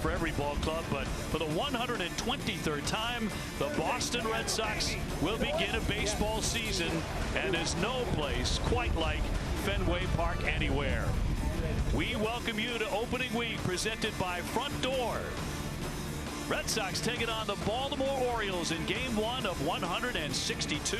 for every ball club, but for the 123rd time, the Boston Red Sox will begin a baseball season, and there's no place quite like Fenway Park anywhere. We welcome you to opening week, presented by Front Door. Red Sox taking on the Baltimore Orioles in game 1 of 162.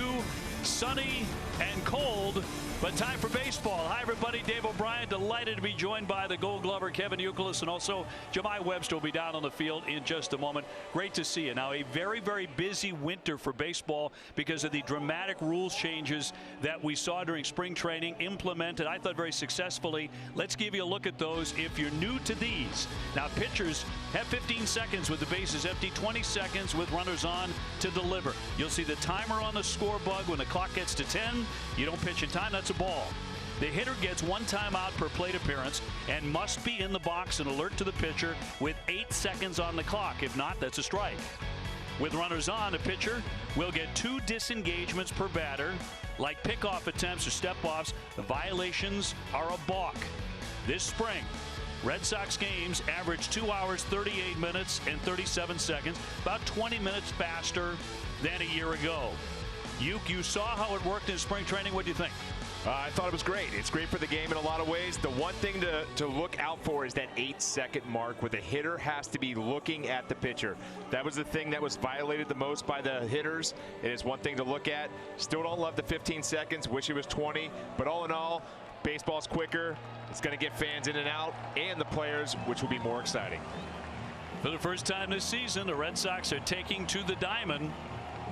Sunny and cold, but time for baseball. Hi, everybody. Dave O'Brien, delighted to be joined by the Gold Glover Kevin Youkilis, and also Jemai Webster will be down on the field in just a moment. Great to see you. Now, a very, very busy winter for baseball because of the dramatic rules changes that we saw during spring training, implemented, I thought, very successfully. Let's give you a look at those if you're new to these. Now, pitchers have 15 seconds with the bases empty, 20 seconds with runners on to deliver. You'll see the timer on the score bug. When the clock gets to 10, you don't pitch in time. That's a ball. The hitter gets 1 timeout per plate appearance and must be in the box and alert to the pitcher with 8 seconds on the clock. If not, that's a strike. With runners on, a pitcher will get 2 disengagements per batter. Like pickoff attempts or step-offs, the violations are a balk. This spring, Red Sox games average 2 hours, 38 minutes, and 37 seconds, about 20 minutes faster than a year ago. You saw how it worked in spring training. What do you think? I thought it was great. It's great for the game in a lot of ways. The one thing to look out for is that 8-second mark where the hitter has to be looking at the pitcher. That was the thing that was violated the most by the hitters. It is one thing to look at. Still don't love the 15 seconds. Wish it was 20. But all in all, baseball's quicker. It's going to get fans in and out, and the players, which will be more exciting. For the first time this season, the Red Sox are taking to the diamond.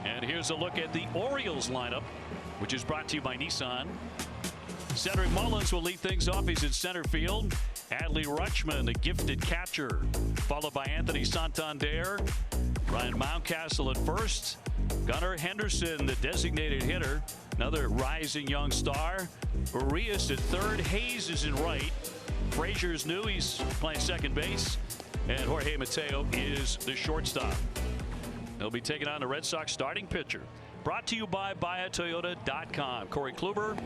And here's a look at the Orioles lineup, which is brought to you by Nissan. Cedric Mullins will lead things off. He's in center field. Adley Rutschman, the gifted catcher, followed by Anthony Santander. Ryan Mountcastle at first. Gunnar Henderson, the designated hitter, another rising young star. Urias at third. Hayes is in right. Frazier's new. He's playing second base. And Jorge Mateo is the shortstop. He'll be taking on the Red Sox starting pitcher. Brought to you by BuyAToyota.com. Corey Kluber,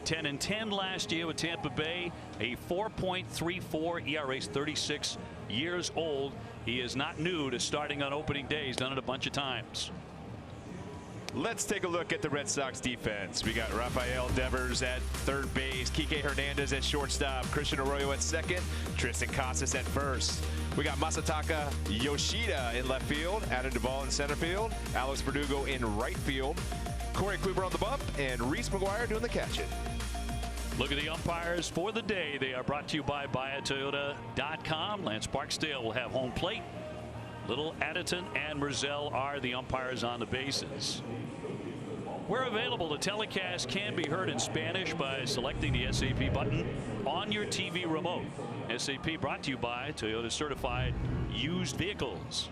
10-10 last year with Tampa Bay, a 4.34 ERA. He's 36 years old. He is not new to starting on opening day. He's done it a bunch of times. Let's take a look at the Red Sox defense. We got Rafael Devers at third base, Kike Hernandez at shortstop, Christian Arroyo at second, Tristan Casas at first. We got Masataka Yoshida in left field, Adam Duvall in center field, Alex Verdugo in right field, Corey Kluber on the bump, and Reese McGuire doing the catching. Look at the umpires for the day. They are brought to you by BuyAToyota.com. Lance Barksdale will have home plate. Little Addison and Merzel are the umpires on the bases. We're available. The telecast can be heard in Spanish by selecting the SAP button on your TV remote. SAP brought to you by Toyota Certified Used Vehicles.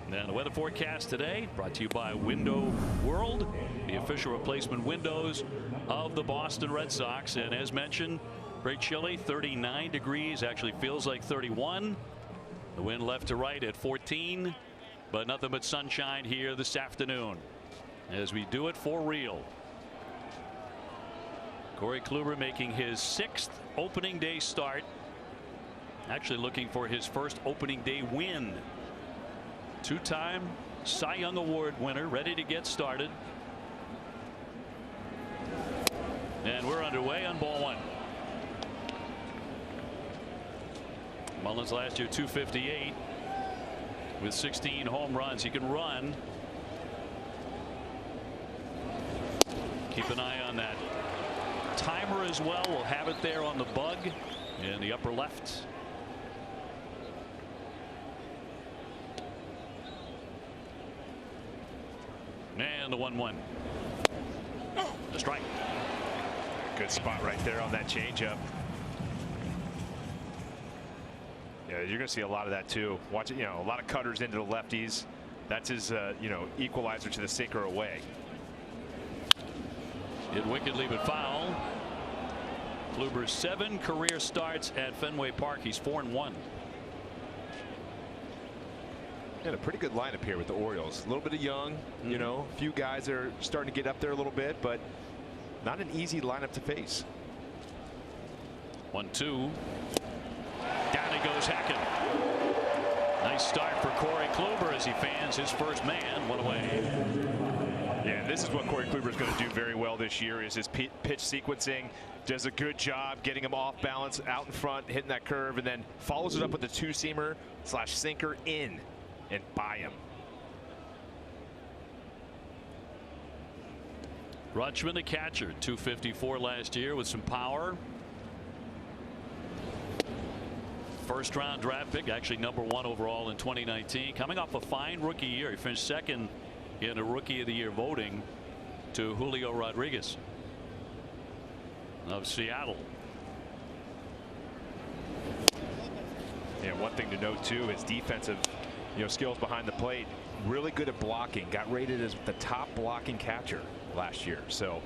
And the weather forecast today brought to you by Window World, the official replacement windows of the Boston Red Sox. And as mentioned, very chilly, 39 degrees, actually feels like 31. The wind left to right at 14, but nothing but sunshine here this afternoon as we do it for real. Corey Kluber making his 6th opening day start, actually looking for his first opening day win. 2-time Cy Young Award winner, ready to get started. And we're underway on ball 1. Mullins last year 258 with 16 home runs. He can run. Keep an eye on that timer as well. We'll have it there on the bug in the upper left. And the 1-1. The strike. Good spot right there on that changeup. Yeah, you're going to see a lot of that too. Watch it, a lot of cutters into the lefties. That's his, equalizer to the sinker away. Hit wickedly but foul. Kluber's 7 career starts at Fenway Park. He's 4-1. And a pretty good lineup here with the Orioles. A little bit of young, a few guys are starting to get up there a little bit, but not an easy lineup to face. 1-2. Down he goes Hackett. Nice start for Corey Kluber as he fans his first man. One away. Yeah, this is what Corey Kluber is going to do very well this year, is his pitch sequencing. Does a good job getting him off balance out in front, hitting that curve, and then follows it up with a two-seamer / sinker in and by him. Rutschman, the catcher, 254 last year with some power. First round draft pick, actually #1 overall in 2019. Coming off a fine rookie year. He finished second in a rookie of the year voting to Julio Rodriguez of Seattle. Yeah, one thing to note too is defensive skills behind the plate. Really good at blocking. Got rated as the top blocking catcher last year. So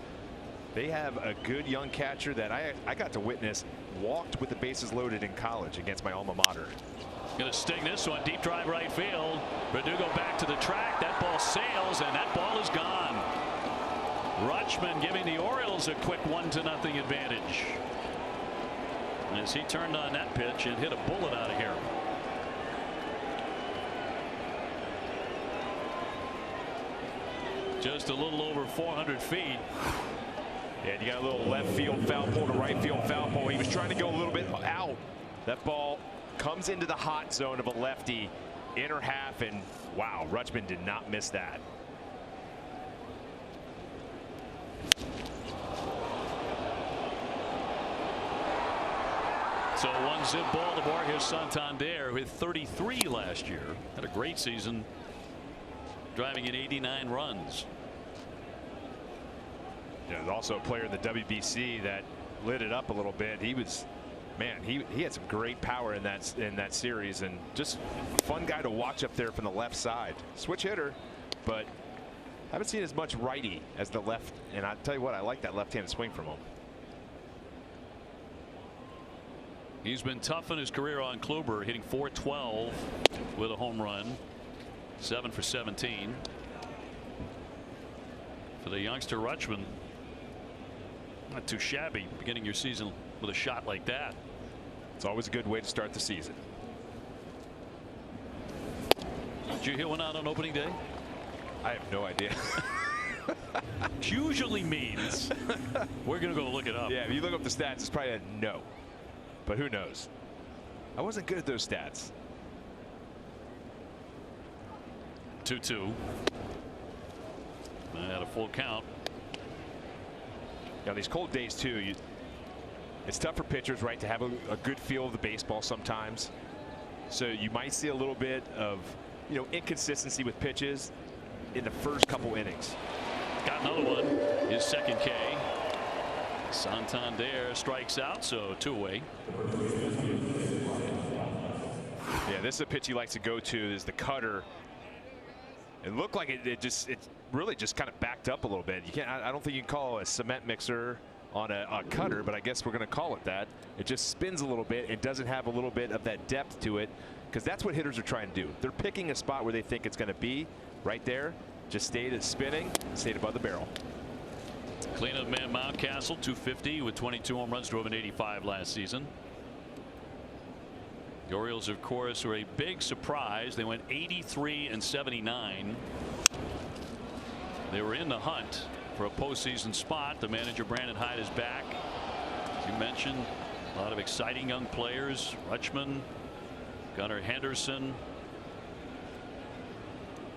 they have a good young catcher that I got to witness walked with the bases loaded in college against my alma mater. Going to sting this one. Deep drive right field. Verdugo back to the track. That ball sails, and that ball is gone. Rutschman giving the Orioles a quick 1-0 advantage as he turned on that pitch and hit a bullet out of here. Just a little over 400 feet. And you got a little left field foul pole to right field foul pole. He was trying to go a little bit out. That ball comes into the hot zone of a lefty, inner half, and wow, Rutschman did not miss that. So 1-0 Baltimore. Here's Santander with 33 last year. Had a great season, driving in 89 runs. Yeah, there's also a player in the WBC that lit it up a little bit. He was, man, he had some great power in that series, and just a fun guy to watch up there from the left side. Switch hitter, but haven't seen as much righty as the left. And I tell you what, I like that left-handed swing from him. He's been tough in his career on Kluber, hitting .412 with a home run, 7 for 17. For the youngster Rutschman, not too shabby beginning your season with a shot like that. It's always a good way to start the season. Did you hit one out on opening day? I have no idea. Usually means we're going to go look it up. Yeah, if you look up the stats, it's probably a no. But who knows? I wasn't good at those stats. 2-2. At a full count. Now these cold days too, it's tough for pitchers, right, to have a good feel of the baseball sometimes. So you might see a little bit of inconsistency with pitches in the first couple innings. Got another one. His second K. Santander strikes out, so 2 away. Yeah, this is a pitch he likes to go to, is the cutter. It looked like it really just kind of backed up a little bit. You can't. I don't think you can call a cement mixer on a cutter, but I guess we're going to call it that. It just spins a little bit. It doesn't have a little bit of that depth to it, because that's what hitters are trying to do. They're picking a spot where they think it's going to be right there. Just stayed spinning, stayed above the barrel. Cleanup man Mountcastle, 250 with 22 home runs, drove an 85 last season. The Orioles, of course, were a big surprise. They went 83 and 79. They were in the hunt for a postseason spot. The manager, Brandon Hyde, is back. As you mentioned, a lot of exciting young players. Rutschman, Gunnar Henderson,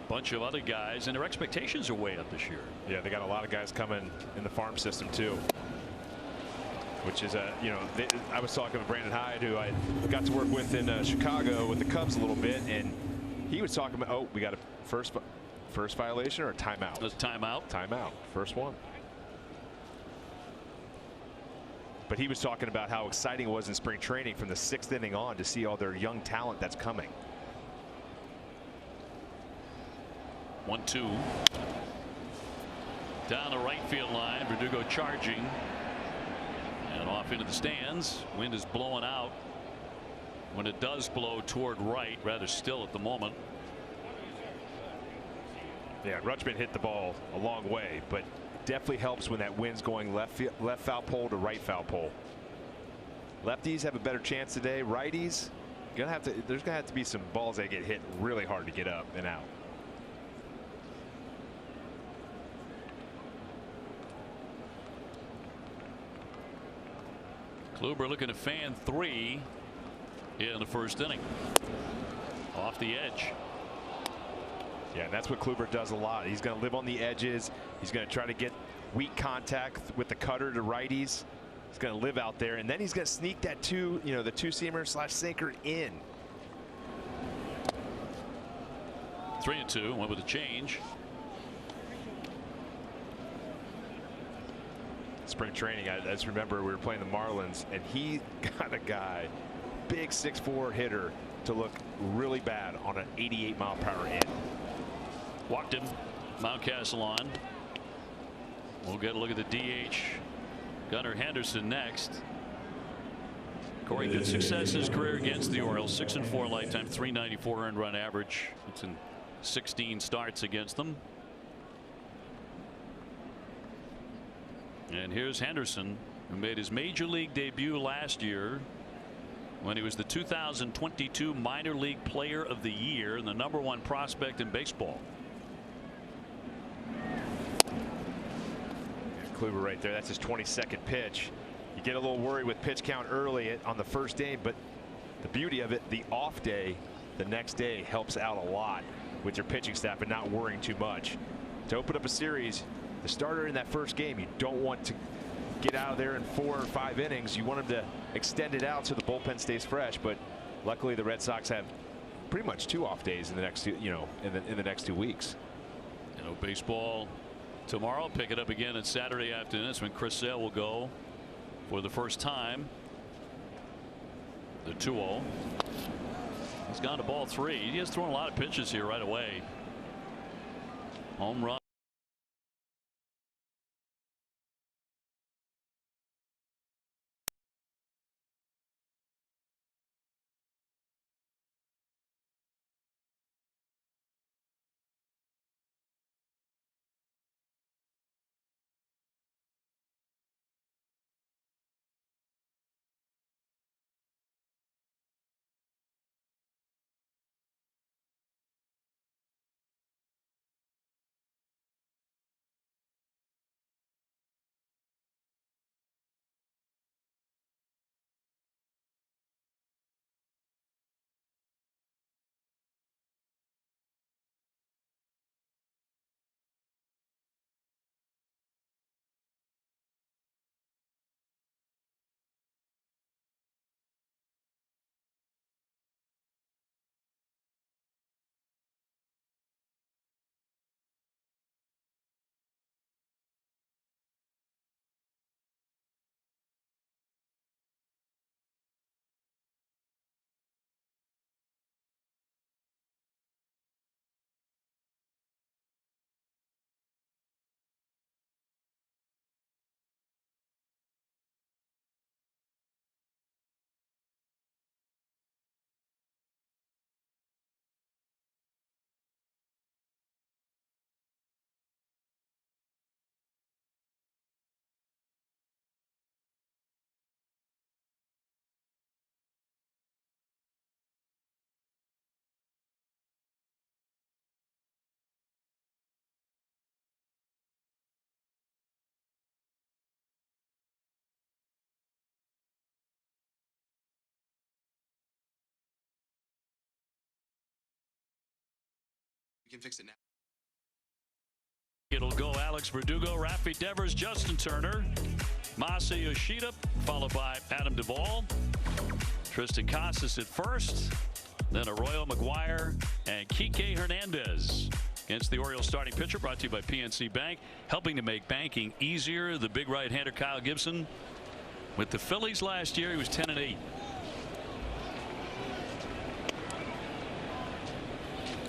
bunch of other guys, and their expectations are way up this year. Yeah, they got a lot of guys coming in the farm system too, which is I was talking with Brandon Hyde, who I got to work with in Chicago with the Cubs a little bit, and he was talking about, oh, we got a first violation or a timeout. It was timeout. Timeout, first one. But he was talking about how exciting it was in spring training from the 6th inning on to see all their young talent that's coming. 1-2. Down the right field line. Verdugo charging. And off into the stands. Wind is blowing out. When it does blow toward right, rather still at the moment. Yeah, Rutschman hit the ball a long way, but definitely helps when that wind's going left foul pole to right foul pole. Lefties have a better chance today. Righties, there's gonna have to be some balls that get hit really hard to get up and out. Kluber looking to fan 3 in the first inning. Off the edge. Yeah, and that's what Kluber does a lot. He's going to live on the edges. He's going to try to get weak contact with the cutter to righties. He's going to live out there, and then he's going to sneak that the two-seamer / sinker in. 3-2. Went with a change. Spring training, I just remember we were playing the Marlins, and he got a guy, big 6'4" hitter, to look really bad on an 88-mile-per-hour in. Walked him. Mountcastle on. We'll get a look at the DH. Gunnar Henderson next. Corey, good success his career against the Orioles. 6-4 lifetime, 394 earned run average. It's in 16 starts against them. And here's Henderson, who made his major league debut last year when he was the 2022 minor league player of the year and the #1 prospect in baseball. Kluber right there. That's his 22nd pitch. You get a little worried with pitch count early on the first day, but the beauty of it, the off day the next day helps out a lot with your pitching staff and not worrying too much. To open up a series, the starter in that first game, you don't want to get out of there in 4 or 5 innings. You want him to extend it out so the bullpen stays fresh. But luckily, the Red Sox have pretty much 2 off days in the next in the next 2 weeks. Baseball tomorrow. Pick it up again on Saturday afternoon. That's when Chris Sale will go for the first time. The 2-0. He's gone to ball 3. He has thrown a lot of pitches here right away. Home run. We can fix it now. It'll go Alex Verdugo, Rafi Devers, Justin Turner, Masa Yoshida, followed by Adam Duvall, Tristan Casas at first, then Arroyo, McGuire, and Kike Hernandez. Against the Orioles starting pitcher, brought to you by PNC Bank, helping to make banking easier. The big right-hander Kyle Gibson. With the Phillies last year, he was 10-8.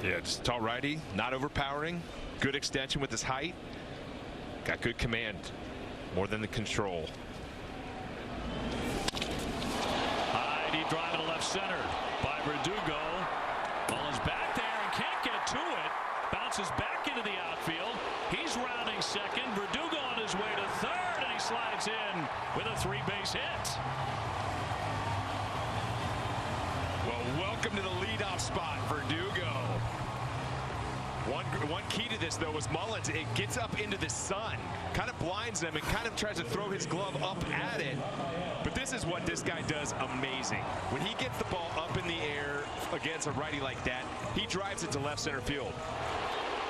Yeah, just tall righty, not overpowering, good extension with his height, got good command, more than the control. High deep drive to left center by Verdugo. Ball is back there and can't get to it. Bounces back into the outfield. He's rounding second. Verdugo on his way to third, and he slides in with a 3-base hit. Well, one key to this, though, was Mullins. It gets up into the sun, kind of blinds him, and kind of tries to throw his glove up at it. But this is what this guy does amazing. When he gets the ball up in the air against a righty like that, he drives it to left center field.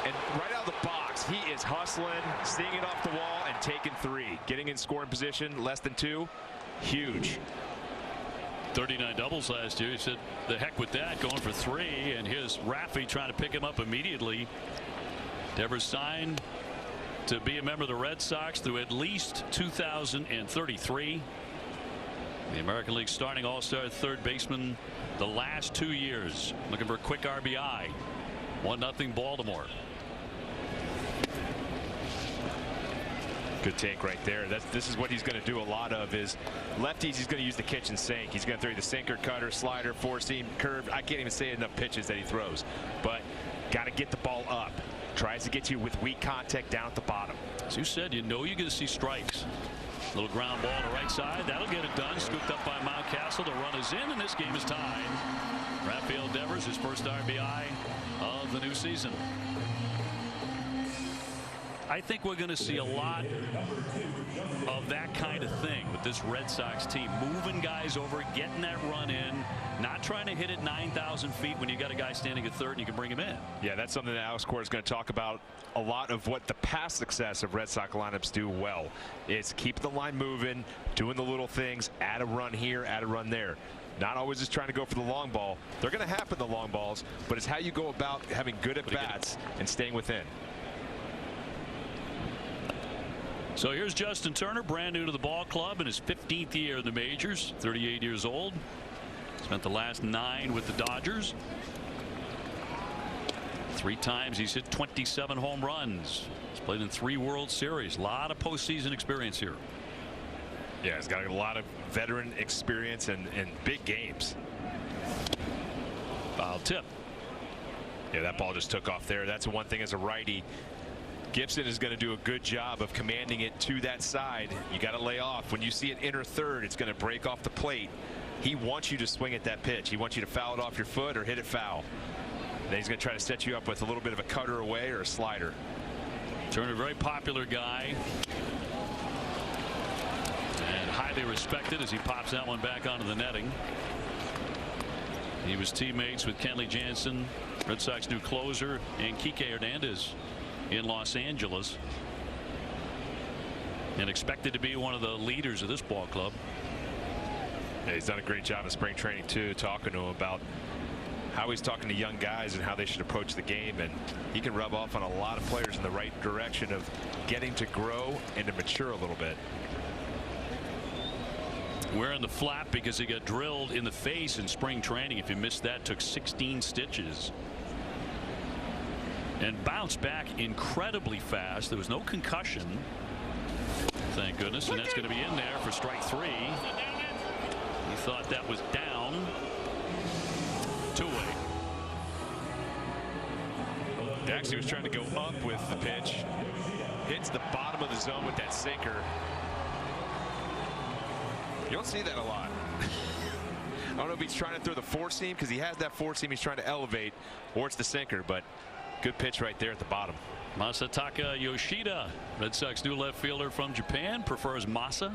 And right out of the box, he is hustling, seeing it off the wall, and taking 3. Getting in scoring position, less than 2. Huge. 39 doubles last year. He said, the heck with that, going for 3. And here's Raffy trying to pick him up immediately. Devers signed to be a member of the Red Sox through at least 2033. The American League starting all-star third baseman the last 2 years. Looking for a quick RBI. 1-0 Baltimore. Good take right there. This is what he's going to do a lot of is lefties. He's going to use the kitchen sink. He's going to throw the sinker, cutter, slider, four-seam, curve. I can't even say enough pitches that he throws. But got to get the ball up. Tries to get you with weak contact down at the bottom. As you said, you know you're going to see strikes. Little ground ball to the right side. That'll get it done. Scooped up by Mountcastle. The run is in, and this game is tied. Rafael Devers, his first RBI of the new season. I think we're going to see a lot of that kind of thing with this Red Sox team. Moving guys over, getting that run in, not trying to hit it 9,000 feet when you got a guy standing at third and you can bring him in. Yeah, that's something that Alex Cora is going to talk about. A lot of what the past success of Red Sox lineups do well is keep the line moving, doing the little things, add a run here, add a run there. Not always just trying to go for the long ball. They're going to happen, the long balls, but it's how you go about having good at-bats and staying within. So here's Justin Turner, brand new to the ball club in his 15th year in the majors, 38 years old. Spent the last 9 with the Dodgers. 3 times he's hit 27 home runs. He's played in 3 World Series. A lot of postseason experience here. Yeah, he's got a lot of veteran experience in big games. Foul tip. Yeah, that ball just took off there. That's one thing as a righty. Gibson is going to do a good job of commanding it to that side. You got to lay off. When you see it inner third, it's going to break off the plate. He wants you to swing at that pitch. He wants you to foul it off your foot or hit it foul. Then he's going to try to set you up with a little bit of a cutter away or a slider. Turner, very popular guy. And highly respected as he pops that one back onto the netting. He was teammates with Kenley Jansen, Red Sox new closer, and Kike Hernandez in Los Angeles, and expected to be one of the leaders of this ball club. Yeah, he's done a great job in spring training too, talking to him about how he's talking to young guys and how they should approach the game, and he can rub off on a lot of players in the right direction of getting to grow and to mature a little bit. Wearing the flap because he got drilled in the face in spring training. If you missed that, took 16 stitches. And bounced back incredibly fast. There was no concussion, thank goodness, and that's going to be in there for strike 3. He thought that was down. 2-way. He actually was trying to go up with the pitch. Hits the bottom of the zone with that sinker. You don't see that a lot. I don't know if he's trying to throw the four seam because he has that four seam he's trying to elevate, or it's the sinker, but good pitch right there at the bottom. Masataka Yoshida, Red Sox new left fielder from Japan, prefers Masa.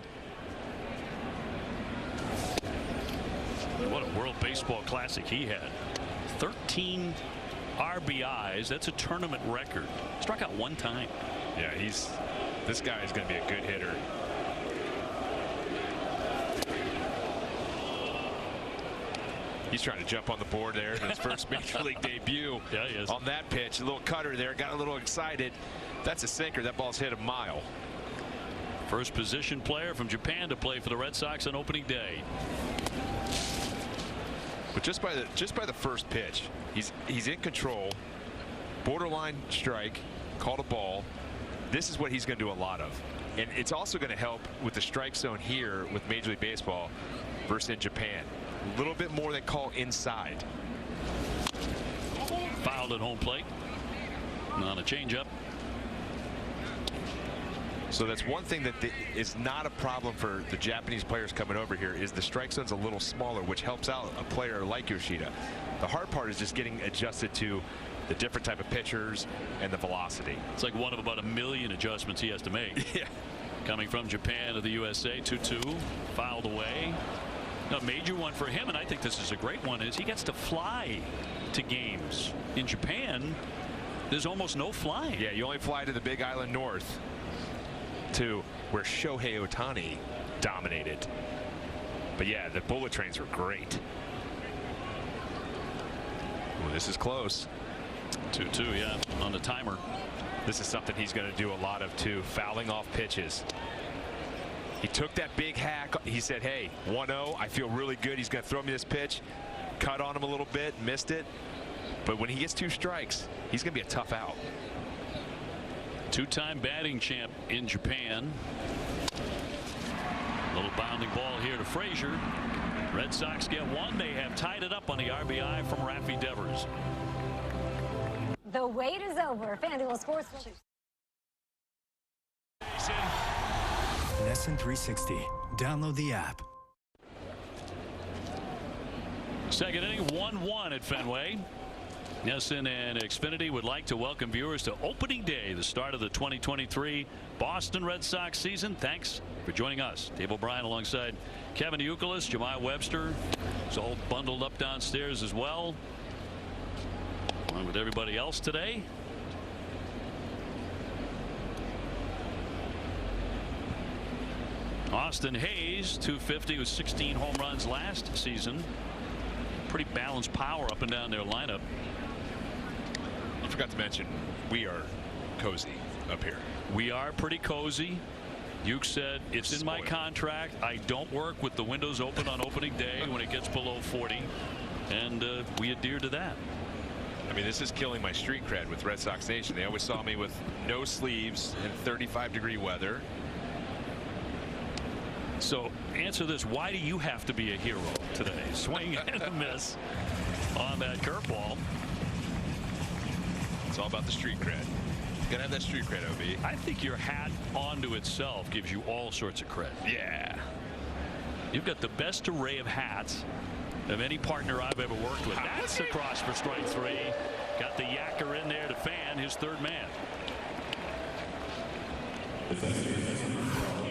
What a World Baseball Classic he had. 13 RBIs. That's a tournament record. Struck out 1 time. Yeah, this guy is going to be a good hitter. He's trying to jump on the board there in his first major league debut. Yeah, he is. On that pitch, a little cutter there, got a little excited. That's a sinker. That ball's hit a mile. First position player from Japan to play for the Red Sox on opening day. But just by the first pitch, he's in control. Borderline strike, called a ball. This is what he's going to do a lot of. And it's also going to help with the strike zone here with Major League Baseball versus in Japan. A little bit more than call inside. Fouled at home plate on a changeup. So that's one thing that is not a problem for the Japanese players coming over here, is the strike zone's a little smaller, which helps out a player like Yoshida. The hard part is just getting adjusted to the different type of pitchers, and the velocity. It's like one of about 1 million adjustments he has to make. Yeah. Coming from Japan to the USA, 2-2, fouled away. A major one for him, and I think this is a great one, is he gets to fly to games. In Japan, there's almost no flying. Yeah, you only fly to the Big Island North, to where Shohei Ohtani dominated. But yeah, the bullet trains were great. Well, this is close. 2-2, yeah, on the timer. This is something he's going to do a lot of too, fouling off pitches. He took that big hack. He said, hey, 1-0, I feel really good. He's going to throw me this pitch. Cut on him a little bit, missed it. But when he gets 2 strikes, he's going to be a tough out. 2-time batting champ in Japan. Little bounding ball here to Frazier. Red Sox get 1. They have tied it up on the RBI from Rafi Devers. The wait is over. FanDuel Sportsbook. NESN 360. Download the app. Second inning, 1-1 at Fenway. NESN and Xfinity would like to welcome viewers to opening day, the start of the 2023 Boston Red Sox season. Thanks for joining us. Dave O'Brien alongside Kevin Youkilis, Jemai Webster. It's all bundled up downstairs as well, along with everybody else today. Austin Hayes, 250 with 16 home runs last season. Pretty balanced power up and down their lineup. You forgot to mention, we are cozy up here. We are pretty cozy. Uke said it's in my contract. I don't work with the windows open on opening day when it gets below 40, and we adhere to that. I mean, this is killing my street cred with Red Sox Nation. They always saw me with no sleeves in 35-degree weather. So answer this: why do you have to be a hero today? Swing and a miss on that curveball. It's all about the street cred. You gotta have that street cred, OB. I think your hat onto itself gives you all sorts of credit. Yeah. You've got the best array of hats of any partner I've ever worked with. That's across for strike 3. Got the yacker in there to fan his third man.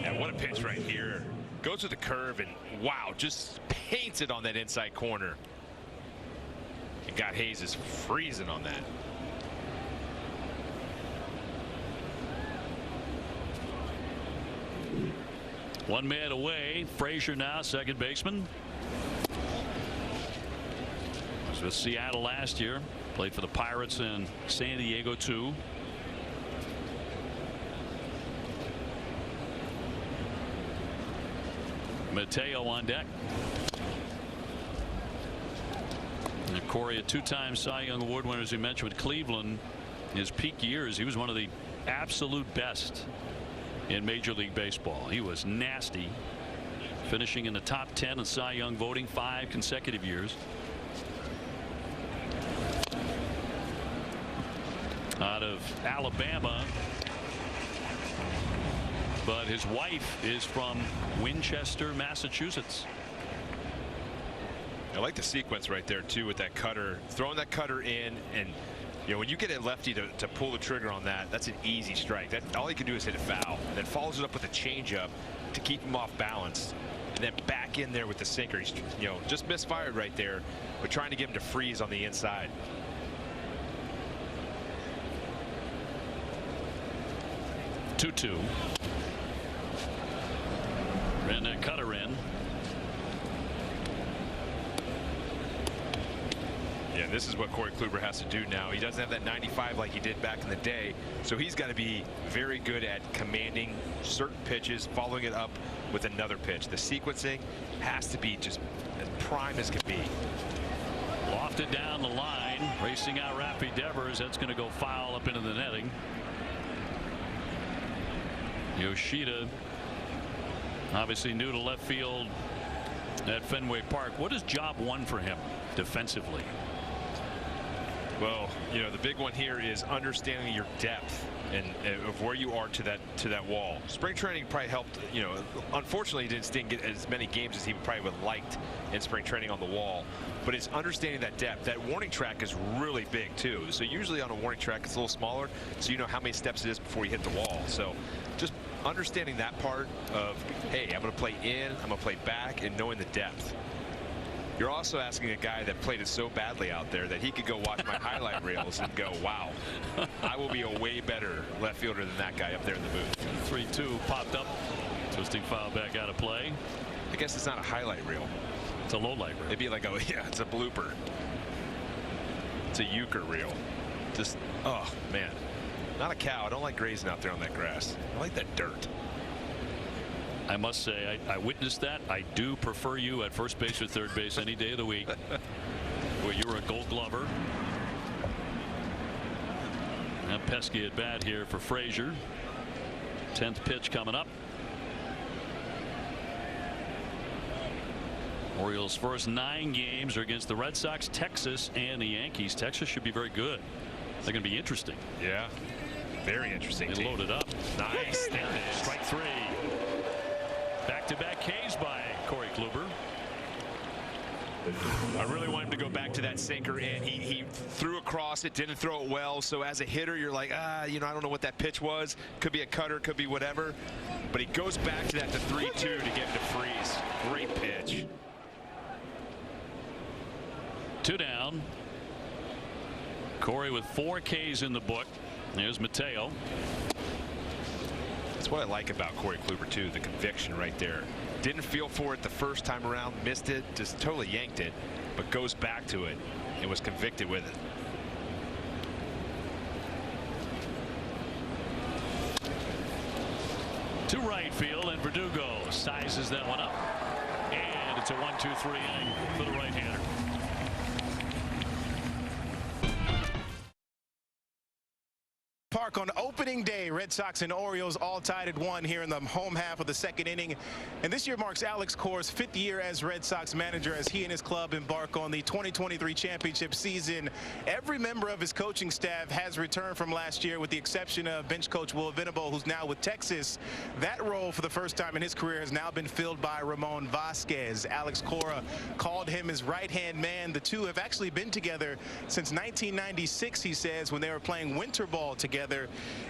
And what a pitch right here. Goes with the curve and wow, just paints it on that inside corner. And got Hayes is freezing on that. One man away. Frazier now, second baseman. Was with Seattle last year. Played for the Pirates and San Diego too. Mateo on deck. And Corey, a 2-time Cy Young Award winner, as you mentioned, with Cleveland. In his peak years, he was one of the absolute best in Major League Baseball. He was nasty, finishing in the top 10 in Cy Young voting 5 consecutive years. Out of Alabama, but his wife is from Winchester, Massachusetts. I like the sequence right there too with that cutter, throwing that cutter in, and you know when you get a lefty to pull the trigger on that, that's an easy strike. That all he can do is hit a foul, and then follows it up with a changeup to keep him off balance, and then back in there with the sinker. He's just misfired right there, but trying to get him to freeze on the inside. Two. Ran that cutter in. Yeah, this is what Corey Kluber has to do now. He doesn't have that 95 like he did back in the day, so he's got to be very good at commanding certain pitches, following it up with another pitch. The sequencing has to be just as prime as can be. Lofted down the line, racing out Rafi Devers. That's going to go foul up into the netting. Yoshida, obviously new to left field at Fenway Park. What is job 1 for him defensively? Well, you know, the big one here is understanding your depth and of where you are to that wall. Spring training probably helped. You know, unfortunately, he didn't get as many games as he probably would have liked in spring training on the wall. But it's understanding that depth. That warning track is really big too. So usually on a warning track, it's a little smaller, so you know how many steps it is before you hit the wall. So just understanding that part of, hey, I'm going to play in, I'm going to play back, and knowing the depth. You're also asking a guy that played it so badly out there that he could go watch my highlight reels and go, wow, I will be a way better left fielder than that guy up there in the booth. 3-2 popped up. Twisting foul back out of play. I guess it's not a highlight reel. It's a low light reel. It'd be like, oh yeah, it's a blooper. It's a euchre reel. Just, oh man, not a cow. I don't like grazing out there on that grass. I like that dirt. I must say, I witnessed that. I do prefer you at first base or third base any day of the week. Well, you were a Gold Glover. A pesky at bat here for Frazier. 10th pitch coming up. Orioles' first 9 games are against the Red Sox, Texas, and the Yankees. Texas should be very good. They're going to be interesting. Yeah, very interesting. They loaded up. Nice. Strike 3. Back-to-back Ks by Corey Kluber. I really want him to go back to that sinker, and he threw across it, didn't throw it well. So as a hitter, you're like, you know, I don't know what that pitch was. Could be a cutter, could be whatever. But he goes back to that 3-2 to get him to freeze. Great pitch. 2 down. Corey with 4 Ks in the book. There's Mateo. That's what I like about Corey Kluber too, the conviction right there. Didn't feel for it the first time around, missed it, just totally yanked it, but goes back to it and was convicted with it. To right field, and Verdugo sizes that one up, and it's a 1-2-3 inning for the right-hander. Park on opening day. Red Sox and Orioles all tied at 1 here in the home half of the second inning. And this year marks Alex Cora's 5th year as Red Sox manager as he and his club embark on the 2023 championship season. Every member of his coaching staff has returned from last year with the exception of bench coach Will Venable, who's now with Texas. That role for the first time in his career has now been filled by Ramon Vasquez. Alex Cora called him his right-hand man. The two have actually been together since 1996, he says, when they were playing winter ball together.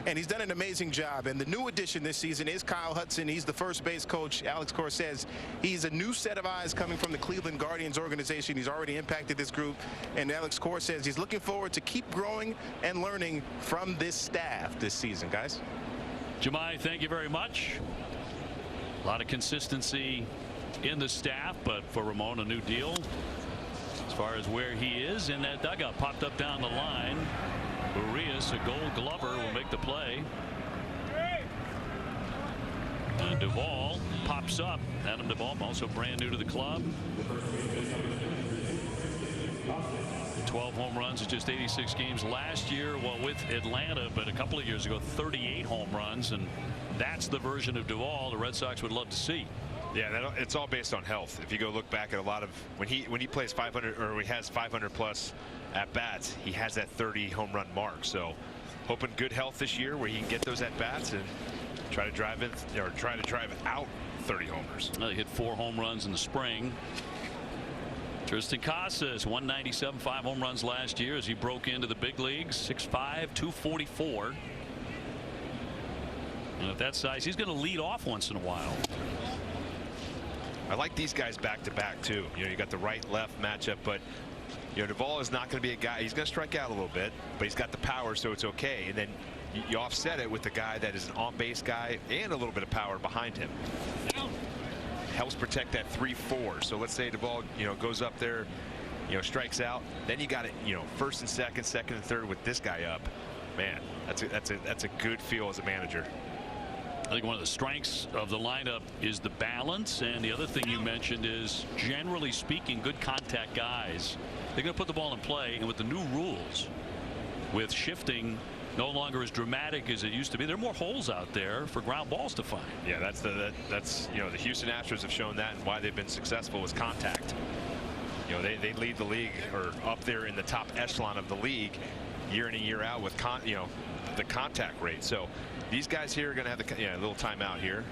And he's done an amazing job. And the new addition this season is Kyle Hudson. He's the first base coach. Alex Cora says he's a new set of eyes coming from the Cleveland Guardians organization. He's already impacted this group. And Alex Cora says he's looking forward to keep growing and learning from this staff this season, guys. Jemai, thank you very much. A lot of consistency in the staff, but for Ramon, a new deal as far as where he is in that dugout. Popped up down the line. Urias, a Gold Glover, will make the play. And Duvall pops up. Adam Duvall, also brand new to the club. 12 home runs in just 86 games last year. Well, with Atlanta, but a couple of years ago, 38 home runs. And that's the version of Duvall the Red Sox would love to see. Yeah, it's all based on health. If you go look back at a lot of when he plays 500 or he has 500 plus at bats, he has that 30 home run mark. So hoping good health this year where he can get those at bats and try to drive in or try to drive out 30 homers. Well, he hit 4 home runs in the spring. Tristan Casas, 197, 5 home runs last year as he broke into the big leagues. 6'5", 244. And at that size, he's going to lead off once in a while. I like these guys back to back too. You know, you got the right left matchup, but you know, Duvall is not going to be a guy. He's going to strike out a little bit, but he's got the power, so it's okay. And then you offset it with the guy that is an on-base guy and a little bit of power behind him. Helps protect that 3-4. So let's say Duvall, you know, goes up there, you know, strikes out. Then you got it, you know, first and second, second and third with this guy up. Man, that's a good feel as a manager. I think one of the strengths of the lineup is the balance, and the other thing you mentioned is, generally speaking, good contact guys. They're going to put the ball in play, and with the new rules, with shifting no longer as dramatic as it used to be, there are more holes out there for ground balls to find. Yeah, that's you know, the Houston Astros have shown that, and why they've been successful is contact. You know, they lead the league, or up there in the top echelon of the league, year in and year out with the contact rate. So these guys here are going to have a little timeout here.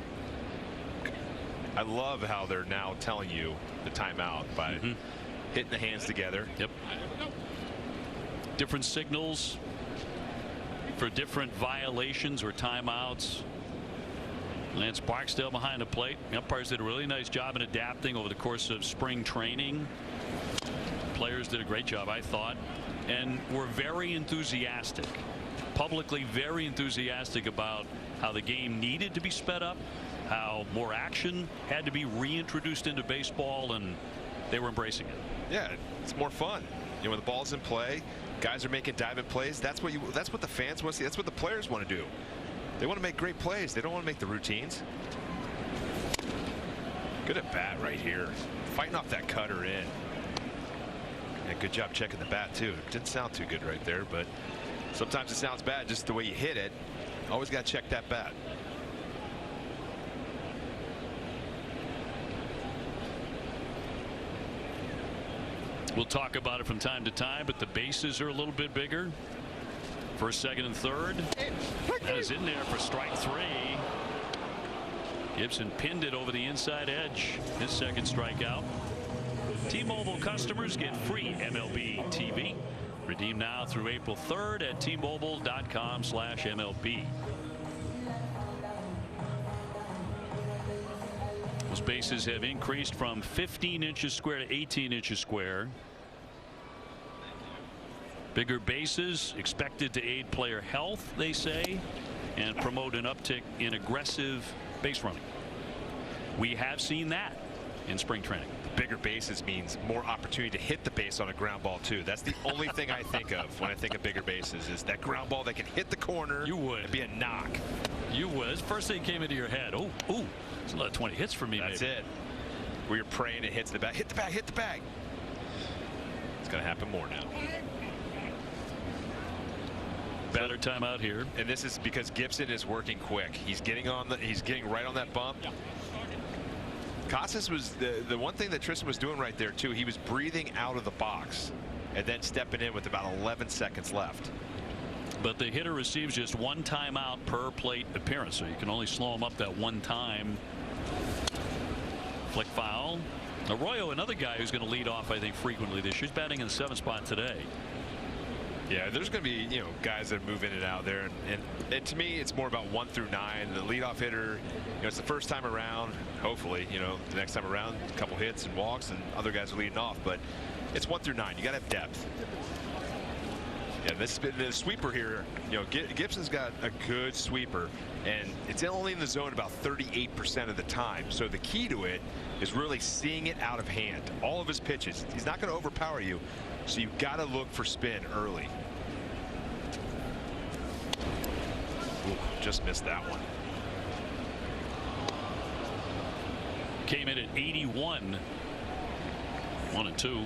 I love how they're now telling you the timeout by hitting the hands together. Yep. Different signals for different violations or timeouts. Lance Barksdale behind the plate. The umpires did a really nice job in adapting over the course of spring training. Players did a great job, I thought, and were very enthusiastic, publicly very enthusiastic about how the game needed to be sped up, how more action had to be reintroduced into baseball, and they were embracing it. Yeah, it's more fun. You know, when the ball's in play, guys are making diving plays. That's what the fans want to see. That's what the players want to do. They want to make great plays. They don't want to make the routines. Good at bat right here, fighting off that cutter in. And good job checking the bat too. It didn't sound too good right there, but sometimes it sounds bad just the way you hit it. Always got to check that bat. We'll talk about it from time to time, but the bases are a little bit bigger. First, second, and third. That is in there for strike 3. Gibson pinned it over the inside edge. His second strikeout. T-Mobile customers get free MLB TV. Redeem now through April 3rd at T-Mobile.com/MLB. Those bases have increased from 15 inches square to 18 inches square. Bigger bases expected to aid player health, they say, and promote an uptick in aggressive base running. We have seen that in spring training. Bigger bases means more opportunity to hit the base on a ground ball too. That's the only thing I think of when I think of bigger bases, is that ground ball that can hit the corner. You would. And be a knock. You would. First thing came into your head. Oh, it's another 20 hits for me. That's maybe. it. Where you're praying it hits the bag. Hit the bag. Hit the bag. It's going to happen more now. Better time out here. And this is because Gibson is working quick. He's getting right on that bump. Casas was the one thing that Tristan was doing right there too. He was breathing out of the box and then stepping in with about 11 seconds left. But the hitter receives just one timeout per plate appearance, so you can only slow him up that one time. Flick foul. Arroyo, another guy who's going to lead off, I think, frequently this year. He's batting in the 7th spot today. Yeah, there's going to be guys that move in and out there, and to me it's more about 1 through 9. The leadoff hitter, it's the first time around. Hopefully, the next time around, a couple hits and walks, and other guys are leading off. But it's 1 through 9. You got to have depth. Yeah, the sweeper here. Gibson's got a good sweeper, and it's only in the zone about 38% of the time. So the key to it is really seeing it out of hand. All of his pitches, he's not going to overpower you. So you've got to look for spin early. Ooh, just missed that one. Came in at 81. 1-2.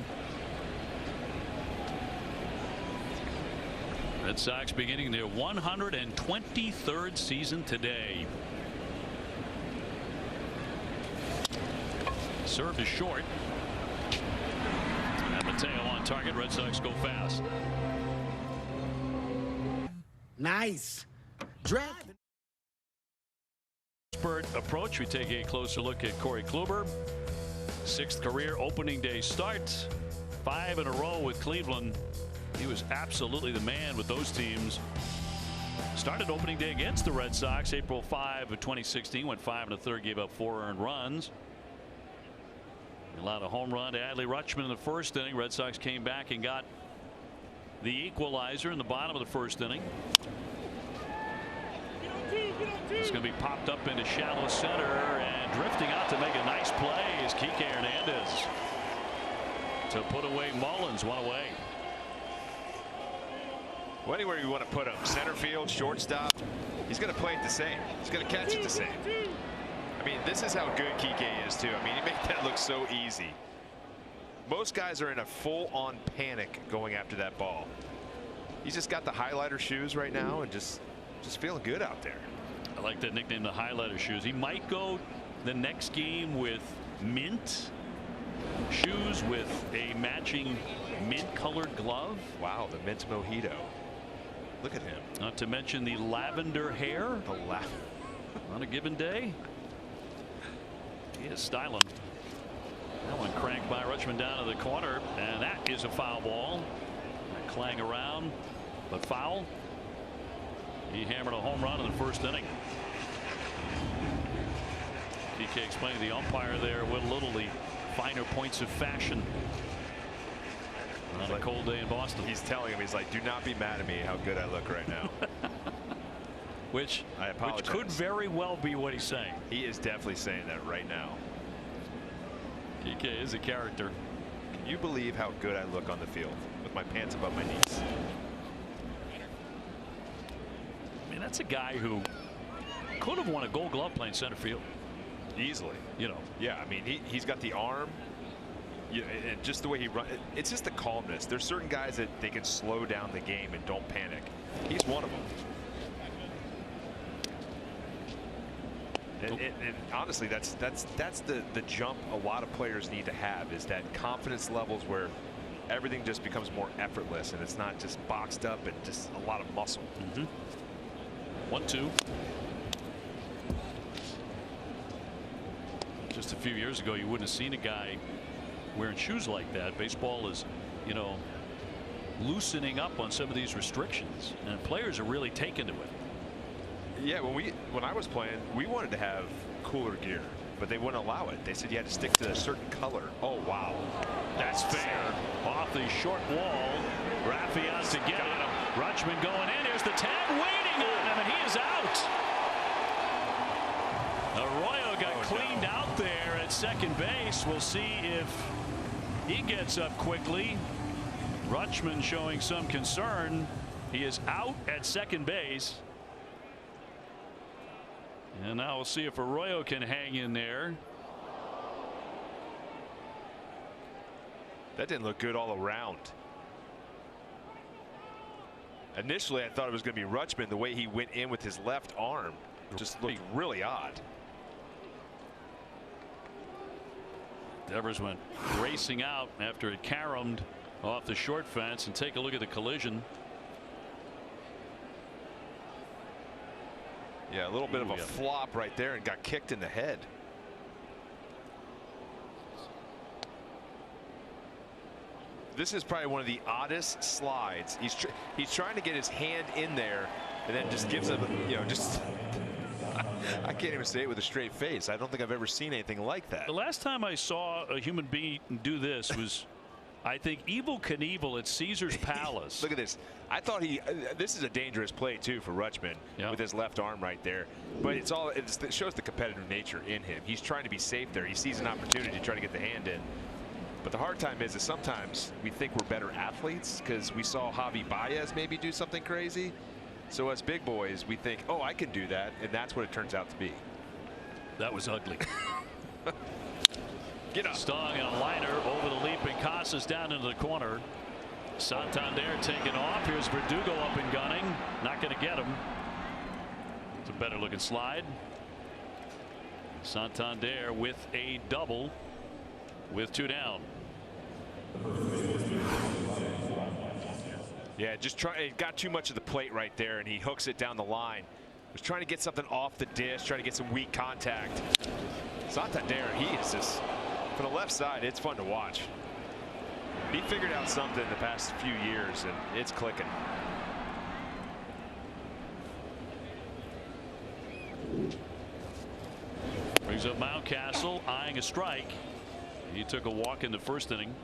Red Sox beginning their 123rd season today. Served is short. And Mateo on target. Red Sox go fast. Nice. Draft. Expert approach. We take a closer look at Corey Kluber. 6th career opening day start. 5 in a row with Cleveland. He was absolutely the man with those teams. Started opening day against the Red Sox April 5 of 2016. Went 5 1/3, gave up 4 earned runs. Allowed a home run to Adley Rutschman in the 1st inning. Red Sox came back and got the equalizer in the bottom of the 1st inning. It's going to be popped up into shallow center, and drifting out to make a nice play is Kike Hernandez to put away Mullins. 1 away. Well, anywhere you want to put him, center field, shortstop, he's going to play it the same. He's going to catch it the same. I mean, this is how good Kike is too. I mean, he makes that look so easy. Most guys are in a full-on panic going after that ball. He's just got the highlighter shoes right now and just feeling good out there. I like that nickname, the highlighter shoes. He might go the next game with mint shoes with a matching mint-colored glove. Wow, the mint mojito. Look at him. Not to mention the lavender hair. On a given day. He is styling. That one cranked by Rutschman down to the corner, and that is a foul ball. That clang around, but foul. He hammered a home run in the first inning. DK explaining the umpire there with a little the finer points of fashion on a cold day in Boston. He's telling him, he's like, do not be mad at me how good I look right now. which could very well be what he's saying. He is definitely saying that right now. DK is a character. Can you believe how good I look on the field with my pants above my knees? I mean, that's a guy who could have won a Gold Glove playing center field. Easily. You know. Yeah, I mean, he's got the arm. Yeah, and just the way he runs, it's just the calmness. There's certain guys that they can slow down the game and don't panic. He's one of them. And honestly, that's the jump a lot of players need to have, is that confidence levels where everything just becomes more effortless and it's not just boxed up and just a lot of muscle. 1-2. Just a few years ago, you wouldn't have seen a guy wearing shoes like that. Baseball is, you know, loosening up on some of these restrictions, and players are really taken to it. Yeah, when I was playing, we wanted to have cooler gear, but they wouldn't allow it. They said you had to stick to a certain color. Oh wow, that's fair. Off the short wall, Raffy out to get it. Rutschman going in. Here's the tag waiting on him, and he is out. Arroyo got cleaned out there at second base. We'll see if he gets up quickly. Rutschman showing some concern. He is out at second base. And now we'll see if Arroyo can hang in there. That didn't look good all around. Initially, I thought it was going to be Rutschman. The way he went in with his left arm just looked really odd. Devers went racing out after it caromed off the short fence, and take a look at the collision. Yeah, a little bit of a flop right there and got kicked in the head. This is probably one of the oddest slides. He's trying to get his hand in there and then just gives him, you know, just I can't even say it with a straight face. I don't think I've ever seen anything like that. The last time I saw a human being do this was, I think, Evel Knievel at Caesar's Palace. Look at this. I thought this is a dangerous play too for Rutschman with his left arm right there. But it shows the competitive nature in him. He's trying to be safe there. He sees an opportunity to try to get the hand in. But the hard time is that sometimes we think we're better athletes because we saw Javi Baez maybe do something crazy. So as big boys, we think, oh, I can do that, and that's what it turns out to be. That was ugly. Get up. Stong and a liner over the leaping Casas down into the corner. Santander taking off. Here's Verdugo up and gunning. Not going to get him. It's a better looking slide. Santander with a double with 2 down. Yeah, it got too much of the plate right there, and he hooks it down the line. Was trying to get something off the dish, trying to get some weak contact. Santander, he is just, from the left side, it's fun to watch. He figured out something in the past few years, and it's clicking. Brings up Mountcastle, eyeing a strike. He took a walk in the first inning.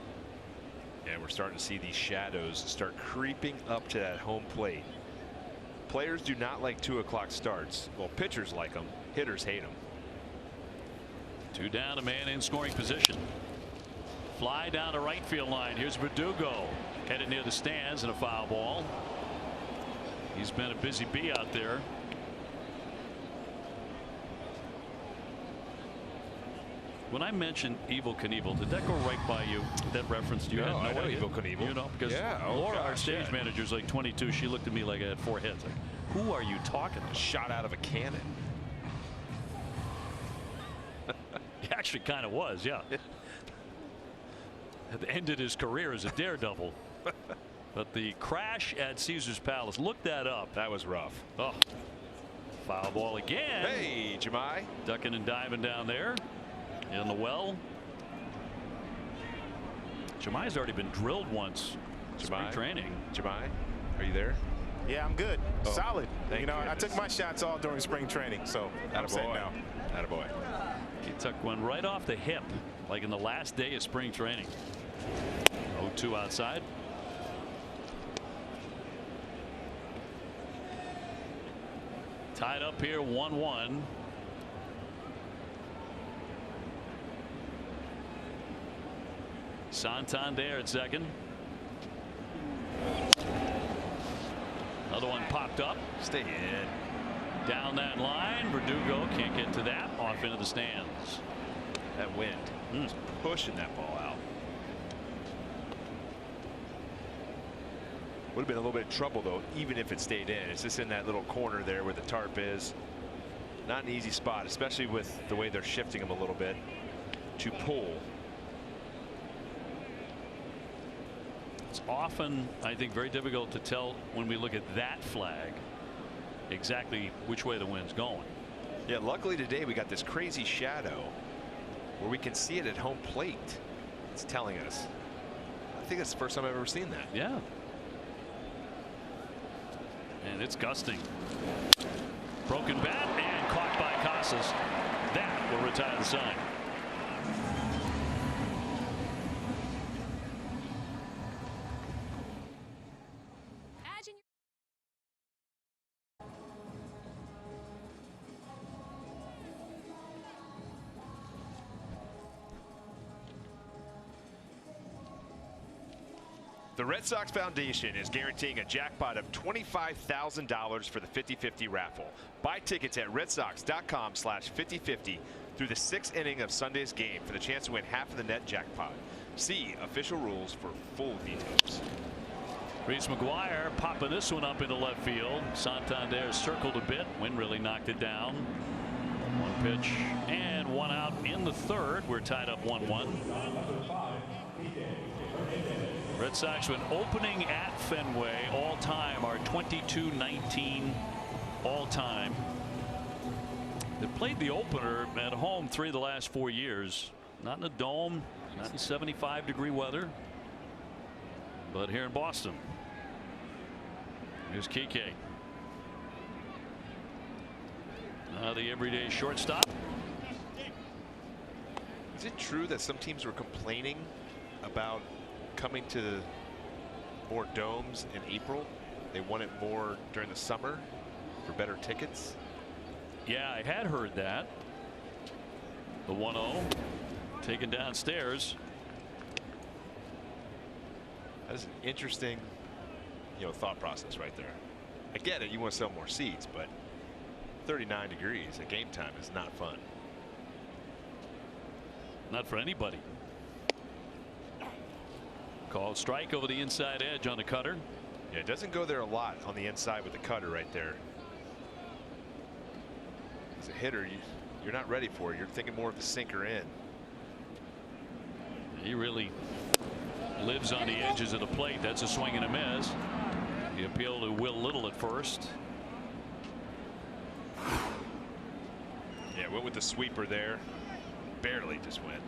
And we're starting to see these shadows start creeping up to that home plate. Players do not like 2 o'clock starts. Well, pitchers like them. Hitters hate them. 2 down, a man in scoring position. Fly down the right field line. Here's Verdugo headed near the stands, and a foul ball. He's been a busy bee out there. When I mentioned Evel Knievel, did that go right by you? That reference? You had no I know idea? Evel Knievel. You know, because Laura, our stage manager, is like 22. She looked at me like I had 4 heads. Like, who are you talking about? Shot out of a cannon. He actually kind of was, yeah. ended his career as a daredevil. But the crash at Caesar's Palace, look that up. That was rough. Oh, foul ball again. Hey, Jemai. Ducking and diving down there in the well. Jemai's already been drilled once. Spring training. Jemai, are you there? Yeah, I'm good. Oh, solid. You know, goodness. I took my shots all during spring training, so I'm set now. Attaboy. He took one right off the hip, like in the last day of spring training. 0-2 outside. Tied up here 1-1. Santander at second. Another one popped up. Stay in. Down that line. Verdugo can't get to that. Off into the stands. That wind is pushing that ball out. Would have been a little bit of trouble though, even if it stayed in. It's just in that little corner there where the tarp is. Not an easy spot, especially with the way they're shifting him a little bit to pull. It's often, I think, very difficult to tell when we look at that flag exactly which way the wind's going. Yeah, luckily today we got this crazy shadow where we can see it at home plate. It's telling us. I think that's the first time I've ever seen that. Yeah. And it's gusting. Broken bat and caught by Casas. That will retire the sign. The Red Sox Foundation is guaranteeing a jackpot of $25,000 for the 50-50 raffle. Buy tickets at redsox.com/5050 through the 6th inning of Sunday's game for the chance to win half of the net jackpot. See official rules for full details. Reese McGuire popping this one up into left field. Santander circled a bit. Wind really knocked it down. One pitch and one out in the third. We're tied up 1-1. Red Sox, when opening at Fenway, all time are 22-19 all time. They played the opener at home 3 of the last 4 years. Not in a dome, not in 75-degree weather, but here in Boston. Here's Kike. Now the everyday shortstop. Is it true that some teams were complaining about coming to more domes in April? They want it more during the summer for better tickets. Yeah, I had heard that. The 1-0 taken downstairs. That's an interesting, thought process right there. I get it, you want to sell more seats, but 39 degrees at game time is not fun. Not for anybody. Called strike over the inside edge on the cutter. Yeah, it doesn't go there a lot on the inside with the cutter right there. As a hitter, you're not ready for it. You're thinking more of the sinker in. He really lives on the edges of the plate. That's a swing and a miss. The appeal to Will Little at first. Yeah, went with the sweeper there. Barely just went.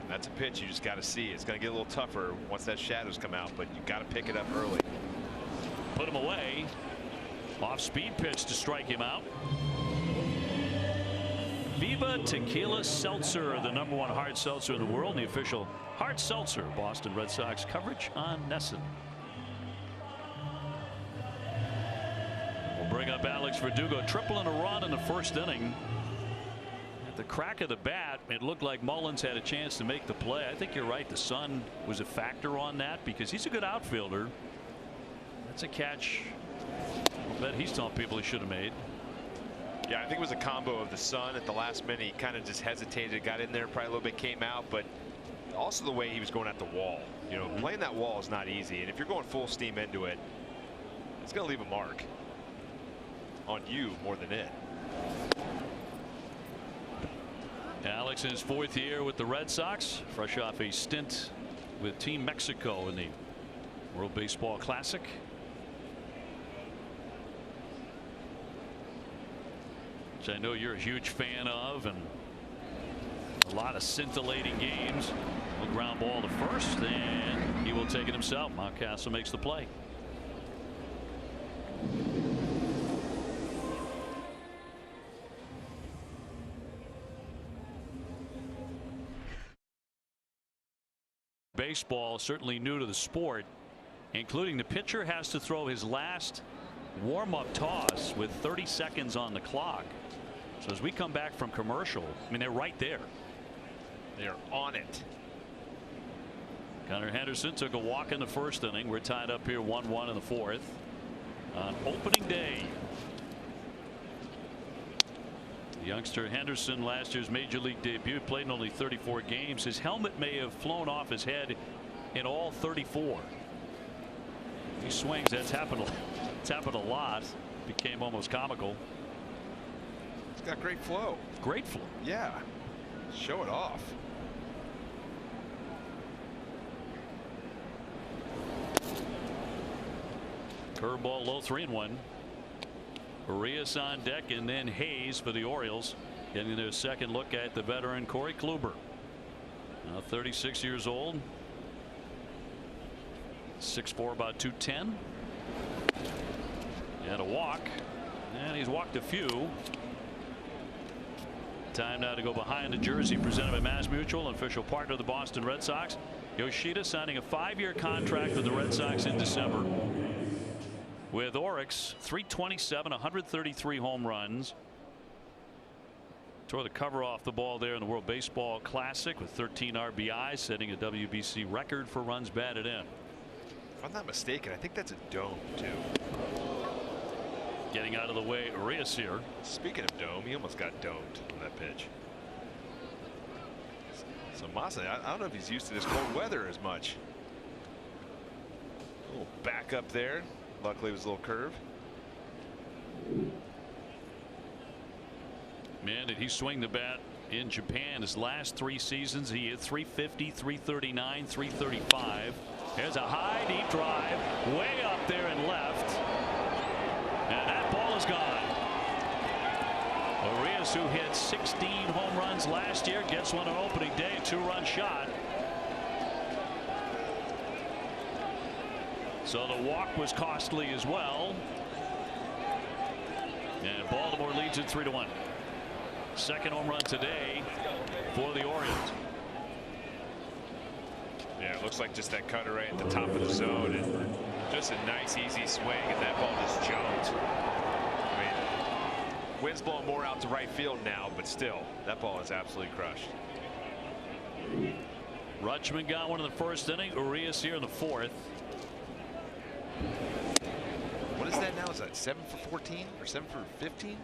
That's a pitch you just got to see. It's going to get a little tougher once that shadows come out, but you got to pick it up early. Put him away. Off speed pitch to strike him out. Viva Tequila Seltzer, the #1 hard seltzer in the world, and the official hard seltzer Boston Red Sox coverage on NESN. We'll bring up Alex Verdugo, triple and a run in the first inning. At the crack of the bat, it looked like Mullins had a chance to make the play. I think you're right. The sun was a factor on that because he's a good outfielder. That's a catch I bet he's telling people he should have made. Yeah, I think it was a combo of the sun at the last minute. He kind of just hesitated, got in there, probably a little bit came out, but also the way he was going at the wall. Playing that wall is not easy, and if you're going full steam into it, it's going to leave a mark on you more than it. Alex in his 4th year with the Red Sox, fresh off a stint with Team Mexico in the World Baseball Classic. Which I know you're a huge fan of, and a lot of scintillating games. A ground ball to first, and he will take it himself. Mountcastle makes the play. Baseball certainly new to the sport, including the pitcher has to throw his last warm-up toss with 30 seconds on the clock. So as we come back from commercial, I mean, they're right there. They're on it. Connor Henderson took a walk in the 1st inning. We're tied up here 1-1 in the 4th on opening day. The youngster Henderson, last year's major league debut, played in only 34 games. His helmet may have flown off his head in all 34. He swings. That's happened. It's happened a lot. Became almost comical. It's got great flow. Great flow. Yeah. Show it off. Curveball low, 3-1. Arias on deck, and then Hayes for the Orioles getting their second look at the veteran Corey Kluber. Now 36 years old. 6'4", about 210. And a walk. And he's walked a few. Time now to go behind the jersey presented by Mass Mutual, an official partner of the Boston Red Sox. Yoshida signing a 5-year contract with the Red Sox in December. With Oryx, 327, 133 home runs. Tore the cover off the ball there in the World Baseball Classic with 13 RBIs, setting a WBC record for runs batted in. If I'm not mistaken, I think that's a dome too. Getting out of the way, Arias here. Speaking of dome, he almost got domed on that pitch. So Masa, I don't know if he's used to this cold weather as much. A little back up there. Luckily, it was a little curve. Man, did he swing the bat in Japan his last 3 seasons. He hit 350, 339, 335. There's a high, deep drive way up there and left. And that ball is gone. Arias, who hit 16 home runs last year, gets one on opening day, 2-run shot. So the walk was costly as well. And Baltimore leads it 3-1. Second home run today for the Orioles. Yeah, it looks like just that cutter right at the top of the zone, and just a nice easy swing, and that ball just jumped. I mean, wind's blowing more out to right field now, but still, that ball is absolutely crushed. Rutschman got one in the first inning. Urias here in the fourth. What is that now? Is that 7 for 14 or 7 for 15?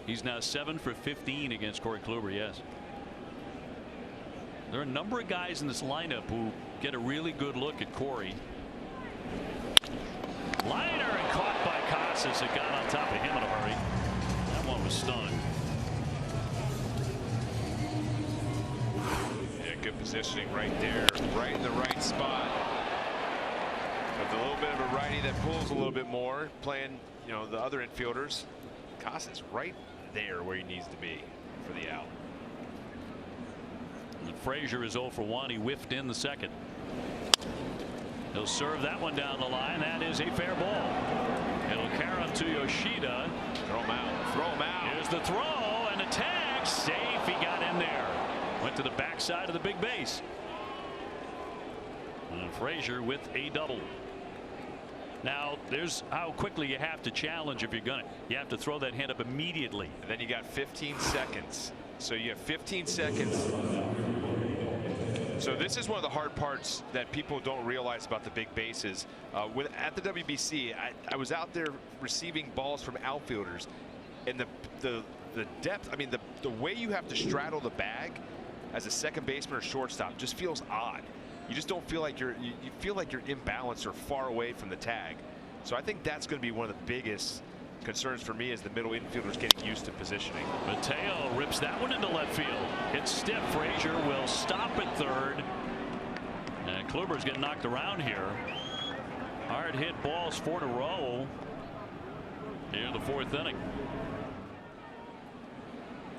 He's now 7 for 15 against Corey Kluber. Yes. There are a number of guys in this lineup who get a really good look at Corey. Liner and caught by Casas. It got on top of him in a hurry. That one was stung. Yeah, good positioning right there, right in the right spot. With a little bit of a righty that pulls a little bit more, playing, you know, the other infielders. Casas right there where he needs to be for the out. And Frazier is 0 for 1. He whiffed in the second. He'll serve that one down the line. That is a fair ball. It'll carry him to Yoshida. Throw him out. Throw him out. Here's the throw and the tag. Safe. He got in there. Went to the backside of the big base. And Frazier with a double. Now, there's how quickly you have to challenge if you're going to. You have to throw that hand up immediately. And then you got 15 seconds. So you have 15 seconds. So this is one of the hard parts that people don't realize about the big bases. At the WBC, I was out there receiving balls from outfielders, and the depth. I mean, the way you have to straddle the bag as a second baseman or shortstop just feels odd. You just don't feel like you feel like you're imbalanced or far away from the tag. So I think that's going to be one of the biggest concerns for me is the middle infielders getting used to positioning. Mateo rips that one into left field. It's stiff. Frazier will stop at third. And Kluber's getting knocked around here. Hard hit balls 4 in a row here in the 4th inning.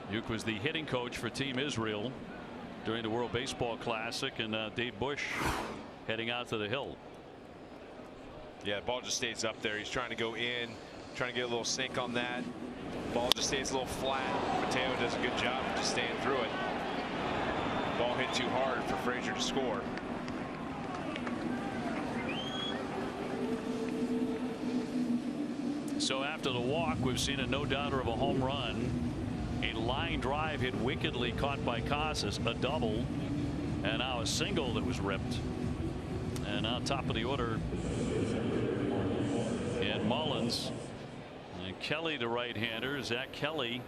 Uke was the hitting coach for Team Israel during the World Baseball Classic, and Dave Bush heading out to the hill. Yeah, the ball just stays up there. He's trying to go in, trying to get a little sink on that. Ball just stays a little flat. Mateo does a good job of just staying through it. Ball hit too hard for Frazier to score. So after the walk, we've seen a no-doubter of a home run. A line drive hit wickedly, caught by Casas, a double, and now a single that was ripped. And now top of the order, and Mullins and Kelly, the right-hander. Zach Kelly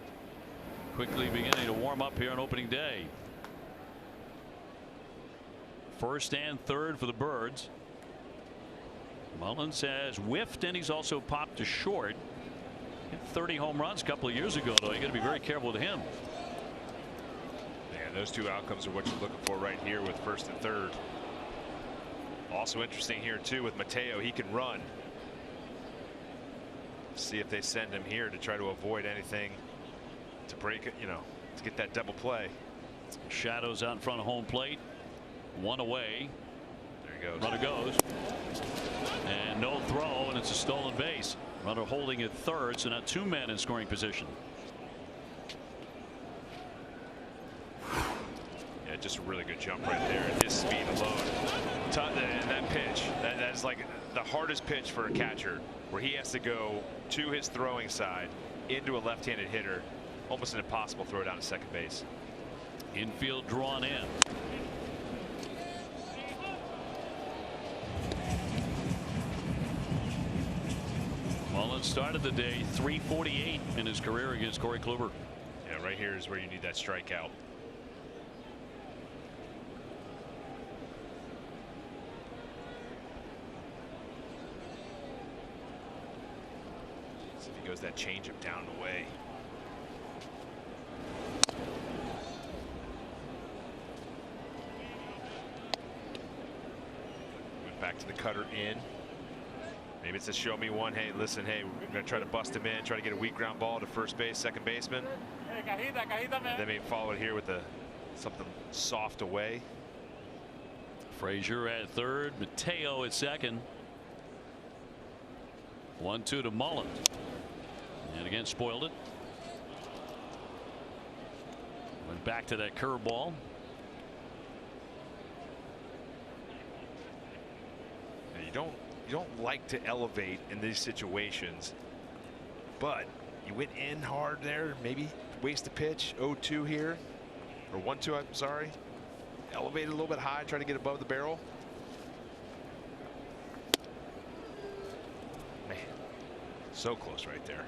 quickly beginning to warm up here on opening day. First and third for the Birds. Mullins has whiffed, and he's also popped to short. Hit 30 home runs a couple of years ago, though. You got to be very careful with him. Yeah, those two outcomes are what you're looking for right here with first and third. Also interesting here too with Mateo, he can run. See if they send him here to try to avoid anything to break it, you know, to get that double play. Shadows out in front of home plate. One away. There he goes. Runner goes. And no throw, and it's a stolen base. Runner holding at third, so now 2 men in scoring position. Yeah, just a really good jump right there, and his speed alone. And that pitch, that's like the hardest pitch for a catcher, where he has to go to his throwing side into a left-handed hitter. Almost an impossible throw down to second base. Infield drawn in. Mullins started the day .348 in his career against Corey Kluber. Yeah, right here is where you need that strikeout. See if he goes that changeup down and away. Went back to the cutter in. Maybe it's a show me one. Hey, listen, hey, we're going to try to bust him in, try to get a weak ground ball to first base, second baseman. Then maybe follow it here with something soft away. Frazier at third, Mateo at second. 1-2 to Mullins. And again, spoiled it. Went back to that curveball. You don't like to elevate in these situations, but you went in hard there, maybe waste a pitch. 0-2 here, or 1-2, I'm sorry. Elevate it a little bit high, try to get above the barrel. Man, so close right there.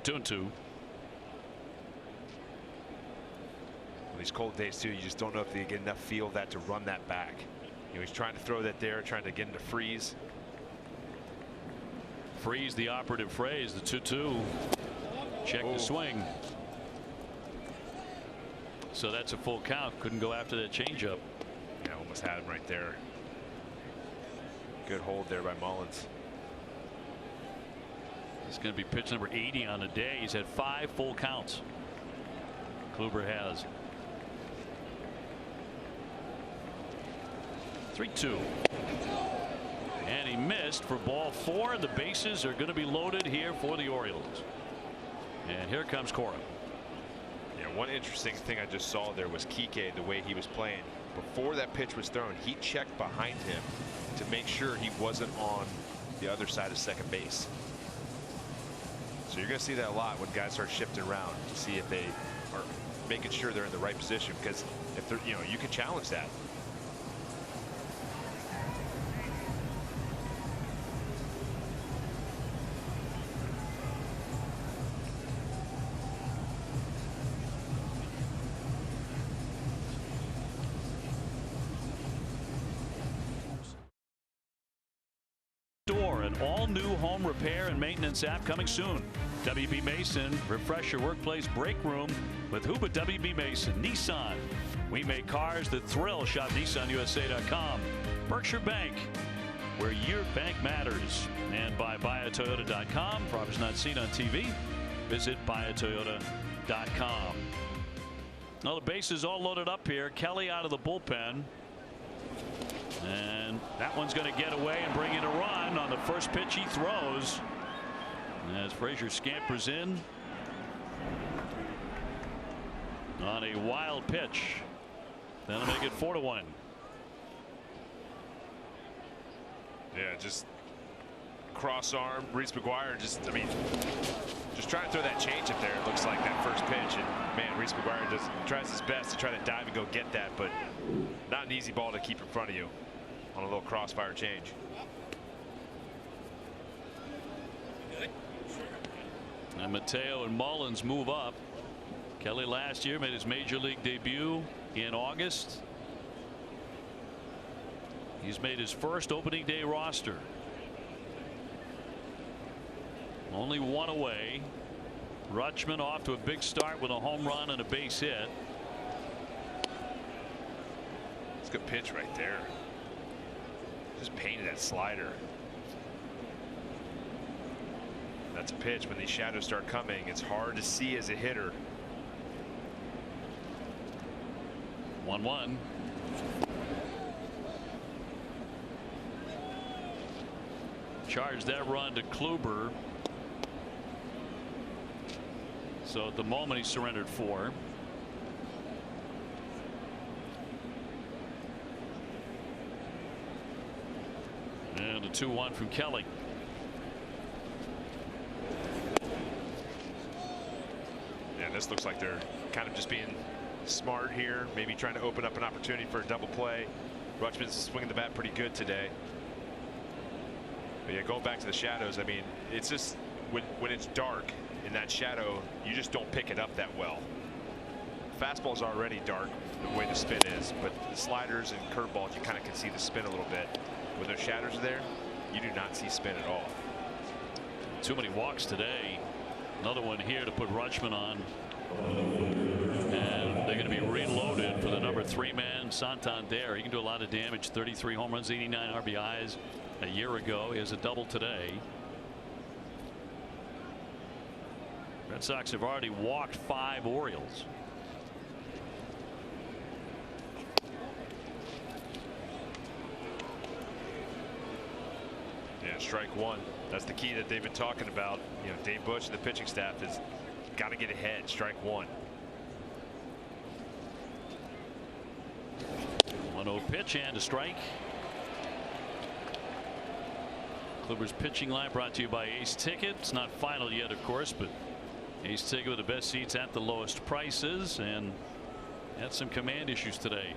2-2. These cold days too, you just don't know if they get enough feel of that to run that back. You know, he's trying to throw that there, trying to get into freeze. Freeze, the operative phrase. The 2-2. Check the swing. So that's a full count. Couldn't go after that changeup. Yeah, almost had him right there. Good hold there by Mullins. He's going to be pitch number 80 on the day. He's had 5 full counts. Kluber has. 3-2. And he missed for ball 4. The bases are going to be loaded here for the Orioles. And here comes Cora. Yeah, one interesting thing I just saw there was Kike, the way he was playing. Before that pitch was thrown, he checked behind him to make sure he wasn't on the other side of second base. So you're going to see that a lot when guys start shifting around to see if they are making sure they're in the right position, because if they're, you know, you can challenge that. An all-new home repair and maintenance app coming soon. WB Mason, refresh your workplace break room with Huba WB Mason. Nissan, we make cars that thrill. Shop NissanUSA.com. Berkshire Bank, where your bank matters. And by buyatoyota.com. Properties not seen on TV. Visit buyatoyota.com. Now the bases all loaded up here. Kelly out of the bullpen. And that one's going to get away and bring in a run on the first pitch he throws. As Frazier scampers in on a wild pitch. That'll make it 4-1. Yeah, just cross arm. Reese McGuire just trying to throw that changeup there. It looks like that first pitch, and man, Reese McGuire tries his best to try to dive and go get that, but not an easy ball to keep in front of you on a little crossfire change. And Mateo and Mullins move up. Kelly last year made his major league debut in August. He's made his first opening day roster. Only one away. Rutschman off to a big start with a home run and a base hit. It's a good pitch right there. Just painted that slider. That's a pitch. When these shadows start coming, it's hard to see as a hitter. 1-1. Charged that run to Kluber. So at the moment he surrendered 4. And a 2-1 from Kelly. Yeah, this looks like they're kind of just being smart here, maybe trying to open up an opportunity for a double play. Rutschman's swinging the bat pretty good today. But yeah, going back to the shadows, I mean, it's just when it's dark in that shadow, you just don't pick it up that well. Fastball's already dark the way the spin is, but the sliders and curveballs, you kind of can see the spin a little bit. When those shadows are there, you do not see spin at all. Too many walks today. Another one here to put Rutschman on. And they're going to be reloaded for the number 3 man, Santander. He can do a lot of damage. 33 home runs, 89 RBIs a year ago. He has a double today. Red Sox have already walked 5 Orioles. Yeah, strike 1. That's the key that they've been talking about. You know, Dave Bush and the pitching staff has got to get ahead. Strike 1. 1-0 pitch and a strike. Kluber's pitching line brought to you by Ace Ticket. It's not final yet, of course, but Ace Ticket with the best seats at the lowest prices, and had some command issues today.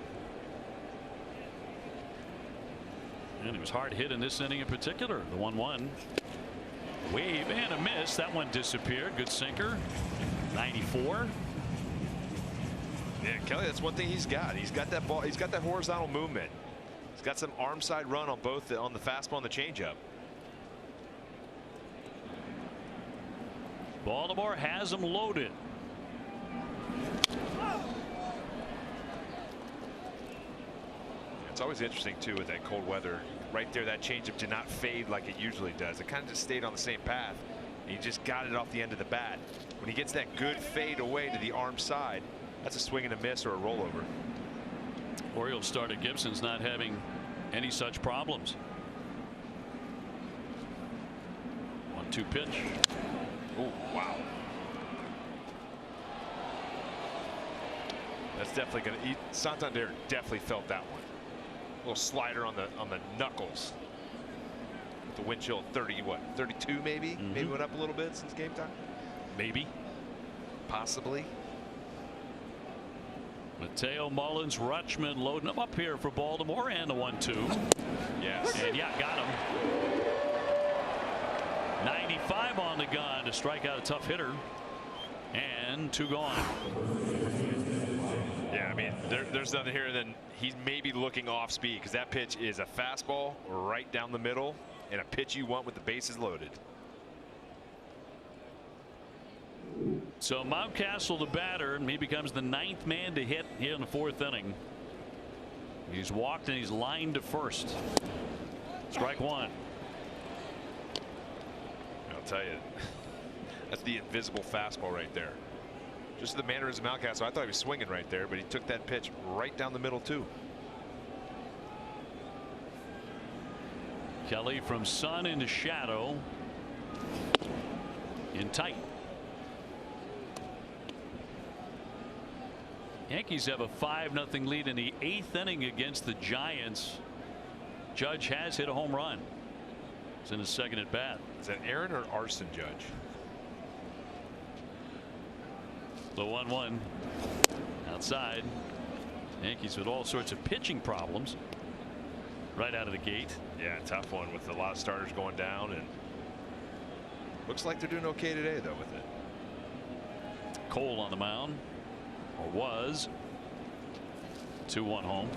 And he was hard hit in this inning in particular. The 1-1. Wave and a miss. That one disappeared. Good sinker. 94. Yeah, Kelly, that's one thing he's got. He's got that ball. He's got that horizontal movement. He's got some arm side run on both on the fastball and the changeup. Baltimore has him loaded. It's always interesting too with that cold weather. Right there, that changeup did not fade like it usually does. It kind of just stayed on the same path. He just got it off the end of the bat. When he gets that good fade away to the arm side, that's a swing and a miss or a rollover. Orioles starter Gibson's not having any such problems. 1-2 pitch. Oh, wow. That's definitely going to eat. Santander definitely felt that one. A little slider on the knuckles. With the wind chill at 32 maybe? Maybe went up a little bit since game time. Maybe. Possibly. Mateo, Mullins, Rutschman loading them up here for Baltimore, and the 1-2. Yes. And yeah, got him. 95 on the gun to strike out a tough hitter. And 2 gone. Yeah, I mean, there's nothing here than he's maybe looking off speed, because that pitch is a fastball right down the middle and a pitch you want with the bases loaded. So Mountcastle, the batter, and he becomes the 9th man to hit here in the 4th inning. He's walked and he's lined to first. Strike one. I'll tell you, that's the invisible fastball right there. Just the mannerism of Mountcastle. I thought he was swinging right there, but he took that pitch right down the middle too. Kelly from sun into shadow. In tight. Yankees have a 5-0 lead in the 8th inning against the Giants. Judge has hit a home run. It's in his 2nd at bat. Is that Aaron or Arson Judge? The 1-1 outside. Yankees with all sorts of pitching problems right out of the gate. Yeah, tough one with a lot of starters going down, and looks like they're doing okay today though with it. Cole on the mound, or was. 2-1 home.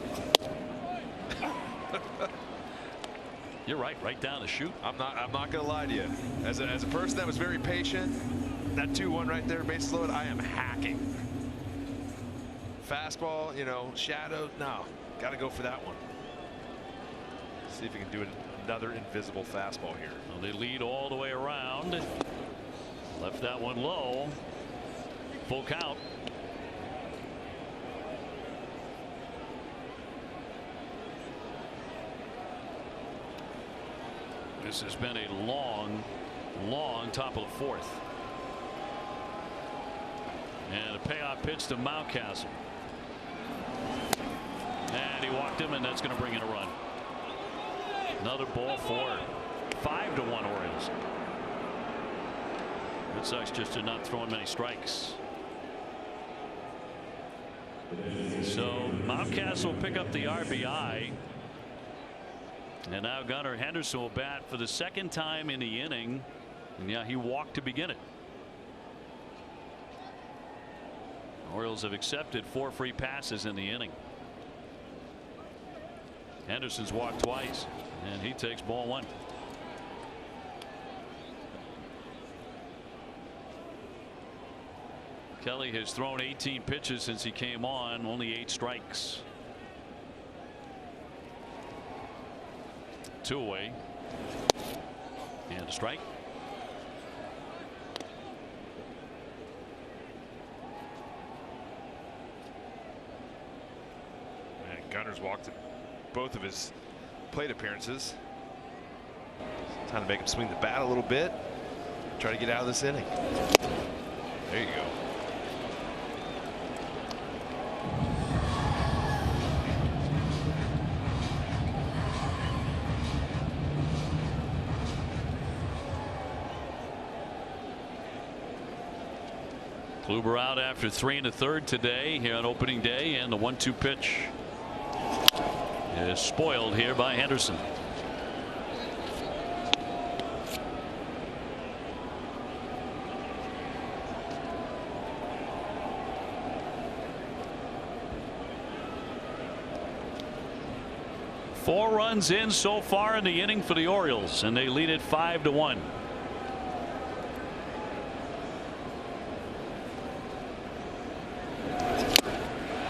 You're right down the chute. I'm not gonna lie to you. As a person that was very patient, that 2-1 right there, base loaded, I am hacking. Fastball, you know, shadow. No, got to go for that one. See if we can do another invisible fastball here. Well, they lead all the way around. Left that one low. Full count. This has been a long top of the 4th. And a payoff pitch to Mountcastle. And he walked him, and that's going to bring in a run. Another ball for 5-1 Orioles. Red Sox just are not throwing many strikes. So Mountcastle will pick up the RBI. And now Gunnar Henderson will bat for the 2nd time in the inning. And yeah, he walked to begin it. Orioles have accepted 4 free passes in the inning. Henderson's walked twice, and he takes ball 1. Kelly has thrown 18 pitches since he came on, only 8 strikes. 2 away. And a strike. And Gunner's walked in both of his plate appearances. Time to make him swing the bat a little bit. Try to get out of this inning. There you go. Kluber out after 3 1/3 today here on opening day, and the 1-2 pitch is spoiled here by Henderson. Four runs in so far in the inning for the Orioles, and they lead it 5-1.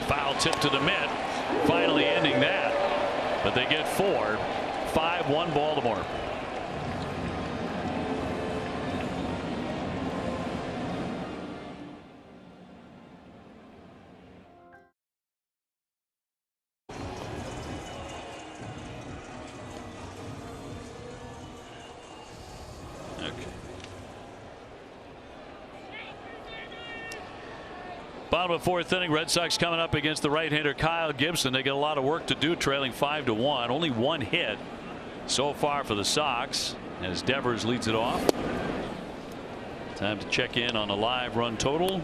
Foul tip to the mitt, finally ending that. But they get 4. 5-1 Baltimore. Bottom of 4th inning, Red Sox coming up against the right-hander Kyle Gibson. They get a lot of work to do, trailing 5-1. Only 1 hit so far for the Sox as Devers leads it off. Time to check in on a live run total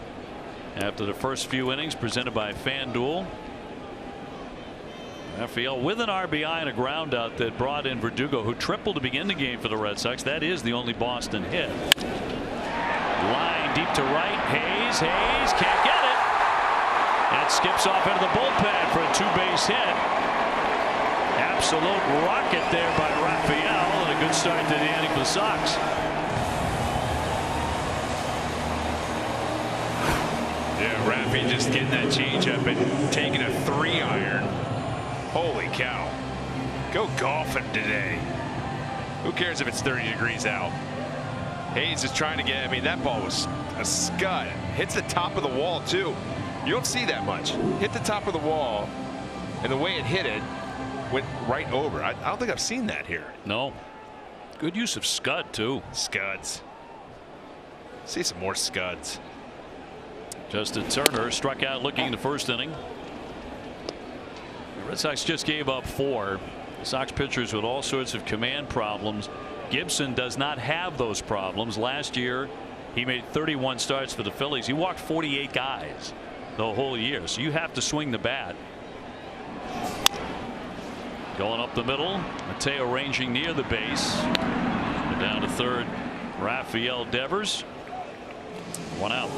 after the first few innings presented by FanDuel. Rafael with an RBI and a ground out that brought in Verdugo, who tripled to begin the game for the Red Sox. That is the only Boston hit. Line deep to right. Hayes can't get it. And skips off into the bullpen for a 2-base hit. Absolute rocket there by Rafael, and a good start to the inning for the Sox. Yeah, Raffy just getting that changeup and taking a 3-iron. Holy cow. Go golfing today. Who cares if it's 30 degrees out? Hayes is trying to get, I mean, that ball was a scud. Hits the top of the wall, too. You don't see that much. Hit the top of the wall, and the way it hit it went right over. I don't think I've seen that here. No. Good use of scud, too. Scuds. See some more scuds. Justin Turner struck out looking in the first inning. The Red Sox just gave up 4. The Sox pitchers with all sorts of command problems. Gibson does not have those problems. Last year, he made 31 starts for the Phillies. He walked 48 guys the whole year. So you have to swing the bat. Going up the middle. Mateo ranging near the base. And down to third, Rafael Devers. 1 out.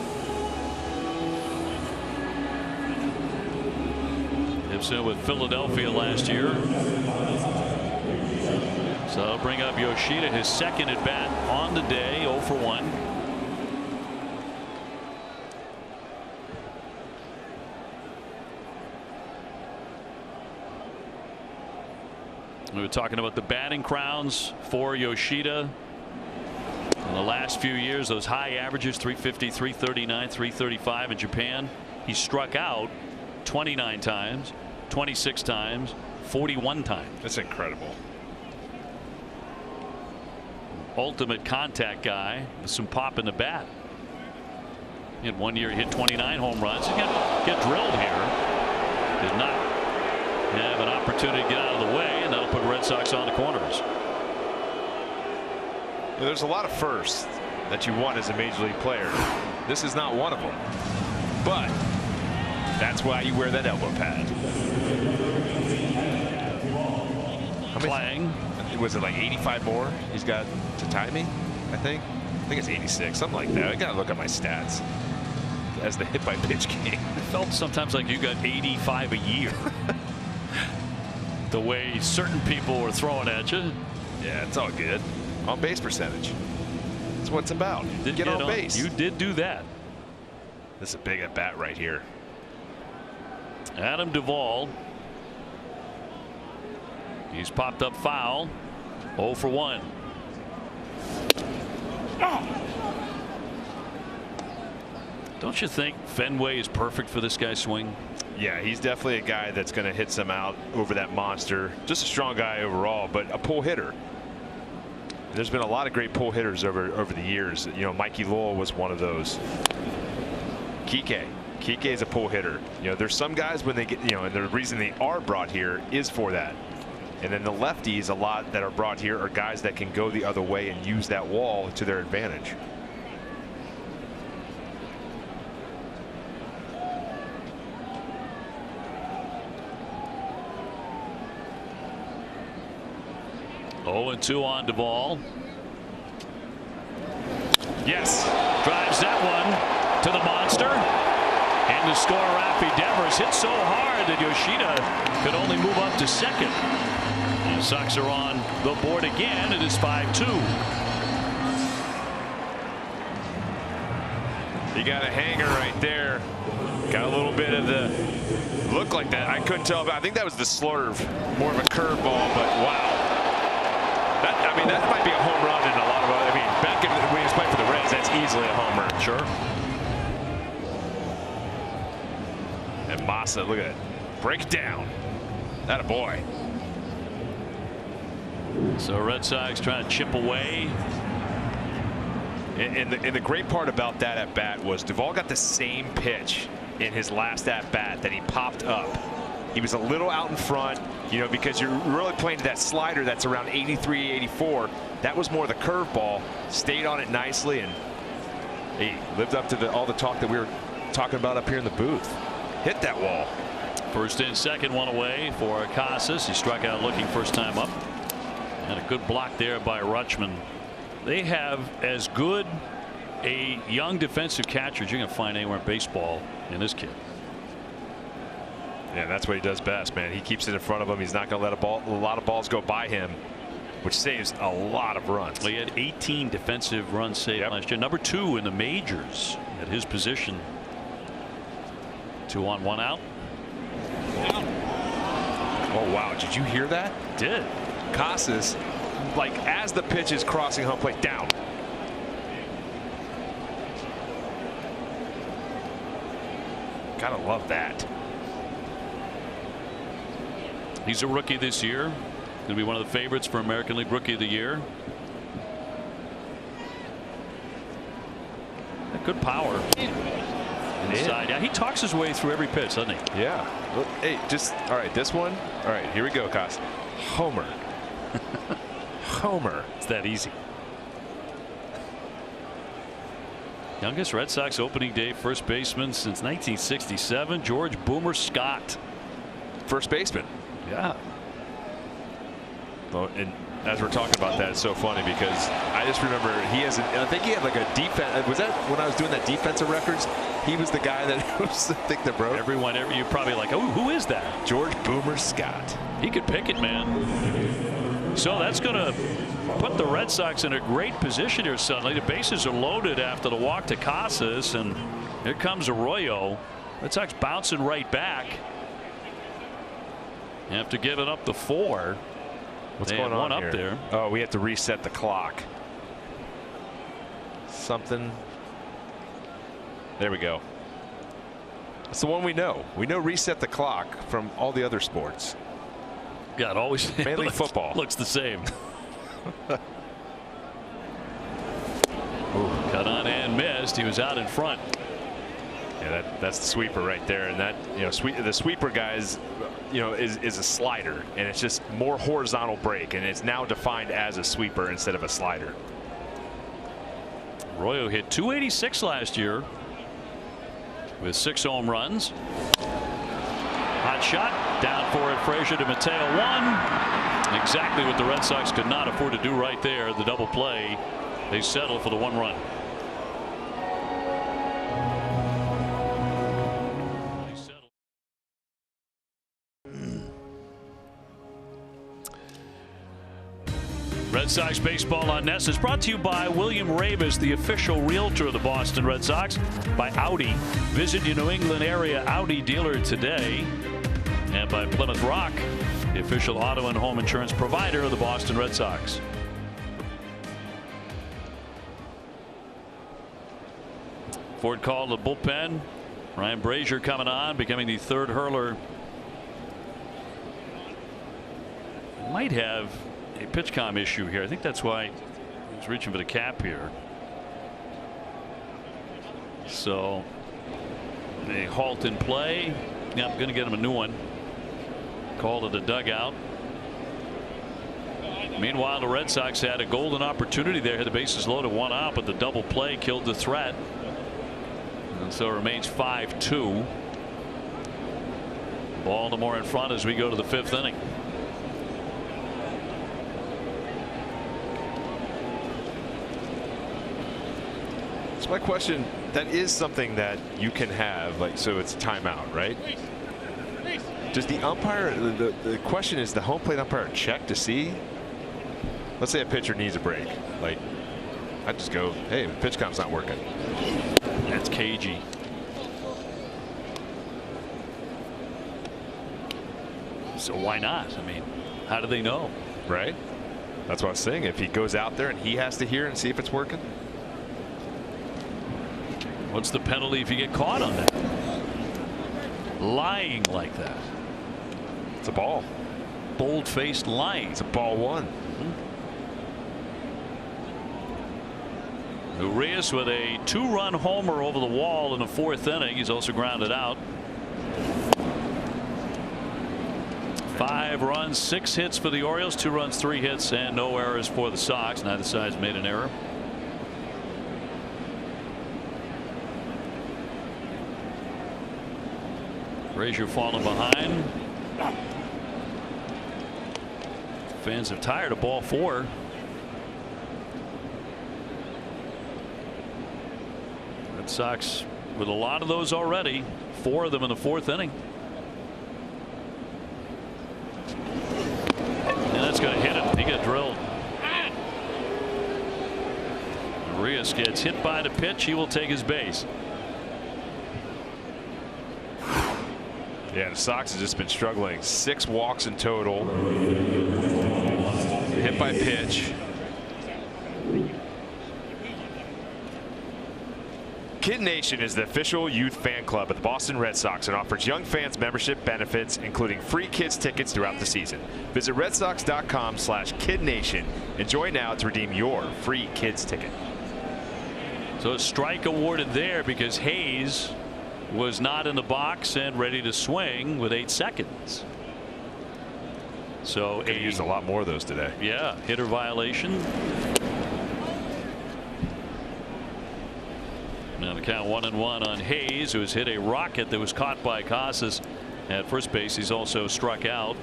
Gibson with Philadelphia last year. So I'll bring up Yoshida, his second at bat on the day, 0 for 1. We were talking about the batting crowns for Yoshida. In the last few years, those high averages, 350, 339, 335 in Japan. He struck out 29 times, 26 times, 41 times. That's incredible. Ultimate contact guy with some pop in the bat. He had 1 year he hit 29 home runs. He get drilled here. Did not have an opportunity to get out of the way, and that'll put Red Sox on the corners. Yeah, there's a lot of firsts that you want as a major league player. This is not one of them. But that's why you wear that elbow pad. Playing. Was it like 85 more he's got to tie me? I think it's 86, something like that. I gotta look at my stats as the hit by pitch game. It felt sometimes like you got 85 a year. The way certain people were throwing at you. Yeah, it's all good. On base percentage. That's what it's about. You did get on base. You did do that. This is a big at bat right here. Adam Duvall. He's popped up foul. 0 for 1. Don't you think Fenway is perfect for this guy's swing? Yeah, he's definitely a guy that's going to hit some out over that monster. Just a strong guy overall, but a pull hitter. There's been a lot of great pull hitters over the years. You know, Mikey Lowell was one of those. Kike is a pull hitter. You know, there's some guys when they get, you know, and the reason they are brought here is for that. And then the lefties, a lot that are brought here are guys that can go the other way and use that wall to their advantage. Oh, and 2 on Duvall. Yes. Drives that one to the monster. And the score, Rafi Devers hit so hard that Yoshida could only move up to second. And the Sox are on the board again. It is 5-2. You got a hanger right there. Got a little bit of the look like that. I couldn't tell. I think that was the slurve, more of a curveball, but wow. I mean, that might be a home run in a lot of other. I mean, back when he was playing for the Reds, that's easily a home run. Sure. And Massa, look at it. Break it down. That a boy. So Red Sox trying to chip away. And the great part about that at bat was Duvall got the same pitch in his last at bat that he popped up. He was a little out in front, you know, because you're really playing to that slider that's around 83, 84. That was more the curveball. Stayed on it nicely, and he lived up to all the talk that we were talking about up here in the booth. Hit that wall. First in, second, one away for Casas. He struck out looking first time up. And a good block there by Rutschman. They have as good a young defensive catcher as you're going to find anywhere in baseball in this kid. Yeah, that's what he does best, man. He keeps it in front of him. He's not going to let a lot of balls go by him, which saves a lot of runs. Well, he had 18 defensive runs saved last year. Number 2 in the majors at his position. 2 on 1 out. Oh wow, did you hear that? Did. Casas, like as the pitch is crossing home plate, down. Gotta love that. He's a rookie this year. Going to be one of the favorites for American League Rookie of the Year. Good power. Inside. Yeah, he talks his way through every pitch, doesn't he? Yeah. Hey, just all right. This one. All right. Here we go, Cos. Homer. Homer. It's that easy. Youngest Red Sox opening day first baseman since 1967, George Boomer Scott. First baseman. Yeah. Well, and as we're talking about that, it's so funny because I just remember he has. I think he had like a defense. Was that when I was doing that defensive records? He was the guy that was, I think, that broke. You're probably like, oh, who is that? George Boomer Scott. He could pick it, man. So that's going to put the Red Sox in a great position here suddenly. The bases are loaded after the walk to Casas, and here comes Arroyo. Red Sox bouncing right back. After giving up the 4. What's they going on one here? Up there. Oh, we have to reset the clock. Something. There we go. That's the one we know. We know reset the clock from all the other sports. Yeah, it always mainly football looks the same. Cut on and missed. He was out in front. Yeah, that's the sweeper right there, and that the sweeper guys, is a slider, and it's just more horizontal break, and it's now defined as a sweeper instead of a slider. Arroyo hit .286 last year with 6 home runs. Hot shot down for it. Frazier to Mateo 1. Exactly what the Red Sox could not afford to do right there. The double play. They settle for the 1 run. Red Sox baseball on Nest is brought to you by William Ravis, the official realtor of the Boston Red Sox, by Audi. Visit your New England area Audi dealer today. And by Plymouth Rock, the official auto and home insurance provider of the Boston Red Sox. Ford called the bullpen. Ryan Brazier coming on, becoming the 3rd hurler. Might have a pitch comm issue here. I think that's why he's reaching for the cap here. So a halt in play. Yeah, I'm going to get him a new one. Call to the dugout. Meanwhile, the Red Sox had a golden opportunity there. Had the bases loaded, 1 out, but the double play killed the threat. And so it remains 5-2. Baltimore in front as we go to the 5th inning. So my question, that is something that you can have, like, so it's timeout, right? Does the umpire, the question is, the home plate umpire check to see? Let's say a pitcher needs a break. Like, I just go, hey, the pitch comm's not working. That's cagey. So why not? I mean, how do they know? Right? That's what I was saying. If he goes out there and he has to hear and see if it's working. What's the penalty if you get caught on that? Lying like that. It's a ball. Bold-faced lying. It's a ball 1. Urias with a 2-run homer over the wall in the 4th inning. He's also grounded out. 5 runs, 6 hits for the Orioles, 2 runs, 3 hits, and no errors for the Sox. Neither side's made an error. Frazier falling behind. Fans are tired of ball 4. Red Sox with a lot of those already. 4 of them in the 4th inning. And that's going to hit him. He got drilled. Urias gets hit by the pitch. He will take his base. Yeah, the Sox have just been struggling. 6 walks in total. Hit by pitch. Kid Nation is the official youth fan club of the Boston Red Sox and offers young fans membership benefits, including free kids tickets throughout the season. Visit redsox.com/kidnation and join now to redeem your free kids ticket. So a strike awarded there because Hayes was not in the box and ready to swing with 8 seconds. So Could have used a lot more of those today. Yeah, hitter violation. Now the count 1-1 on Hayes, who has hit a rocket that was caught by Casas at first base. He's also struck out.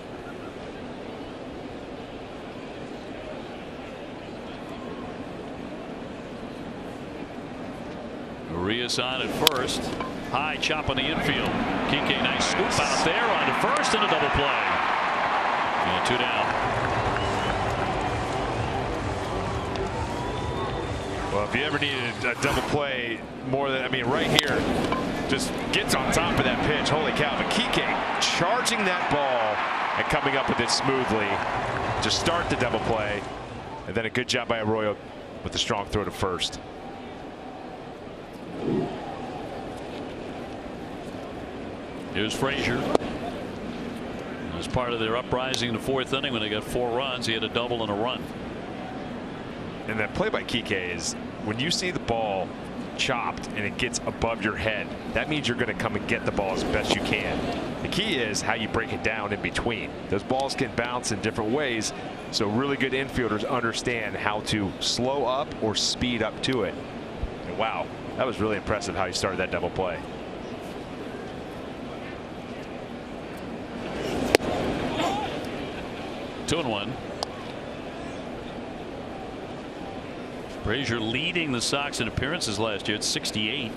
Urias on at first. High chop on the infield. Kike, nice scoop out there on to first and a double play. And 2 down. Well, if you ever needed a double play more than, I mean, right here, just gets on top of that pitch. Holy cow. But Kike charging that ball and coming up with it smoothly to start the double play. And then a good job by Arroyo with a strong throw to first. Here's Frazier. As part of their uprising in the 4th inning when they got 4 runs, he had a double and a run. And that play by Kike is when you see the ball chopped and it gets above your head, that means you're going to come and get the ball as best you can. The key is how you break it down in between. Those balls can bounce in different ways, so really good infielders understand how to slow up or speed up to it. And wow, that was really impressive how he started that double play. Two and 1. Frazier leading the Sox in appearances last year at 68.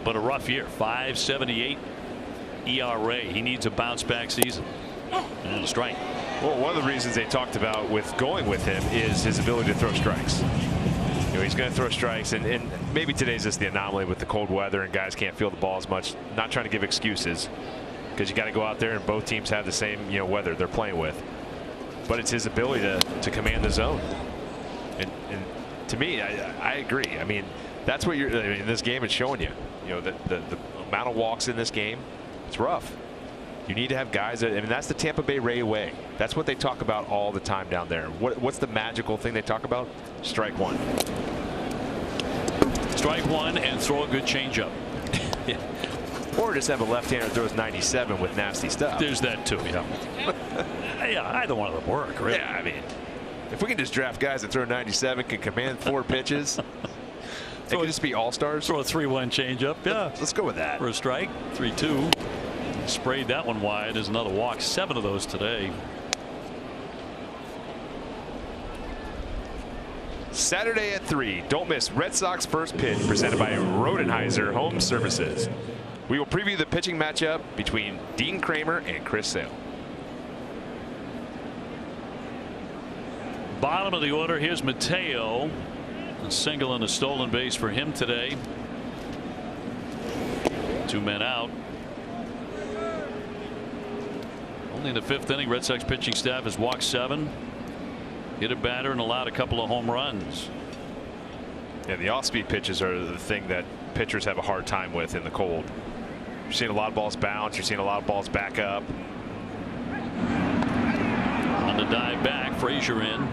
But a rough year. 5.78 ERA. He needs a bounce back season. And a strike. Well, one of the reasons they talked about with going with him is his ability to throw strikes. You know, he's going to throw strikes, and maybe today's just the anomaly with the cold weather and guys can't feel the ball as much. Not trying to give excuses, because you got to go out there and both teams have the same weather they're playing with. But it's his ability to command the zone. And to me, I agree. I mean, that's what in this game it's showing you. The amount of walks in this game, it's rough. You need to have guys that, I mean, that's the Tampa Bay Ray way. That's what they talk about all the time down there. What's the magical thing they talk about? Strike one. Strike one and throw a good changeup. Yeah. Or just have a left-hander that throws 97 with nasty stuff. There's that too, yeah. Yeah, either one of them work, really. Yeah, I mean, if we can just draft guys that throw 97, can command 4 pitches, it could just be all-stars. Throw a 3-1 changeup, yeah. Let's go with that. For a strike, 3-2. Sprayed that one wide. There's another walk. 7 of those today. Saturday at 3. Don't miss Red Sox first pitch, presented by Rodenhiser Home Services. We will preview the pitching matchup between Dean Kramer and Chris Sale. Bottom of the order, here's Mateo. A single and a stolen base for him today. 2 men out. Only in the 5th inning, Red Sox pitching staff has walked 7, hit a batter, and allowed a couple of home runs. Yeah, the off-speed pitches are the thing that pitchers have a hard time with in the cold. You're seeing a lot of balls bounce. You're seeing a lot of balls back up. On the dive back, Frazier in.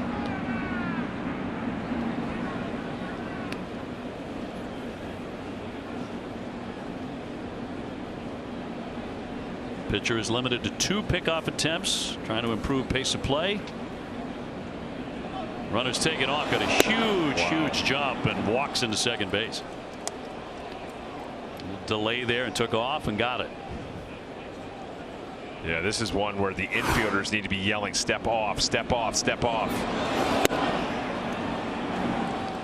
Pitcher is limited to 2 pickoff attempts, trying to improve pace of play. Runners taking off, got a huge jump and walks into second base. Delay there and took off and got it. Yeah, this is one where the infielders need to be yelling, step off, step off, step off.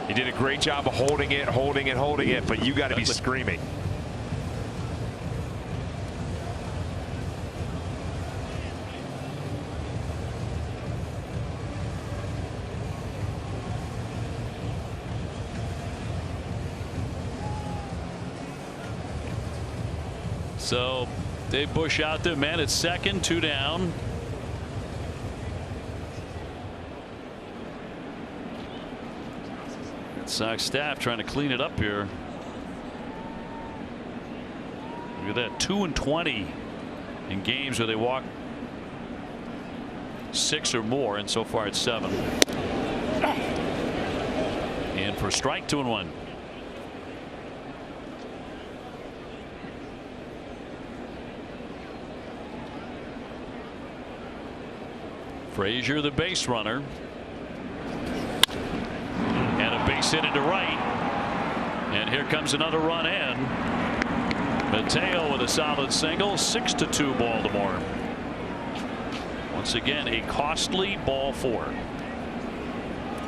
He did a great job of holding it, but you got to be screaming. So Dave Bush out there, man at second, 2 down. Red Sox staff trying to clean it up here. Look at that, 2-20 in games where they walk 6 or more, and so far it's 7. And for strike, 2-1. Frazier, the base runner, and a base hit into right, and here comes another run in. Mateo with a solid single. 6-2 Baltimore. Once again, a costly ball 4.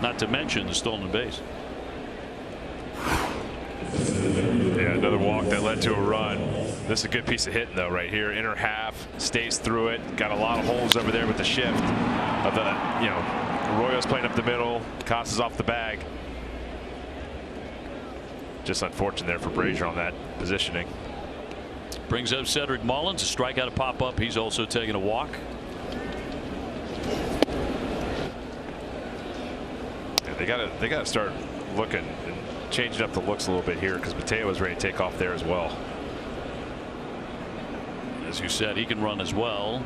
Not to mention the stolen base. Yeah, another walk that led to a run. This is a good piece of hitting though right here. Inner half, stays through it. Got a lot of holes over there with the shift of the, Royals playing up the middle. Casas off the bag. Just unfortunate there for Frazier on that positioning. Brings up Cedric Mullins. A strikeout to pop up. He's also taking a walk. Yeah, they gotta start looking and changing up the looks a little bit here, because Mateo is ready to take off there as well. As you said, he can run as well.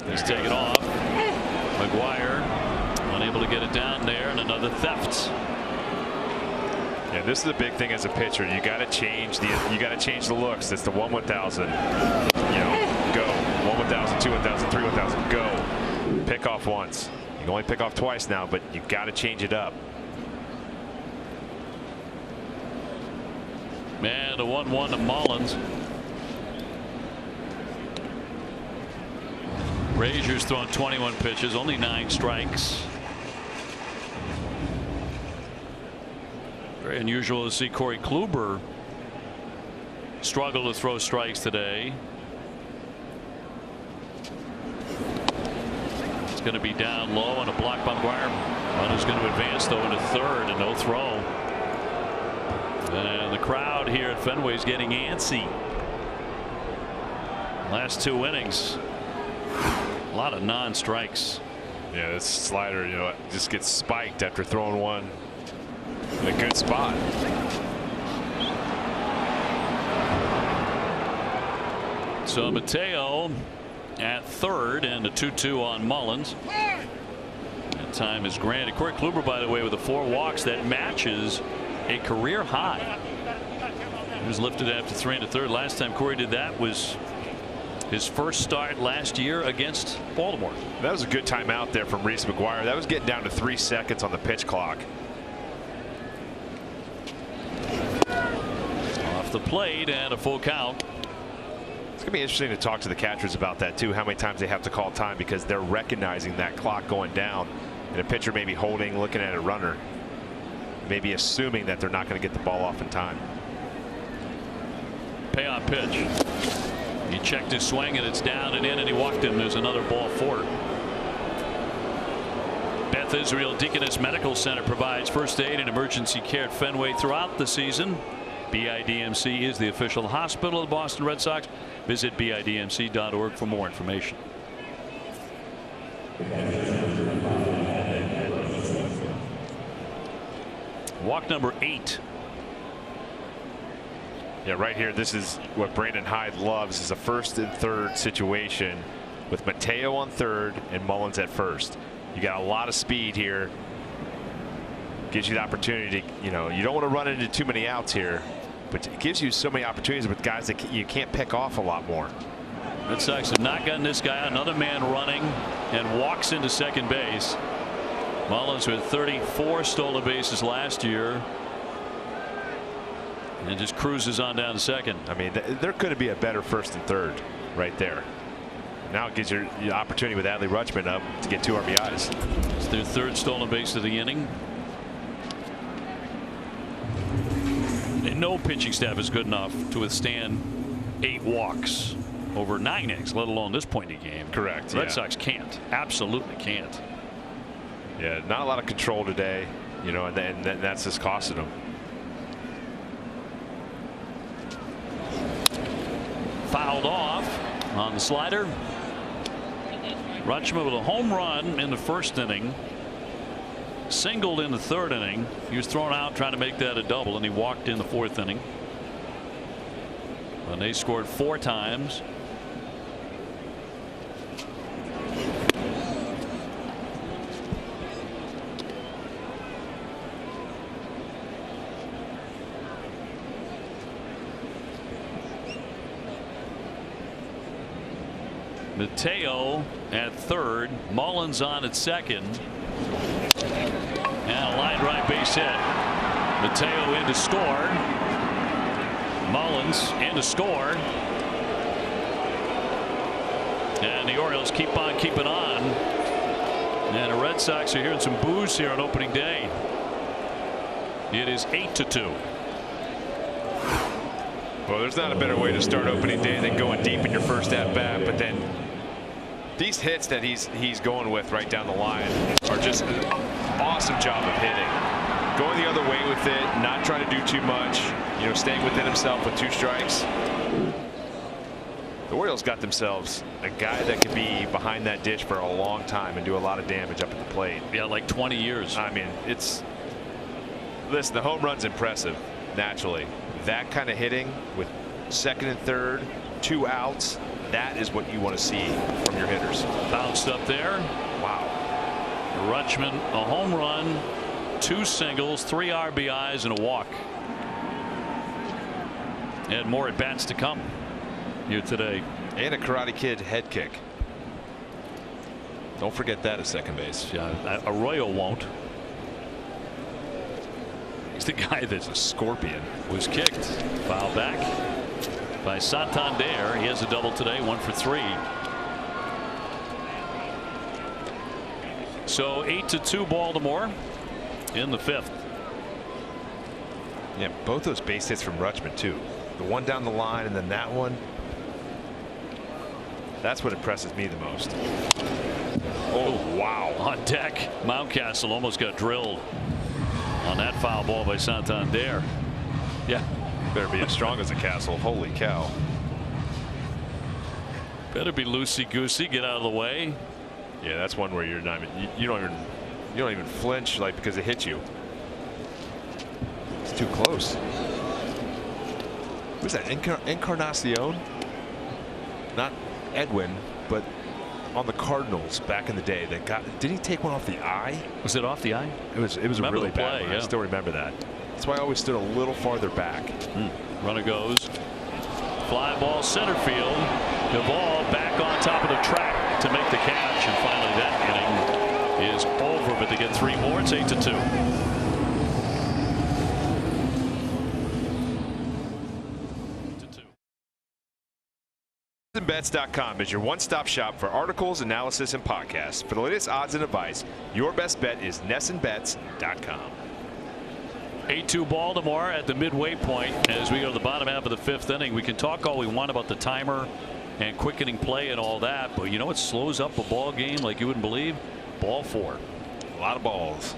He's taken off. McGuire unable to get it down there, and another theft. Yeah, this is the big thing as a pitcher. You got to change the looks. That's the 1/1000. Go 1/1000, 2/1000, 3/1000. Go. Pick off once. You can only pick off twice now, but you got to change it up. Man, the 1-1 to Mullins. Frazier's thrown 21 pitches, only 9 strikes. Very unusual to see Corey Kluber struggle to throw strikes today. It's going to be down low on a block by McGuire. Runner's going to advance though into third, and no throw. And the crowd here at Fenway is getting antsy. Last 2 innings, a lot of non-strikes. Yeah, this slider, just gets spiked after throwing one in a good spot. So Mateo at third, and a 2-2 on Mullins. That time is granted. Corey Kluber, by the way, with the 4 walks, that matches a career high. He was lifted after 3 1/3. Last time Corey did that was his first start last year against Baltimore. That was a good timeout there from Reese McGuire. That was getting down to 3 seconds on the pitch clock. Off the plate and a full count. It's going to be interesting to talk to the catchers about that too, how many times they have to call time, because they're recognizing that clock going down, and a pitcher may be holding, looking at a runner, maybe assuming that they're not going to get the ball off in time. Payoff pitch. He checked his swing, and it's down and in, and he walked him. There's another ball 4. Beth Israel Deaconess Medical Center provides first aid and emergency care at Fenway throughout the season. BIDMC is the official hospital of the Boston Red Sox. Visit BIDMC.org for more information. Walk number 8. Yeah, right here, this is what Brandon Hyde loves, is a first and third situation with Mateo on third and Mullins at first. You got a lot of speed here. Gives you the opportunity to, you don't want to run into too many outs here, but it gives you so many opportunities with guys that you can't pick off a lot more. Red Sox have not gotten this guy. Another man running and walks into second base. Mullins with 34 stolen bases last year, and just cruises on down to second. I mean, there couldn't be a better first and third right there. Now it gives you the opportunity with Adley Rutschman up to get 2 RBIs. It's their 3rd stolen base of the inning. And no pitching staff is good enough to withstand 8 walks over 9 innings, let alone this point in the game. Correct. Red Sox can't. Absolutely can't. Yeah, not a lot of control today, and that's just costing them. fouled off on the slider. Rutschman with a home run in the first inning. Singled in the third inning. He was thrown out trying to make that a double, and he walked in the fourth inning. And they scored 4 times. Mateo at third, Mullins on at second, and a line right base hit. Mateo in to score. Mullins in to score, and the Orioles keep on keeping on. And the Red Sox are hearing some boos here on opening day. It is 8-2. Well, there's not a better way to start opening day than going deep in your first at bat, but then these hits that he's going with right down the line are just an awesome job of hitting. Going the other way with it, not trying to do too much, staying within himself with 2 strikes. The Orioles got themselves a guy that could be behind that dish for a long time and do a lot of damage up at the plate. Yeah, like 20 years. I mean, listen, the home run's impressive, naturally. That kind of hitting with second and third, 2 outs, that is what you want to see from your hitters. Bounced up there. Wow. Rutschman, a home run, 2 singles, 3 RBIs, and a walk. And more at bats to come here today. And a Karate Kid head kick. Don't forget that at second base. Yeah, Arroyo won't. He's the guy that's a scorpion. Was kicked. Foul back by Santander. He has a double today, 1 for 3. So 8-2 Baltimore in the 5th. Yeah, both those base hits from Rutschman too. The one down the line and then that one. That's what impresses me the most. Oh wow. On deck, Mountcastle almost got drilled on that foul ball by Santander. Yeah, better be as strong as a castle. Holy cow. Better be loosey-goosey. Get out of the way. Yeah, that's one where you're not you don't even flinch like because it hit you. It's too close. Who's that? Encarnacion? Not Edwin, but on the Cardinals back in the day that did he take one off the eye? Was it off the eye? It was a really bad one. Yeah. I still remember that. That's why I always stood a little farther back. Runner goes. Fly ball center field. The ball back on top of the track to make the catch, and finally that inning is over, but they get 3 more. It's 8-2. PreSeasonBets.com is your one-stop shop for articles, analysis, and podcasts. For the latest odds and advice, your best bet is NESSonBets.com. 8-2 Baltimore at the midway point as we go to the bottom half of the 5th inning. We can talk all we want about the timer and quickening play and all that, but you know what slows up a ball game like you wouldn't believe? Ball 4. A lot of balls.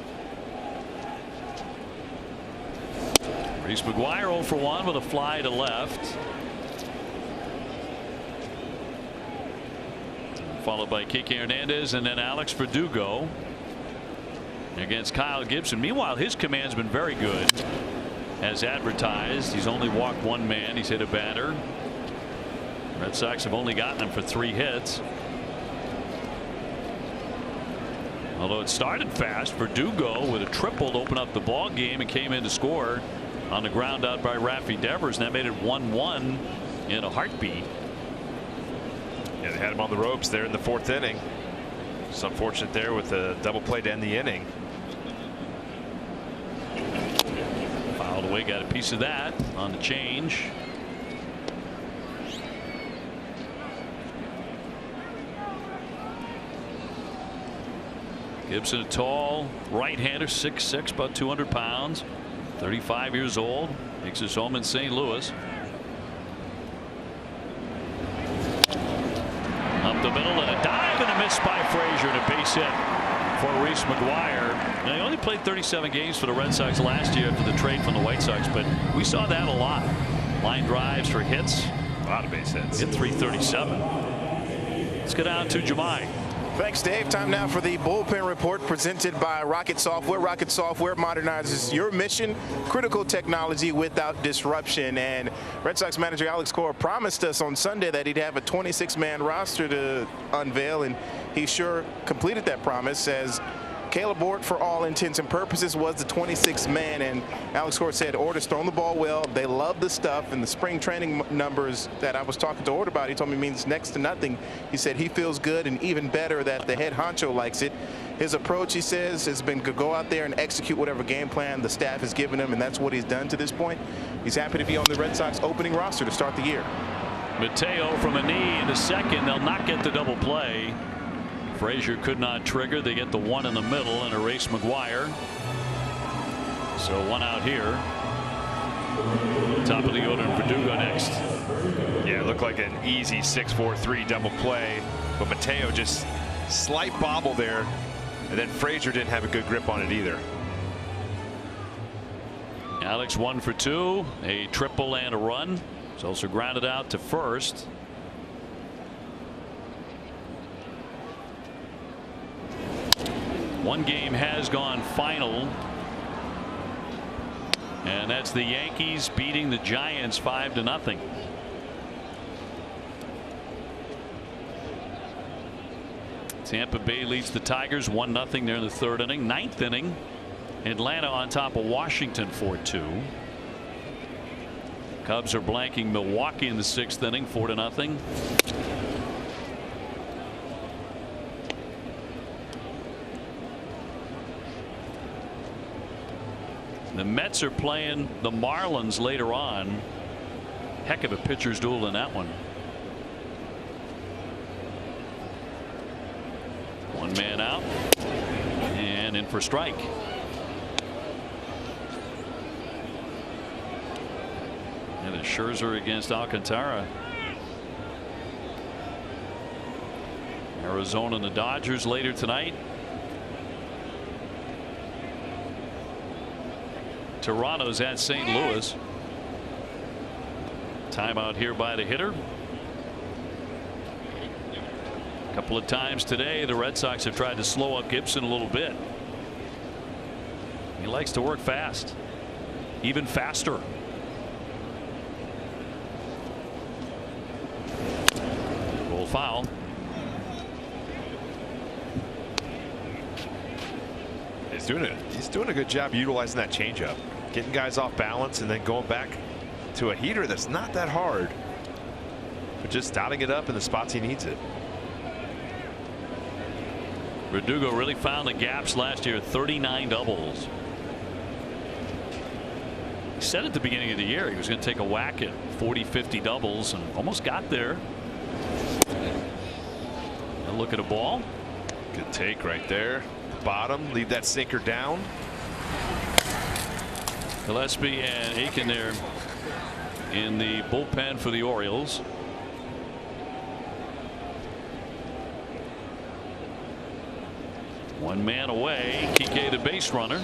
Reese McGuire 0 for 1 with a fly to left. Followed by Kike Hernandez and then Alex Verdugo against Kyle Gibson. Meanwhile, his command's been very good as advertised. He's only walked 1 man. He's hit a batter. Red Sox have only gotten him for 3 hits. Although it started fast, Verdugo with a triple to open up the ball game and came in to score on the ground out by Raffy Devers, and that made it 1-1 in a heartbeat. Yeah, they had him on the ropes there in the 4th inning. It's unfortunate there with a double play to end the inning. Fouled away, got a piece of that on the change. Gibson, a tall right-hander, 6'6", about 200 pounds, 35 years old, makes his home in St. Louis. Up the middle and a dive and a miss by Frazier and a base hit for Reese McGuire. Now, he only played 37 games for the Red Sox last year after the trade from the White Sox, but we saw that a lot. Line drives for hits. lot of base hits. Hit 337. Let's get down to Jemai. Thanks, Dave. Time now for the bullpen report presented by Rocket Software. Rocket Software modernizes your mission, critical technology without disruption. And Red Sox manager Alex Cora promised us on Sunday that he'd have a 26-man roster to unveil, and he sure completed that promise, as Caleb Ort, for all intents and purposes, was the 26th man. And Alex Cora said Ort's throwing the ball well. They love the stuff, and the spring training numbers that I was talking to Ort about, he told me means next to nothing. He said he feels good, and even better that the head honcho likes it. His approach, he says, has been to go out there and execute whatever game plan the staff has given him, and that's what he's done to this point. He's happy to be on the Red Sox opening roster to start the year. Mateo from a knee into second. They'll not get the double play. Frazier could not trigger. They get the one in the middle and erase McGuire. So one out here. Top of the order, and Verdugo next. Yeah, it looked like an easy 6-4-3 double play, but Mateo just slight bobble there, and then Frazier didn't have a good grip on it either. Alex 1 for 2, a triple and a run. He's also grounded out to first. One game has gone final, and that's the Yankees beating the Giants 5-0. Tampa Bay leads the Tigers 1-0 there in the third inning. Ninth inning, Atlanta on top of Washington 4-2. Cubs are blanking Milwaukee in the sixth inning 4-0. The Mets are playing the Marlins later on. Heck of a pitcher's duel in that one. One man out and in for strike. And it's Scherzer against Alcantara. Arizona and the Dodgers later tonight. Toronto's at St. Louis. Timeout here by the hitter. A couple of times today the Red Sox have tried to slow up Gibson a little bit. He likes to work fast, even faster. Roll foul. He's doing a good job utilizing that changeup, getting guys off balance and then going back to a heater that's not that hard, but just dotting it up in the spots he needs it. Verdugo really found the gaps last year. 39 doubles. He said at the beginning of the year he was going to take a whack at 40-50 doubles and almost got there. A look at a ball. Good take right there. Bottom, leave that sinker down. Gillespie and Aiken there in the bullpen for the Orioles. One man away. Kike the base runner.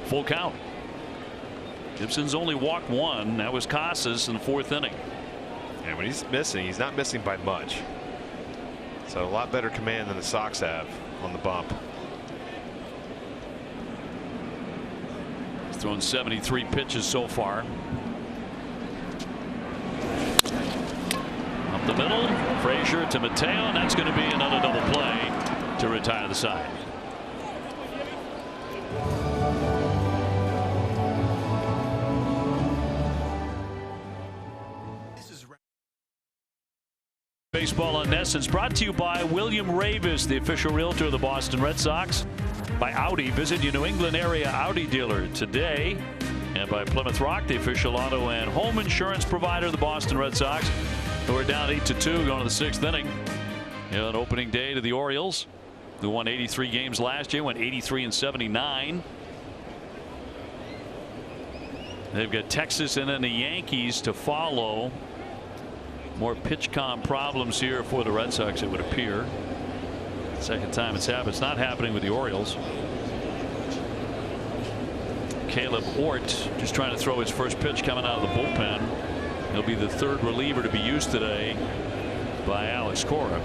Full count. Gibson's only walked one. That was Casas in the fourth inning. And when he's missing, he's not missing by much. So a lot better command than the Sox have on the bump. He's thrown 73 pitches so far. Up the middle, Frazier to Mateo, and that's going to be another double play to retire the side. Baseball on NESN is brought to you by William Ravis, the official realtor of the Boston Red Sox. By Audi, visit your New England area Audi dealer today. And by Plymouth Rock, the official auto and home insurance provider of the Boston Red Sox, who are down 8-2 going to the sixth inning. On opening day to the Orioles, who won 83 games last year, went 83-79. They've got Texas and then the Yankees to follow. More pitch com problems here for the Red Sox, it would appear. Second time it's happened. It's not happening with the Orioles. Caleb Ort just trying to throw his first pitch coming out of the bullpen. He'll be the third reliever to be used today by Alex Cora.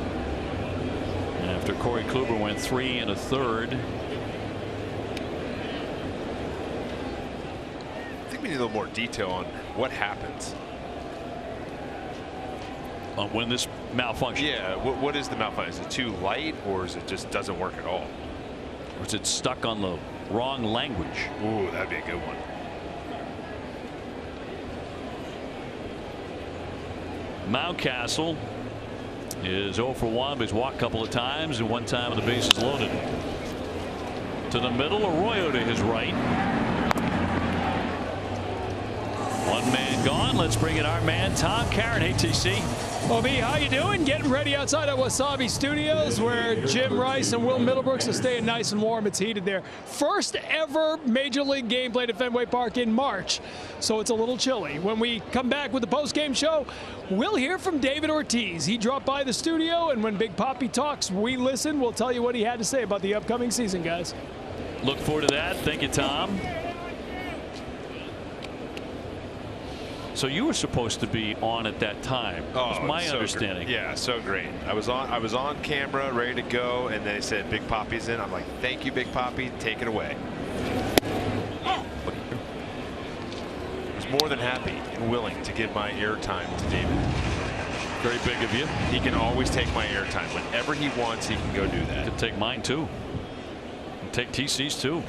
After Corey Kluber went 3 1/3. I think we need a little more detail on what happens when this malfunctions. Yeah, what is the malfunction? Is it too light, or is it just doesn't work at all? Or is it stuck on the wrong language? Ooh, that'd be a good one. Mountcastle is 0 for 1, but he's walked a couple of times, and one time on the bases loaded. To the middle, Arroyo to his right. One man gone. Let's bring in our man Tom Caron. Hey, TC. OB, how you doing? Getting ready outside of Wasabi Studios, where Jim Rice and Will Middlebrooks are staying nice and warm. It's heated there. First ever Major League game played at Fenway Park in March, so it's a little chilly. When we come back with the post-game show, we'll hear from David Ortiz. He dropped by the studio, and when Big Papi talks, we listen. We'll tell you what he had to say about the upcoming season, guys. Look forward to that. Thank you, Tom. So you were supposed to be on at that time. That's my understanding. Yeah, so great. I was on camera, ready to go, and they said Big Papi's in. I'm like, thank you, Big Papi. Take it away. I was more than happy and willing to give my airtime to David. Very big of you. He can always take my airtime. Whenever he wants, he can go do that. He can take mine too. And take TC's too.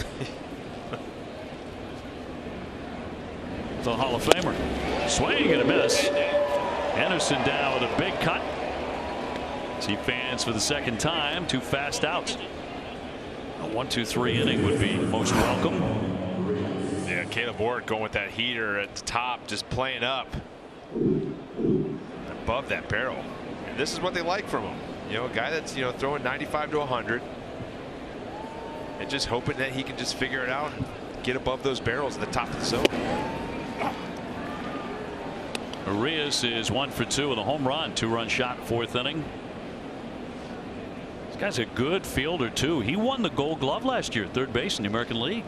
The Hall of Famer. Swing and a miss. Anderson down with a big cut. See fans for the second time. 2 fast outs. A 1-2-3 inning would be most welcome. Yeah, Caleb Ort going with that heater at the top, just playing up above that barrel. And this is what they like from him. You know, a guy that's, throwing 95 to 100 and just hoping that he can just figure it out and get above those barrels at the top of the zone. Arias is 1 for 2 with a home run. 2-run shot, 4th inning. This guy's a good fielder too. He won the Gold Glove last year, 3rd base in the American League.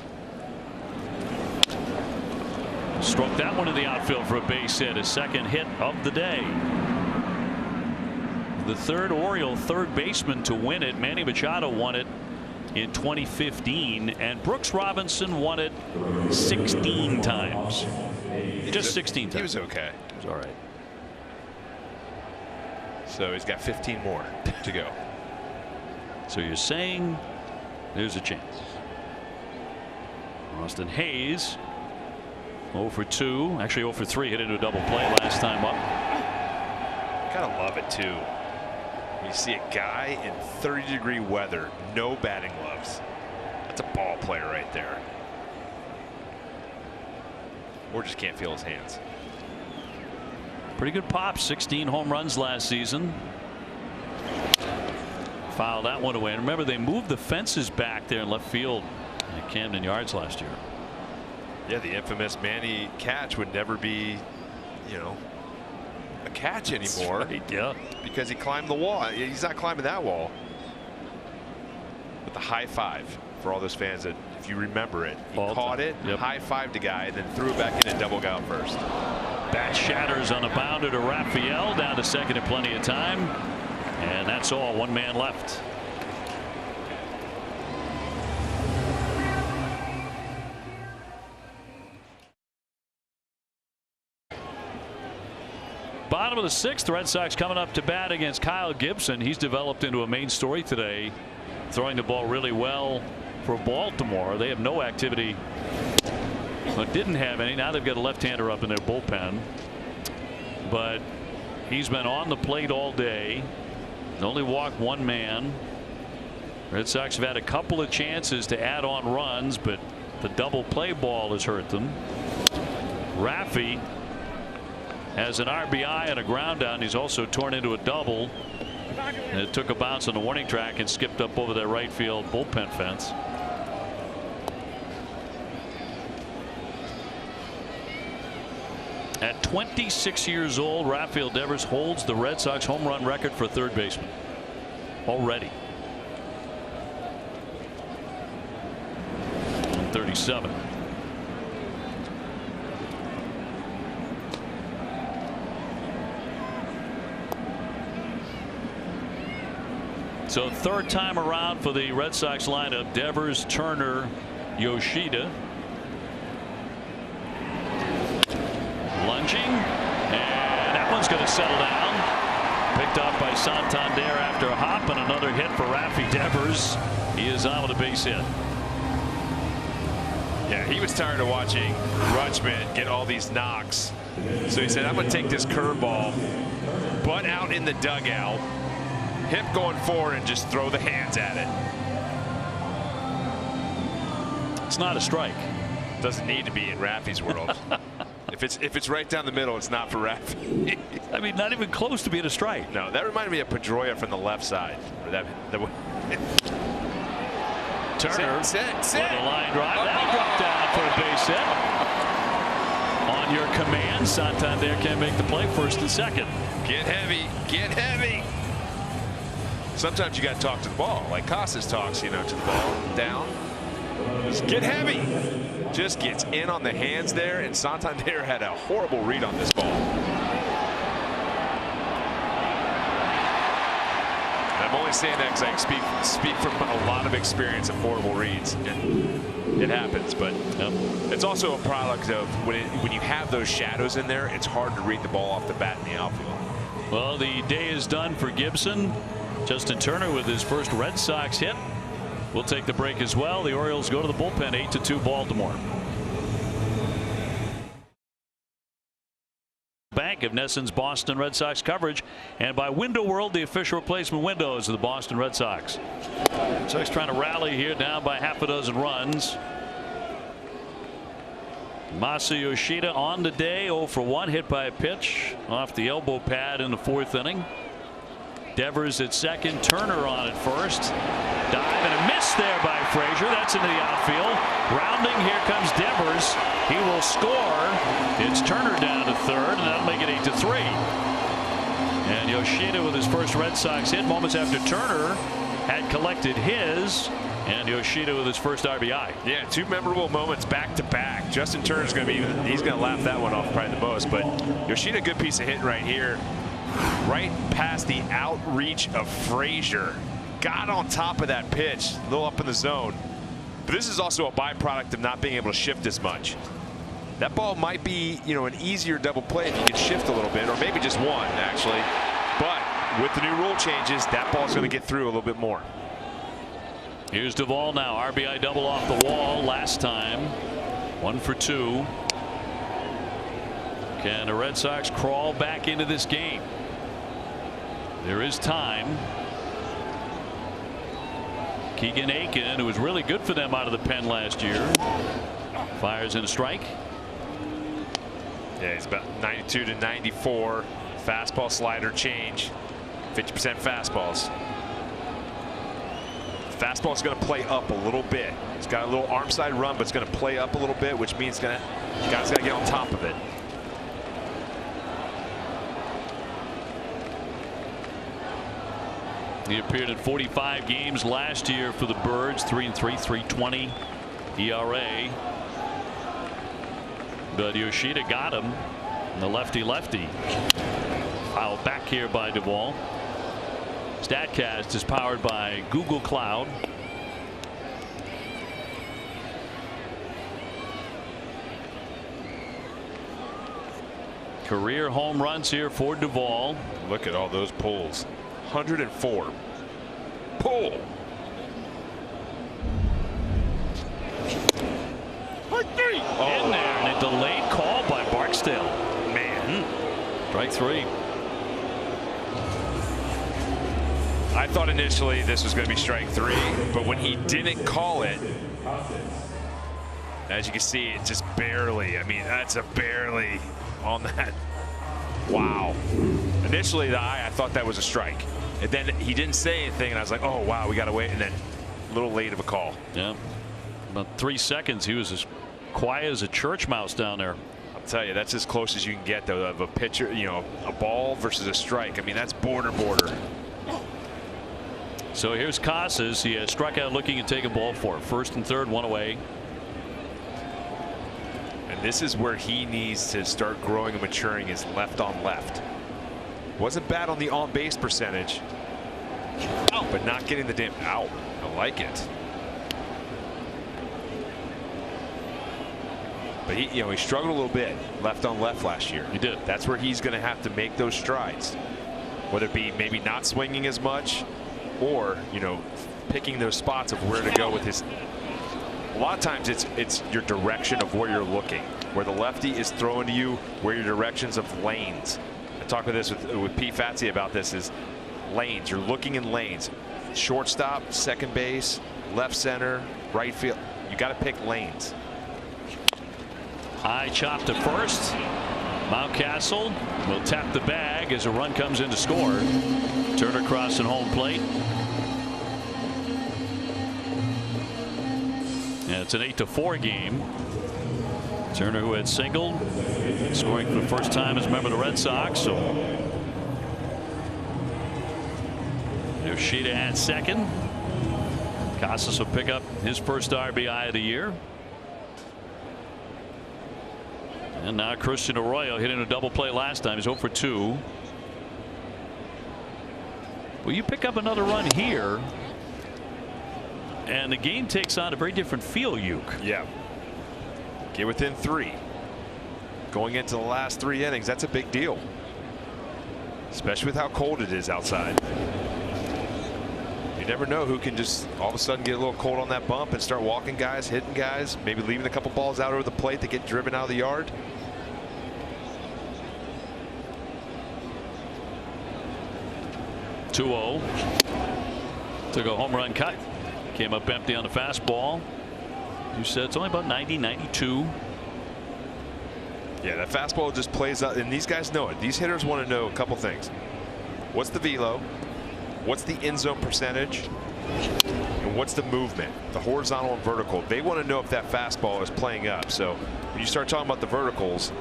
Struck that one in the outfield for a base hit, his 2nd hit of the day. The 3rd Oriole 3rd baseman to win it. Manny Machado won it in 2015, and Brooks Robinson won it 16 times. Just 16 times. He was okay. It was all right. So he's got 15 more to go. So you're saying there's a chance. Austin Hayes 0 for 2, actually 0 for 3, hit into a double play last time up. Gotta love it too. You see a guy in 30-degree weather, no batting gloves. That's a ball player right there. Or just can't feel his hands. Pretty good pop. 16 home runs last season. Fouled that one away. And remember, they moved the fences back there in left field at Camden Yards last year. Yeah, the infamous Manny catch would never be, a catch anymore. That's right, yeah. Because he climbed the wall. He's not climbing that wall. But the high five for all those fans that, if you remember it, he caught it, high-fived the guy, and then threw it back in and double got first. Bat shatters on a bounder to Raphael, down to 2nd in plenty of time. And that's all. 1 man left. Bottom of the 6th, the Red Sox coming up to bat against Kyle Gibson. He's developed into a main story today, throwing the ball really well for Baltimore. They have no activity, but didn't have any. Now they've got a left-hander up in their bullpen, but he's been on the plate all day. Only walked 1 man. Red Sox have had a couple of chances to add on runs, but the double play ball has hurt them. Raffy has an RBI and a ground down. He's also torn into a double, and it took a bounce on the warning track and skipped up over that right field bullpen fence. At 26 years old, Rafael Devers holds the Red Sox home run record for 3rd baseman already. 37. So third time around for the Red Sox lineup. Devers, Turner, Yoshida. Lunging, and that one's going to settle down. Picked up by Santander after a hop, and another hit for Rafi Devers. He is on with a base hit. Yeah, he was tired of watching Rutschman get all these knocks. So he said, I'm going to take this curveball, butt out in the dugout, hip going forward, and just throw the hands at it. It's not a strike. Doesn't need to be in Rafi's world. If it's right down the middle, it's not for Rafi. I mean, not even close to being a strike. No, that reminded me of Pedroia from the left side. Or that Turner sit. With a line drive. That'll drop down for a base hit. On your command, Santander can make the play first and second. Get heavy. Get heavy. Sometimes you got to talk to the ball. Like Casas talks, to the ball. Down. Just get heavy. Just gets in on the hands there, and Santander had a horrible read on this ball. I'm only saying that because I speak from a lot of experience of horrible reads, and it happens. But it's also a product of when you have those shadows in there, it's hard to read the ball off the bat in the outfield. Well, the day is done for Gibson. Justin Turner with his first Red Sox hit. We'll take the break as well. The Orioles go to the bullpen, 8-2 Baltimore. Bank of Nesson's Boston Red Sox coverage, and by Window World, the official replacement windows of the Boston Red Sox. Red Sox trying to rally here, down by half a dozen runs. Masa Yoshida on the day, 0 for 1, hit by a pitch off the elbow pad in the fourth inning. Devers at second, Turner on at first. Dive and a miss there by Frazier. That's into the outfield. Rounding, here comes Devers. He will score. It's Turner down to third, and that'll make it 8-3. And Yoshida with his first Red Sox hit moments after Turner had collected his. And Yoshida with his first RBI. Yeah, two memorable moments back to back. Justin Turner's going to he's going to laugh that one off probably the most. But Yoshida, good piece of hitting right here. Right past the outreach of Frazier. Got on top of that pitch, a little up in the zone. But this is also a byproduct of not being able to shift as much. That ball might be, an easier double play if you could shift a little bit, or maybe just one, actually. But with the new rule changes, that ball's going to get through a little bit more. Here's Duvall now. RBI double off the wall last time. 1 for 2. Can the Red Sox crawl back into this game? There is time. Keegan Aiken, who was really good for them out of the pen last year, fires in a strike. Yeah, he's about 92 to 94. Fastball, slider, change. 50% fastballs. Fastball's going to play up a little bit. It's got a little arm side run, but it's going to play up a little bit, which means guys got to get on top of it. He appeared in 45 games last year for the Birds. 3-3, 3.20 ERA. But Yoshida got him. And the lefty. Fouled back here by Duvall. StatCast is powered by Google Cloud. Career home runs here for Duvall. Look at all those pulls. 104. Pull. In there, and a delayed call by Barksdale. Man. Strike 3. I thought initially this was going to be strike 3, but when he didn't call it, as you can see, it just barely. I mean, that's a barely on that. Wow. Initially, I thought that was a strike. And then he didn't say anything, and I was like, oh, wow, we got to wait. And then a little late of a call. Yeah. About 3 seconds, he was as quiet as a church mouse down there. I'll tell you, that's as close as you can get, though, of a pitcher, a ball versus a strike. I mean, that's border. So here's Casas. He has struck out looking and taken ball 4. First and third, 1 away. And this is where he needs to start growing and maturing his left on left. Wasn't bad on the on base percentage. but not getting the damn out. I like it. But he struggled a little bit left on left last year. He did. That's where he's going to have to make those strides, whether it be maybe not swinging as much, or picking those spots of where to go with his. A lot of times it's your direction of where you're looking, where the lefty is throwing to you, where your directions of lanes. I talked with this with Pete Fatsi about this, is lanes. You're looking in lanes. Shortstop, second base, left center, right field. You got to pick lanes. High chop to first. Mountcastle will tap the bag as a run comes in to score. Turner crossing home plate. And it's an 8-4 game. Turner, who had singled, scoring for the first time as a member of the Red Sox. So Yoshida at second. Casas will pick up his first RBI of the year. And now Christian Arroyo hitting a double play last time. He's 0 for 2. Well, you pick up another run here, and the game takes on a very different feel, Uke. Yeah. Get within 3. Going into the last 3 innings, that's a big deal. Especially with how cold it is outside. You never know who can just all of a sudden get a little cold on that bump and start walking guys, hitting guys, maybe leaving a couple balls out over the plate that get driven out of the yard. (2-0). Took a home run cut. Came up empty on the fastball. You said it's only about 90, 92. Yeah, that fastball just plays out, and these guys know it. These hitters want to know a couple things. What's the velo? What's the end zone percentage? And what's the movement, the horizontal and vertical? They want to know if that fastball is playing up. So when you start talking about the verticals,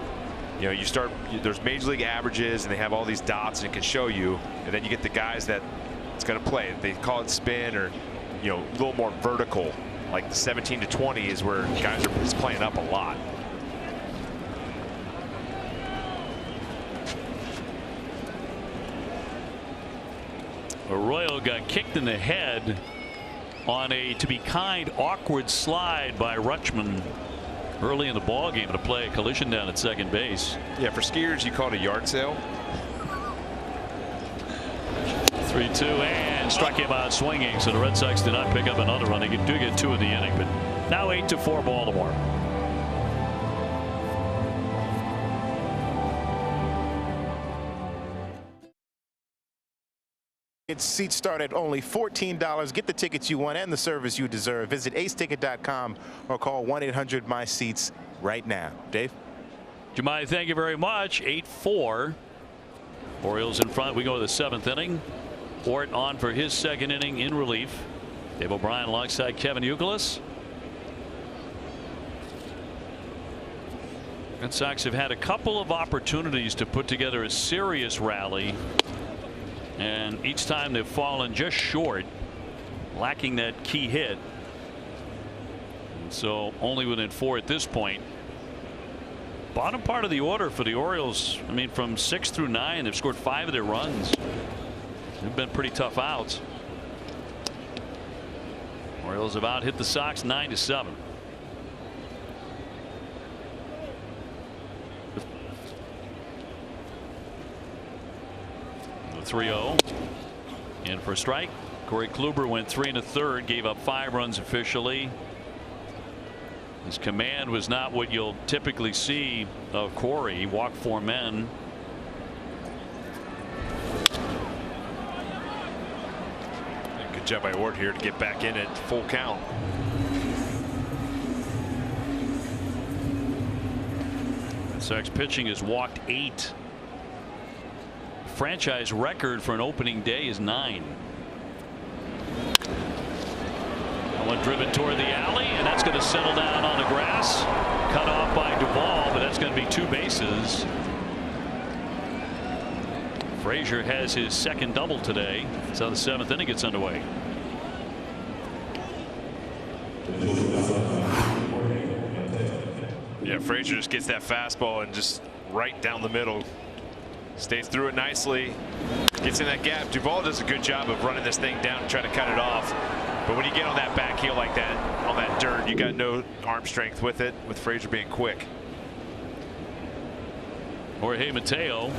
there's major league averages, and they have all these dots and it can show you, and then you get the guys that it's going to play. They call it spin, or a little more vertical, like the 17 to 20 is where guys are playing up a lot. Arroyo got kicked in the head on a, to be kind, awkward slide by Rutschman early in the ball game to play a collision down at second base. Yeah, for skiers you call it a yard sale. 3-2, and struck him out swinging, so the Red Sox did not pick up another run. They do get 2 in the inning, but now 8-4 Baltimore. Its seats start at only $14. Get the tickets you want and the service you deserve. Visit aceticket.com or call 1-800-MY-SEATS right now. Dave? Jemai, thank you very much. 8-4. Orioles in front. We go to the 7th inning. Ort on for his second inning in relief. Dave O'Brien alongside Kevin Youkilis. Red Sox have had a couple of opportunities to put together a serious rally, and each time they've fallen just short, lacking that key hit. And so only within 4 at this point. Bottom part of the order for the Orioles, I mean, from 6 through 9, they've scored 5 of their runs. They've been pretty tough outs. Orioles have out hit the Sox 9-7. The 3-0 in for a strike. Corey Kluber went 3 1/3, gave up 5 runs officially. His command was not what you'll typically see of Corey. He walked 4 men. Good job by Ort here to get back in at full count. Red Sox pitching has walked 8. Franchise record for an opening day is 9. One driven toward the alley, and that's going to settle down on the grass. Cut off by Duvall, but that's going to be 2 bases. Frazier has his second double today. So the 7th inning gets underway. Yeah, Frazier just gets that fastball and just right down the middle. Stays through it nicely. Gets in that gap. Duvall does a good job of running this thing down and trying to cut it off. But when you get on that back heel like that, on that dirt, you got no arm strength with it, with Frazier being quick. Jorge Mateo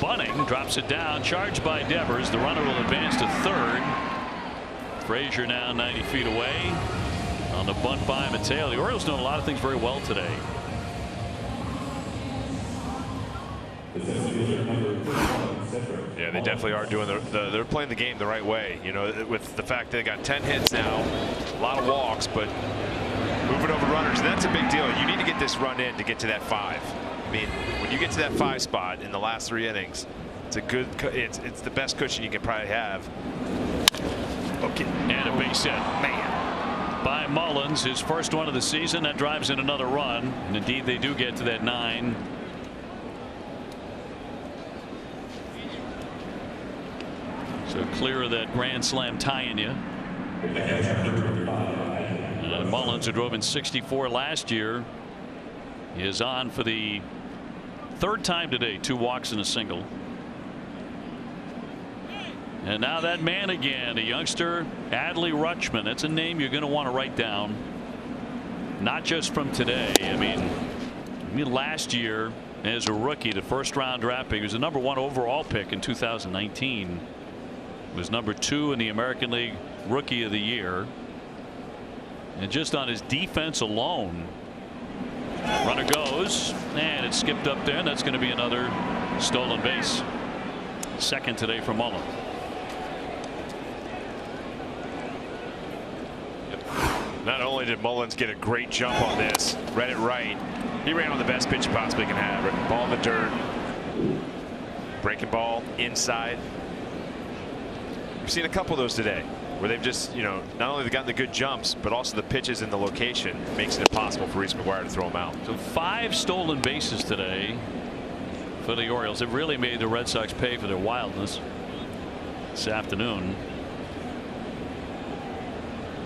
bunting, drops it down, charged by Devers. The runner will advance to third. Frazier now 90 feet away on the bunt by Mateo. The Orioles doing a lot of things very well today. Yeah, they definitely are doing they're playing the game the right way. You know, with the fact that they got 10 hits now, a lot of walks, but moving over runners, that's a big deal. You need to get this run in to get to that 5. I mean, when you get to that 5 spot in the last 3 innings, it's a good, it's the best cushion you can probably have. Okay. And a base hit, man, by Mullins, his first one of the season. That drives in another run, and indeed they do get to that 9. So clear of that grand slam tying you. And Mullins, who drove in 64 last year, is on for the 3rd time today. 2 walks and a single. And now that man again, a youngster, Adley Rutschman. That's a name you're going to want to write down. Not just from today. I mean last year as a rookie, the 1st round draft pick, he was the #1 overall pick in 2019. Was #2 in the American League Rookie of the Year. And just on his defense alone, runner goes, and it skipped up there, and that's going to be another stolen base. 2nd today for Mullins. Not only did Mullins get a great jump on this, read it right, he ran on the best pitch he possibly can have. Ball in the dirt, breaking ball inside. We've seen a couple of those today where they've just, you know, not only gotten the good jumps, but also the pitches and the location makes it impossible for Reese McGuire to throw them out. So 5 stolen bases today for the Orioles. It really made the Red Sox pay for their wildness this afternoon.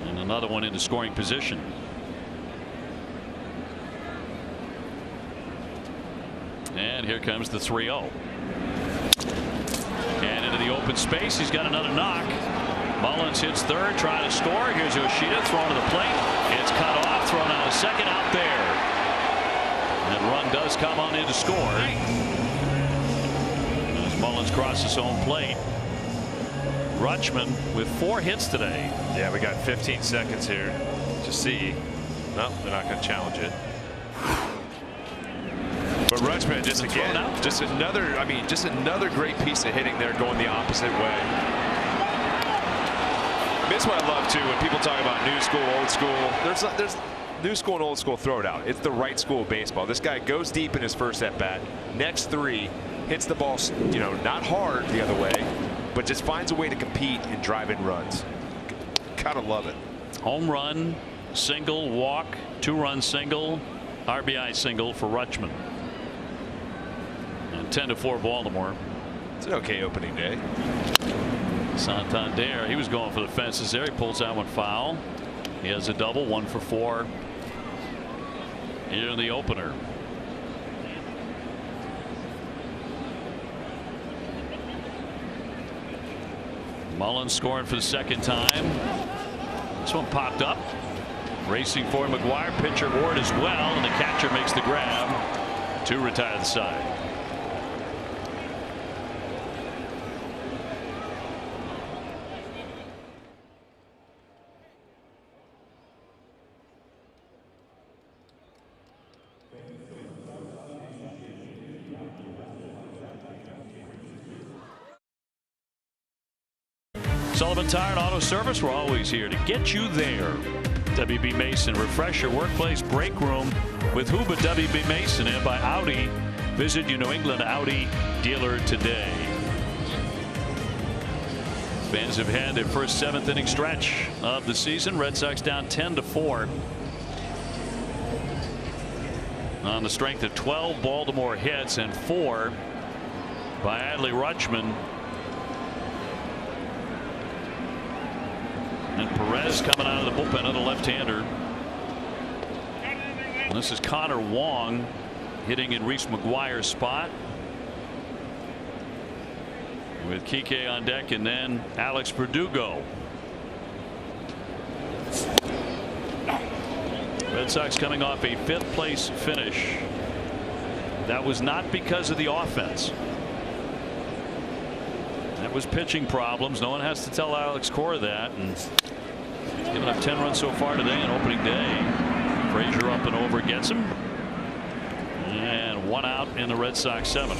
And another one into scoring position. And here comes the 3-0. And into the open space, he's got another knock. Mullins hits 3rd, trying to score. Here's Yoshida thrown to the plate. It's cut off, thrown out of 2nd, out there. And run does come on in to score. As Mullins crosses home plate. Rutschman with 4 hits today. Yeah, we got 15 seconds here to see. No, they're not going to challenge it. But Rutschman just again, just another great piece of hitting there, going the opposite way. That's what I love too when people talk about new school, old school. There's new school and old school, throw it out. It's the right school of baseball. This guy goes deep in his first at bat. Next 3 hits the ball, you know, not hard the other way, but just finds a way to compete and drive in runs. Gotta love it. Home run, single, walk, 2-run single, RBI single for Rutschman. And 10-4 Baltimore. It's an okay opening day. Santander, he was going for the fences there. He pulls that one foul. He has a double, 1 for 4 here in the opener. Mullins scoring for the 2nd time. This one popped up. Racing for McGuire. Pitcher Ward as well, and the catcher makes the grab to retire the side. Sullivan Tire and Auto Service, we're always here to get you there. WB Mason, refresh your workplace break room with Huba WB Mason, and by Audi. Visit your New England Audi dealer today. Fans have had their first 7th inning stretch of the season. Red Sox down 10-4 on the strength of 12 Baltimore hits and 4 by Adley Rutschman. And Perez coming out of the bullpen on the left-hander. And this is Connor Wong hitting in Reese McGuire's spot. with Kike on deck, and then Alex Verdugo. Red Sox coming off a 5th place finish. That was not because of the offense. That was pitching problems. No one has to tell Alex Cora that. And he's given up 10 runs so far today on opening day. Frazier up and over gets him. And 1 out in the Red Sox 7th.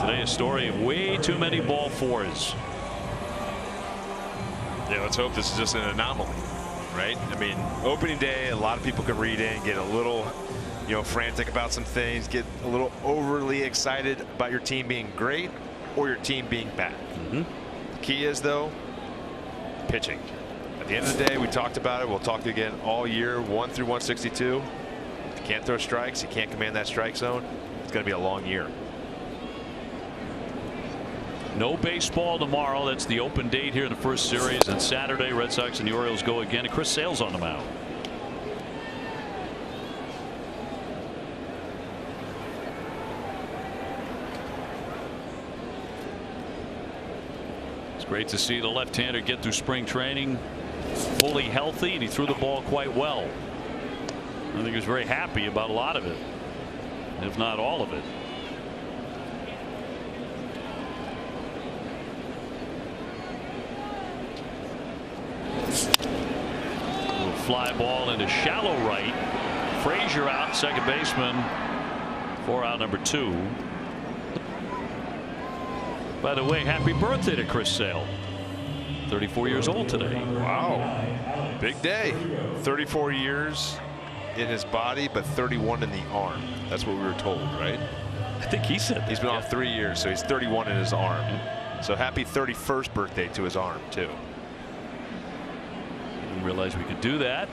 Today a story of way too many ball 4s. Yeah, let's hope this is just an anomaly, right? I mean, opening day, a lot of people can read in, get a little, frantic about some things, get a little overly excited about your team being great or your team being bad. The key is, though, pitching. At the end of the day, we talked about it. We'll talk again all year, 1 through 162. If you can't throw strikes, you can't command that strike zone, it's going to be a long year. No baseball tomorrow. That's the open date here in the first series. And Saturday, Red Sox and the Orioles go again. And Chris Sale's on the mound. It's great to see the left-hander get through spring training fully healthy, and he threw the ball quite well. I think he was very happy about a lot of it, if not all of it. Fly ball into shallow right. Frazier out, second baseman, for out number 2. By the way, happy birthday to Chris Sale. 34 years old today. Wow. Big day. 34 years in his body, but 31 in the arm. That's what we were told, right? I think he said that. He's been off 3 years, so he's 31 in his arm. So happy 31st birthday to his arm, too. Didn't realize we could do that,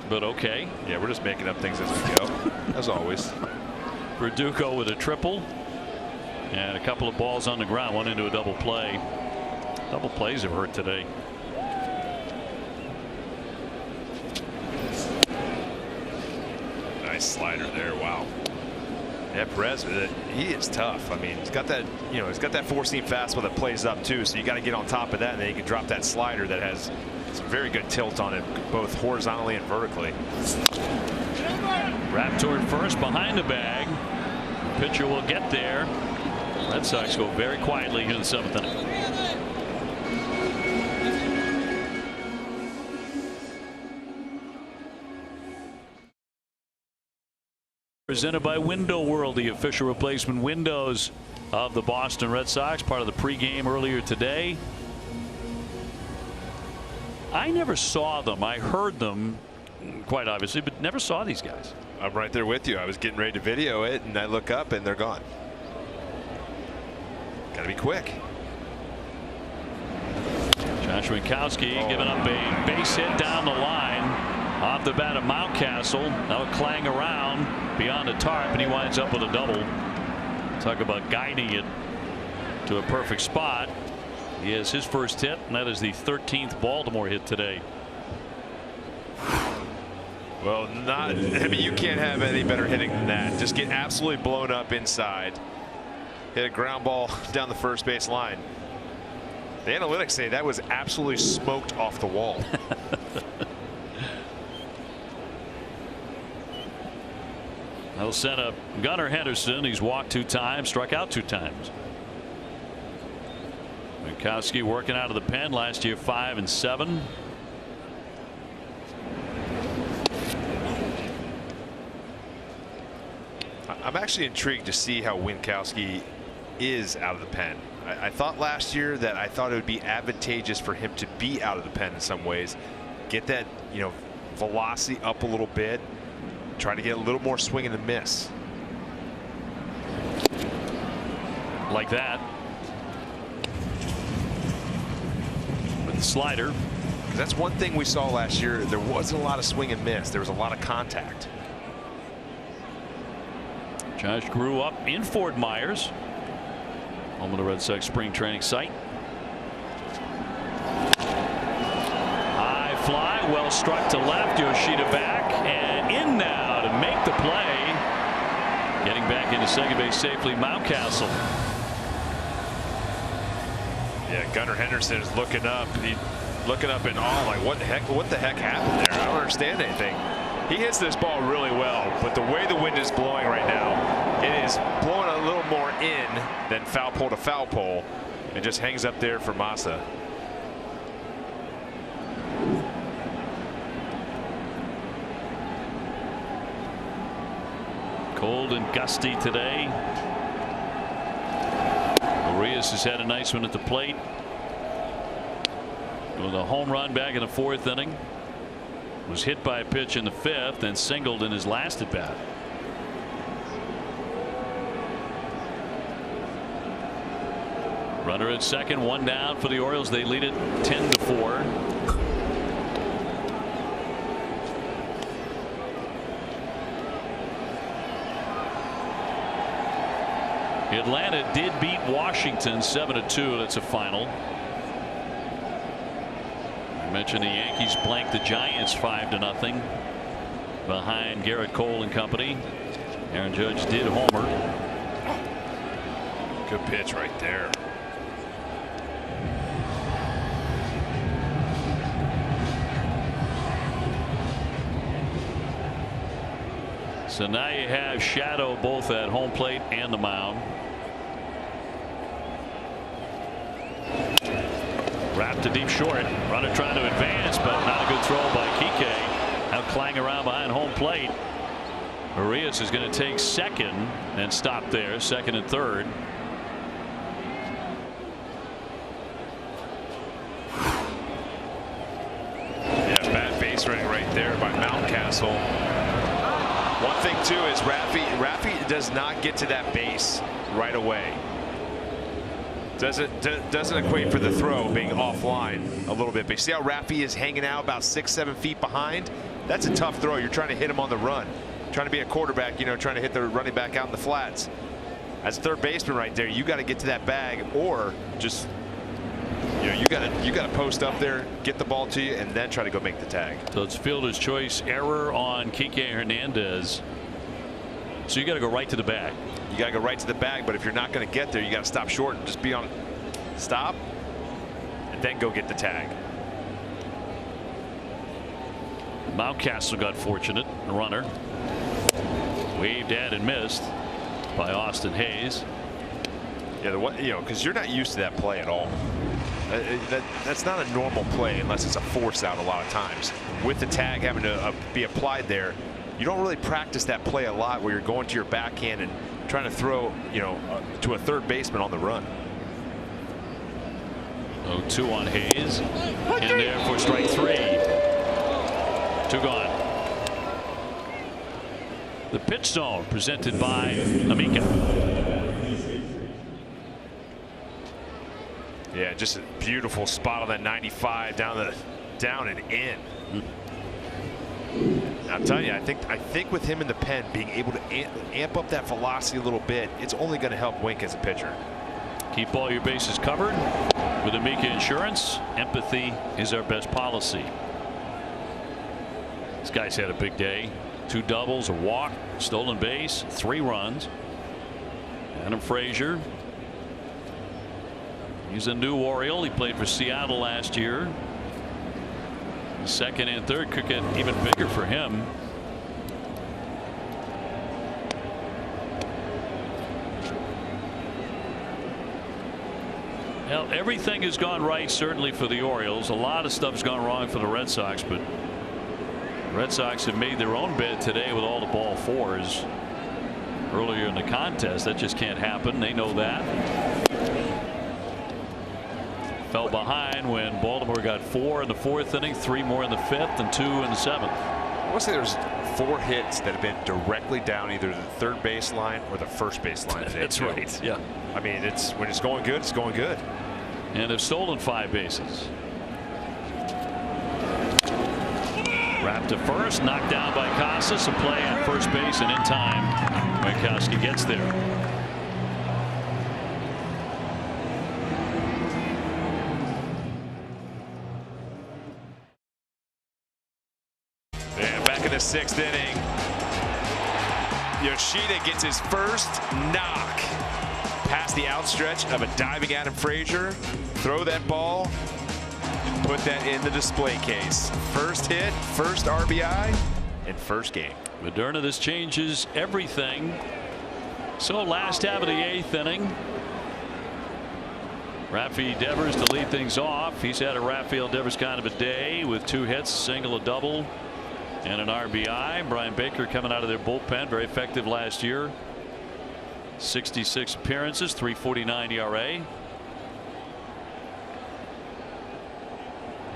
but okay. Yeah, we're just making up things as we go, as always. Verdugo with a triple and a couple of balls on the ground, one into a double play. Double plays have hurt today. Nice slider there. Wow. Yeah, Perez, he is tough. I mean, he's got that, he's got that 4-seam fastball that plays up too. So you got to get on top of that, and then you can drop that slider that has some very good tilt on it, both horizontally and vertically. Wrapped toward first, behind the bag. Pitcher will get there. Red Sox go very quietly here in the 7th inning. Presented by Window World, the official replacement windows of the Boston Red Sox, part of the pregame earlier today. I never saw them. I heard them, quite obviously, but never saw these guys. I'm right there with you. I was getting ready to video it, and I look up, and they're gone. Got to be quick. Josh Winkowski giving up a base hit down the line. Off the bat of Mountcastle. Now a clang around beyond the tarp, and he winds up with a double. Talk about guiding it to a perfect spot. He has his first hit, and that is the 13th Baltimore hit today. Well, I mean, you can't have any better hitting than that. Just get absolutely blown up inside. Hit a ground ball down the first base line. The analytics say that was absolutely smoked off the wall. They'll send up Gunnar Henderson. He's walked 2 times, struck out 2 times. Winkowski working out of the pen last year, 5 and 7. I'm actually intrigued to see how Winkowski is out of the pen. I thought last year that I thought it would be advantageous for him to be out of the pen in some ways, get that velocity up a little bit, try to get a little more swing and a miss. Like that. With the slider. That's one thing we saw last year. There wasn't a lot of swing and miss. There was a lot of contact. Josh grew up in Fort Myers, home of the Red Sox spring training site. High fly, well struck to left. Yoshida back and in now to make the play. Getting back into second base safely, Mountcastle. Yeah, Gunnar Henderson is looking up. He's looking up in awe, like what the heck happened there? I don't understand anything. He hits this ball really well, but the way the wind is blowing right now, it is blowing a little more in than foul pole to foul pole, and just hangs up there for Massa. Cold and gusty today. Arias has had a nice one at the plate with a home run back in the 4th inning. Was hit by a pitch in the 5th and singled in his last at bat. Runner at second, 1 down for the Orioles. They lead it 10-4. Atlanta did beat Washington 7-2. That's a final. I mentioned the Yankees blanked the Giants 5-0 behind Garrett Cole and company. Aaron Judge did homer. Good pitch right there. So now you have Shadow both at home plate and the mound. Wrapped to deep short. Runner trying to advance, but not a good throw by Kike. Now clanging around behind home plate. Arias is going to take second and stop there. Second and third. Yeah, bad base running right there by Mountcastle. One thing too is Raffy does not get to that base right away. Doesn't equate for the throw being offline a little bit. But you see how Raffy is hanging out about 6-7 feet behind? That's a tough throw. You're trying to hit him on the run, trying to be a quarterback, you know, trying to hit the running back out in the flats. As a third baseman right there, you got to get to that bag, or just, you know, you got to post up there, get the ball to you, and then try to go make the tag. So it's fielder's choice error on Kike Hernandez. So you got to go right to the bag. You got to go right to the bag, but if you're not going to get there, you got to stop short and just be on stop and then go get the tag. Mountcastle got fortunate. The runner waved at and missed by Austin Hayes. Yeah, you know, because you're not used to that play at all. That's not a normal play unless it's a force out a lot of times. With the tag having to be applied there, you don't really practice that play a lot where you're going to your backhand and trying to throw, you know, to a third baseman on the run. 0-2 on Hayes. In there for strike 3. 2 gone. The pitch zone presented by Amica. Yeah, just a beautiful spot on that 95 down and in. I'm telling you, I think with him in the pen, being able to amp up that velocity a little bit, it's only going to help Wink as a pitcher. Keep all your bases covered with Amica Insurance. Empathy is our best policy. This guy's had a big day. 2 doubles, a walk, stolen base, 3 runs. Adam Frazier. He's a new Oriole. He played for Seattle last year. Second and third could get even bigger for him. Well, everything has gone right, certainly for the Orioles. A lot of stuff's gone wrong for the Red Sox, but the Red Sox have made their own bed today with all the ball 4s earlier in the contest. That just can't happen. They know that. Fell behind when Baltimore got 4 in the 4th inning, 3 more in the 5th, and 2 in the 7th. I want to say there's 4 hits that have been directly down either the third baseline or the first baseline. That's right. Yeah. I mean, when it's going good, it's going good. And have stolen 5 bases. Wrapped to first, knocked down by Casas. A play on first base, and in time, Winkowski gets there. And back in the 6th inning, Yoshida gets his first knock past the outstretch of a diving Adam Frazier. Throw that ball, put that in the display case. First hit, first RBI, and first game. Moderna, this changes everything. So last half of the 8th inning. Rafi Devers to lead things off. He's had a Rafael Devers kind of a day with 2 hits, a single, a double, and an RBI. Brian Baker coming out of their bullpen, very effective last year. 66 appearances, 3.49 ERA.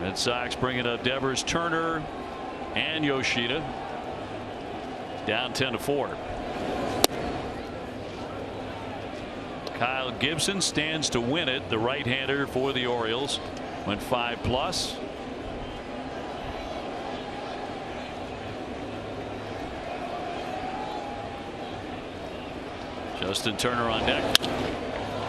Red Sox bringing up Devers, Turner, and Yoshida. Down 10-4. Kyle Gibson stands to win it, the right-hander for the Orioles. Went 5+. Justin Turner on deck.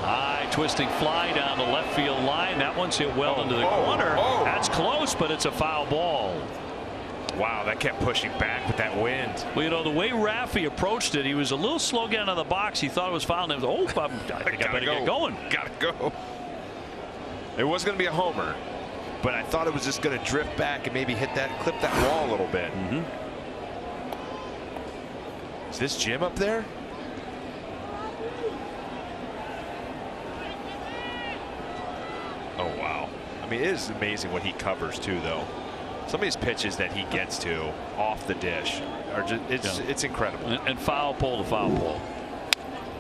High twisting fly down the left field line. That one's hit well into the corner. That's close, but it's a foul ball. Wow, that kept pushing back with that wind. Well, you know, the way Rafi approached it, he was a little slow getting out of the box. He thought it was foul. And I think I better get going. Gotta go. It was going to be a homer, but I thought it was just going to drift back and maybe clip that wall a little bit. Is this Jim up there? Oh, wow. I mean, it is amazing what he covers, too, though. Some of these pitches that he gets to off the dish are just, it's incredible. And foul pole to foul pole.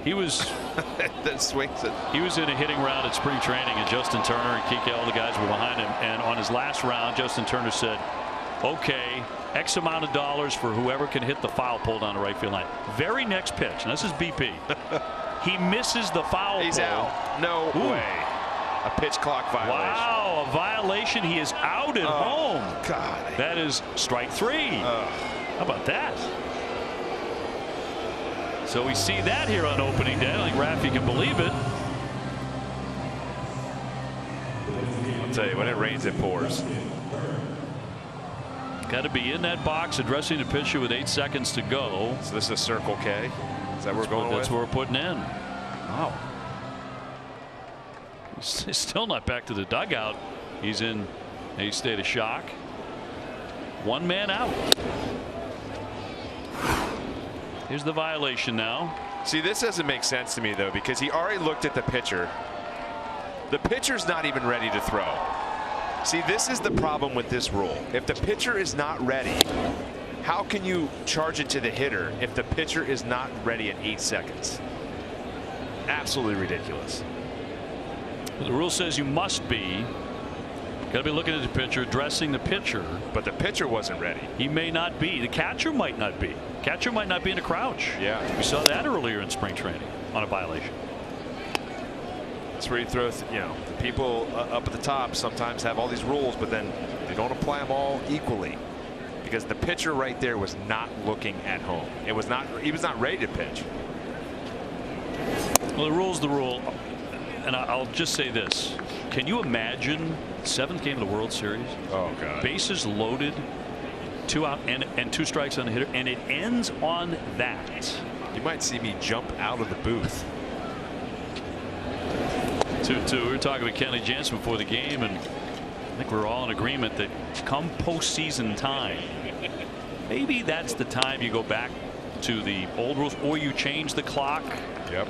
He was that swings it. He was in a hitting round at spring training, and Justin Turner and Kike, all the guys were behind him. And on his last round, Justin Turner said, okay, X amount of dollars for whoever can hit the foul pole down the right field line. Very next pitch, and this is BP. He misses the foul pole. He's out. No way. A pitch clock violation. Wow, a violation. He is out at home. God. That is strike 3. How about that? So we see that here on opening day. I think Rafi can believe it. I'll tell you, when it rains, it pours. Got to be in that box addressing the pitcher with 8 seconds to go. So this is Circle K. Is that what we're going with? That's what we're putting in. Wow. He's still not back to the dugout. He's in a state of shock. 1 man out. Here's the violation now. See, this doesn't make sense to me, though, because he already looked at the pitcher. The pitcher's not even ready to throw. See, this is the problem with this rule. If the pitcher is not ready, how can you charge it to the hitter if the pitcher is not ready in 8 seconds? Absolutely ridiculous. The rule says you must be. Got to be looking at the pitcher, addressing the pitcher. But the pitcher wasn't ready. He may not be. The catcher might not be. Catcher might not be in a crouch. Yeah. We saw that earlier in spring training on a violation. That's where you throw, you know, the people up at the top sometimes have all these rules, but then they don't apply them all equally. Because the pitcher right there was not looking at home. He was not ready to pitch. Well, the rule's the rule. And I'll just say this. Can you imagine 7th game of the World Series? Oh, God. Bases loaded, 2 out and 2 strikes on the hitter, and it ends on that. You might see me jump out of the booth. 2-2. We were talking with Kenley Jansen before the game, and I think we're all in agreement that come postseason time, maybe that's the time you go back to the old rules, or you change the clock. Yep.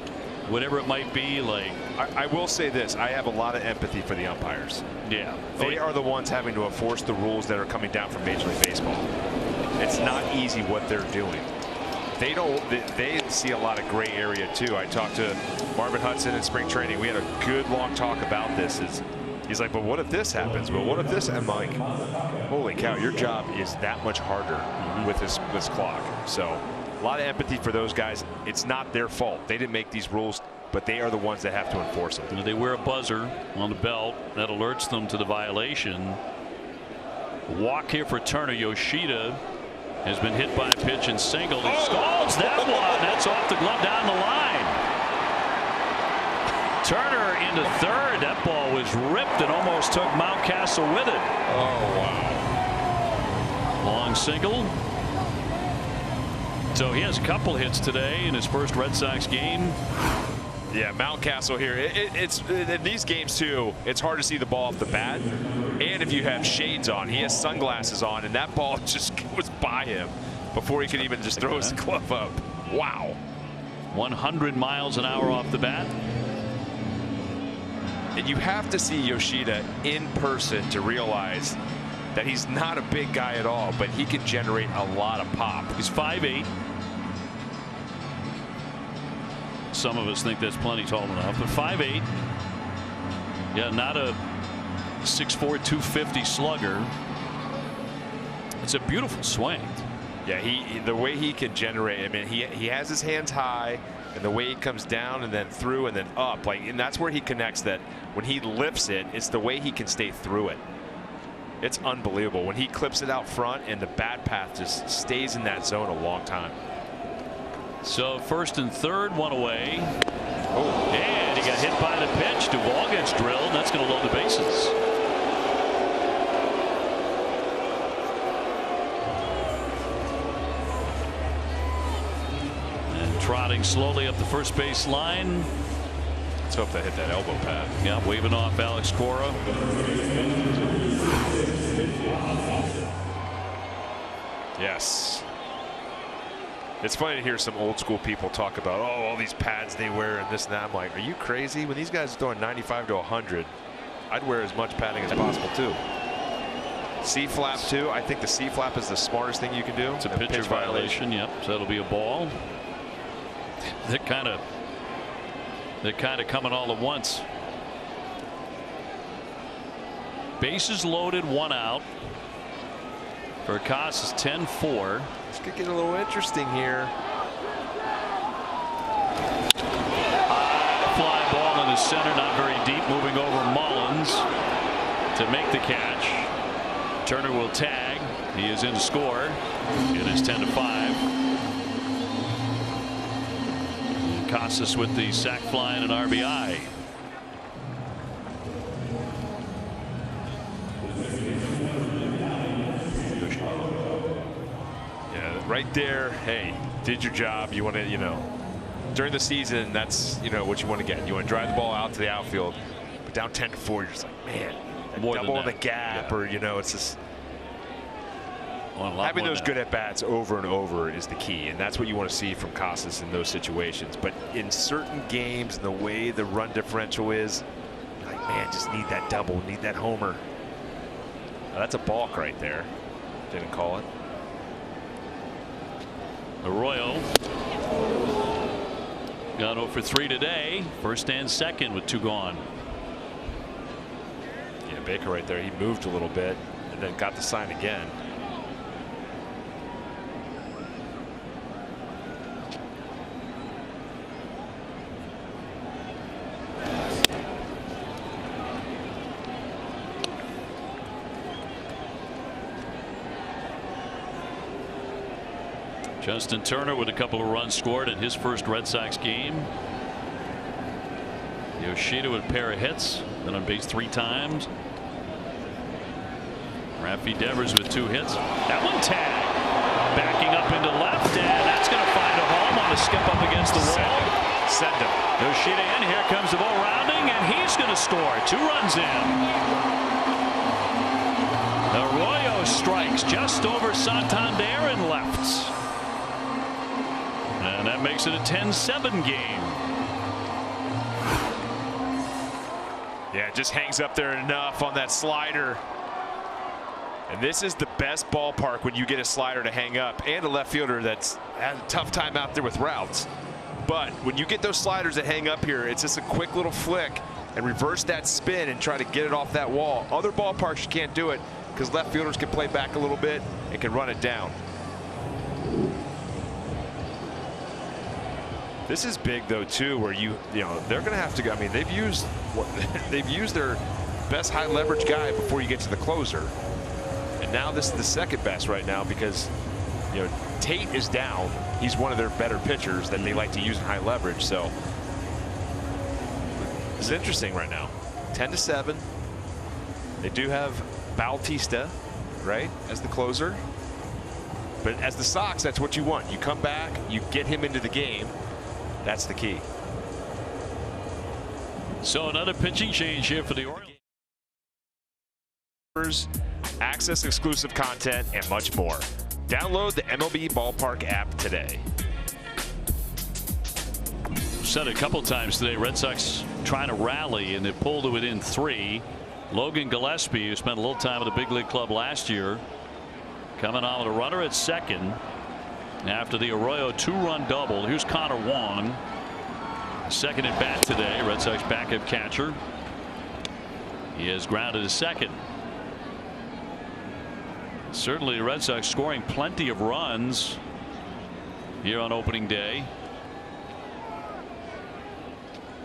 Whatever it might be. Like, I will say this, I have a lot of empathy for the umpires. Yeah. They are the ones having to enforce the rules that are coming down from Major League Baseball. It's not easy what they're doing. They see a lot of gray area too. I talked to Marvin Hudson in spring training. We had a good long talk about this. He's like, but what if this happens? But what if this? I'm like, holy cow, your job is that much harder with this clock. So a lot of empathy for those guys. It's not their fault. They didn't make these rules, but they are the ones that have to enforce them. They wear a buzzer on the belt that alerts them to the violation. Walk here for Turner. Yoshida has been hit by a pitch and singled. He scalds that one. That's off the glove down the line. Turner into third. That ball was ripped and almost took Mountcastle with it. Oh, wow. Long single. So he has a couple hits today in his first Red Sox game. Yeah, Mountcastle here. It's in these games too. It's hard to see the ball off the bat, and if you have shades on, he has sunglasses on, and that ball just goes by him before he can even just throw his glove up. Wow. 100 miles an hour off the bat. And you have to see Yoshida in person to realize that he's not a big guy at all, but he can generate a lot of pop. He's 5'8". Some of us think that's plenty tall enough, but 5'8". Yeah, not a 6'4", 250 slugger. It's a beautiful swing. Yeah, the way he can generate, I mean, he has his hands high, and the way he comes down and then through and then up, like, and that's where he connects. That when he lifts it, it's the way he can stay through it. It's unbelievable when he clips it out front, and the bat path just stays in that zone a long time. So first and third, one away. Oh, and he got hit by the pitch. Duvall gets drilled. That's going to load the bases. And trotting slowly up the first base line. Let's hope they hit that elbow pad. Yeah, waving off Alex Cora. Yes. It's funny to hear some old school people talk about, oh, all these pads they wear and this and that. I'm like, are you crazy? When these guys are throwing 95 to 100, I'd wear as much padding as possible too. C-flap too. I think the C-flap is the smartest thing you can do. It's a pitcher violation. Yep. So that'll be a ball. They're kind of coming all at once. Bases loaded, one out. For Casas, 10-4. This could get a little interesting here. High fly ball in the center, not very deep, moving over Mullins to make the catch. Turner will tag. He is in to score. It is 10-5. Casas with the sac fly and an RBI. Right there, hey, did your job. You want to, during the season, that's, what you want to get. You want to drive the ball out to the outfield. But down 10-4, you're just like, man, double the gap, or, it's just. Having those good at-bats over and over is the key, and that's what you want to see from Casas in those situations. But in certain games, and the way the run differential is, you're like, man, just need that double, need that homer. Now, that's a balk right there. Didn't call it. Arroyo got 0 for 3 today. First and second with 2 gone. Yeah, Baker right there. He moved a little bit and then got the sign again. Justin Turner with a couple of runs scored in his first Red Sox game. Yoshida with a pair of hits, been on base 3 times. Rafi Devers with 2 hits. That one tagged. Backing up into left, and that's going to find a home on the skip up against the wall. Send him. Yoshida in. Here comes the ball rounding, and he's going to score. 2 runs in. Arroyo strikes just over Santander and left. And that makes it a 10-7 game. Yeah, it just hangs up there enough on that slider. And this is the best ballpark when you get a slider to hang up, and a left fielder that's had a tough time out there with routes. But when you get those sliders that hang up here, it's just a quick little flick and reverse that spin and try to get it off that wall. Other ballparks you can't do it because left fielders can play back a little bit and can run it down. This is big though too, where they're going to have to go. I mean, they've used their best high leverage guy before you get to the closer, and now this is the second best right now because Tate is down. He's one of their better pitchers that they like to use in high leverage. So it's interesting right now. 10-7. They do have Bautista, right, as the closer. But as the Sox, that's what you want. You come back, you get him into the game. That's the key. So another pitching change here for the Orioles. Access exclusive content and much more. Download the MLB Ballpark app today. Said a couple times today, Red Sox trying to rally, and they pulled to within 3. Logan Gillespie, who spent a little time at the big league club last year, coming on with a runner at second after the Arroyo 2-run double. Here's Connor Wong, second at bat today. Red Sox backup catcher. He is grounded to second. Certainly the Red Sox scoring plenty of runs here on opening day.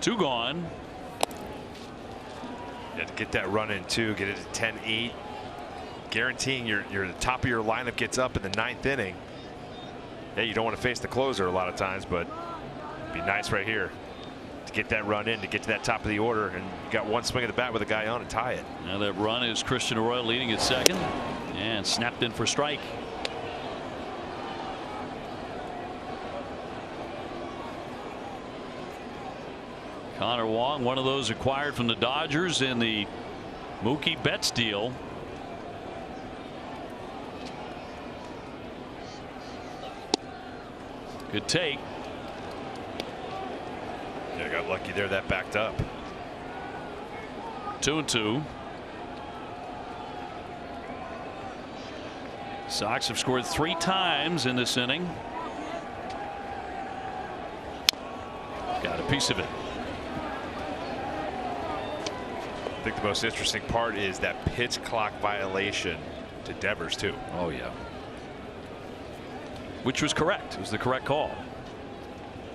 2 gone. Yeah, to get that run in too, get it to 10-8, guaranteeing the top of your lineup gets up in the 9th inning. Hey, you don't want to face the closer a lot of times, but it'd be nice right here to get that run in, to get to that top of the order, and you got one swing of the bat with a guy on and tie it. Now that run is Christian Arroyo leading at second, and snapped in for strike. Connor Wong, one of those acquired from the Dodgers in the Mookie Betts deal. Good take. Yeah, got lucky there. That backed up. 2-2. Sox have scored 3 times in this inning. Got a piece of it. I think the most interesting part is that pitch clock violation to Devers too. Oh yeah. Which was correct. It was the correct call.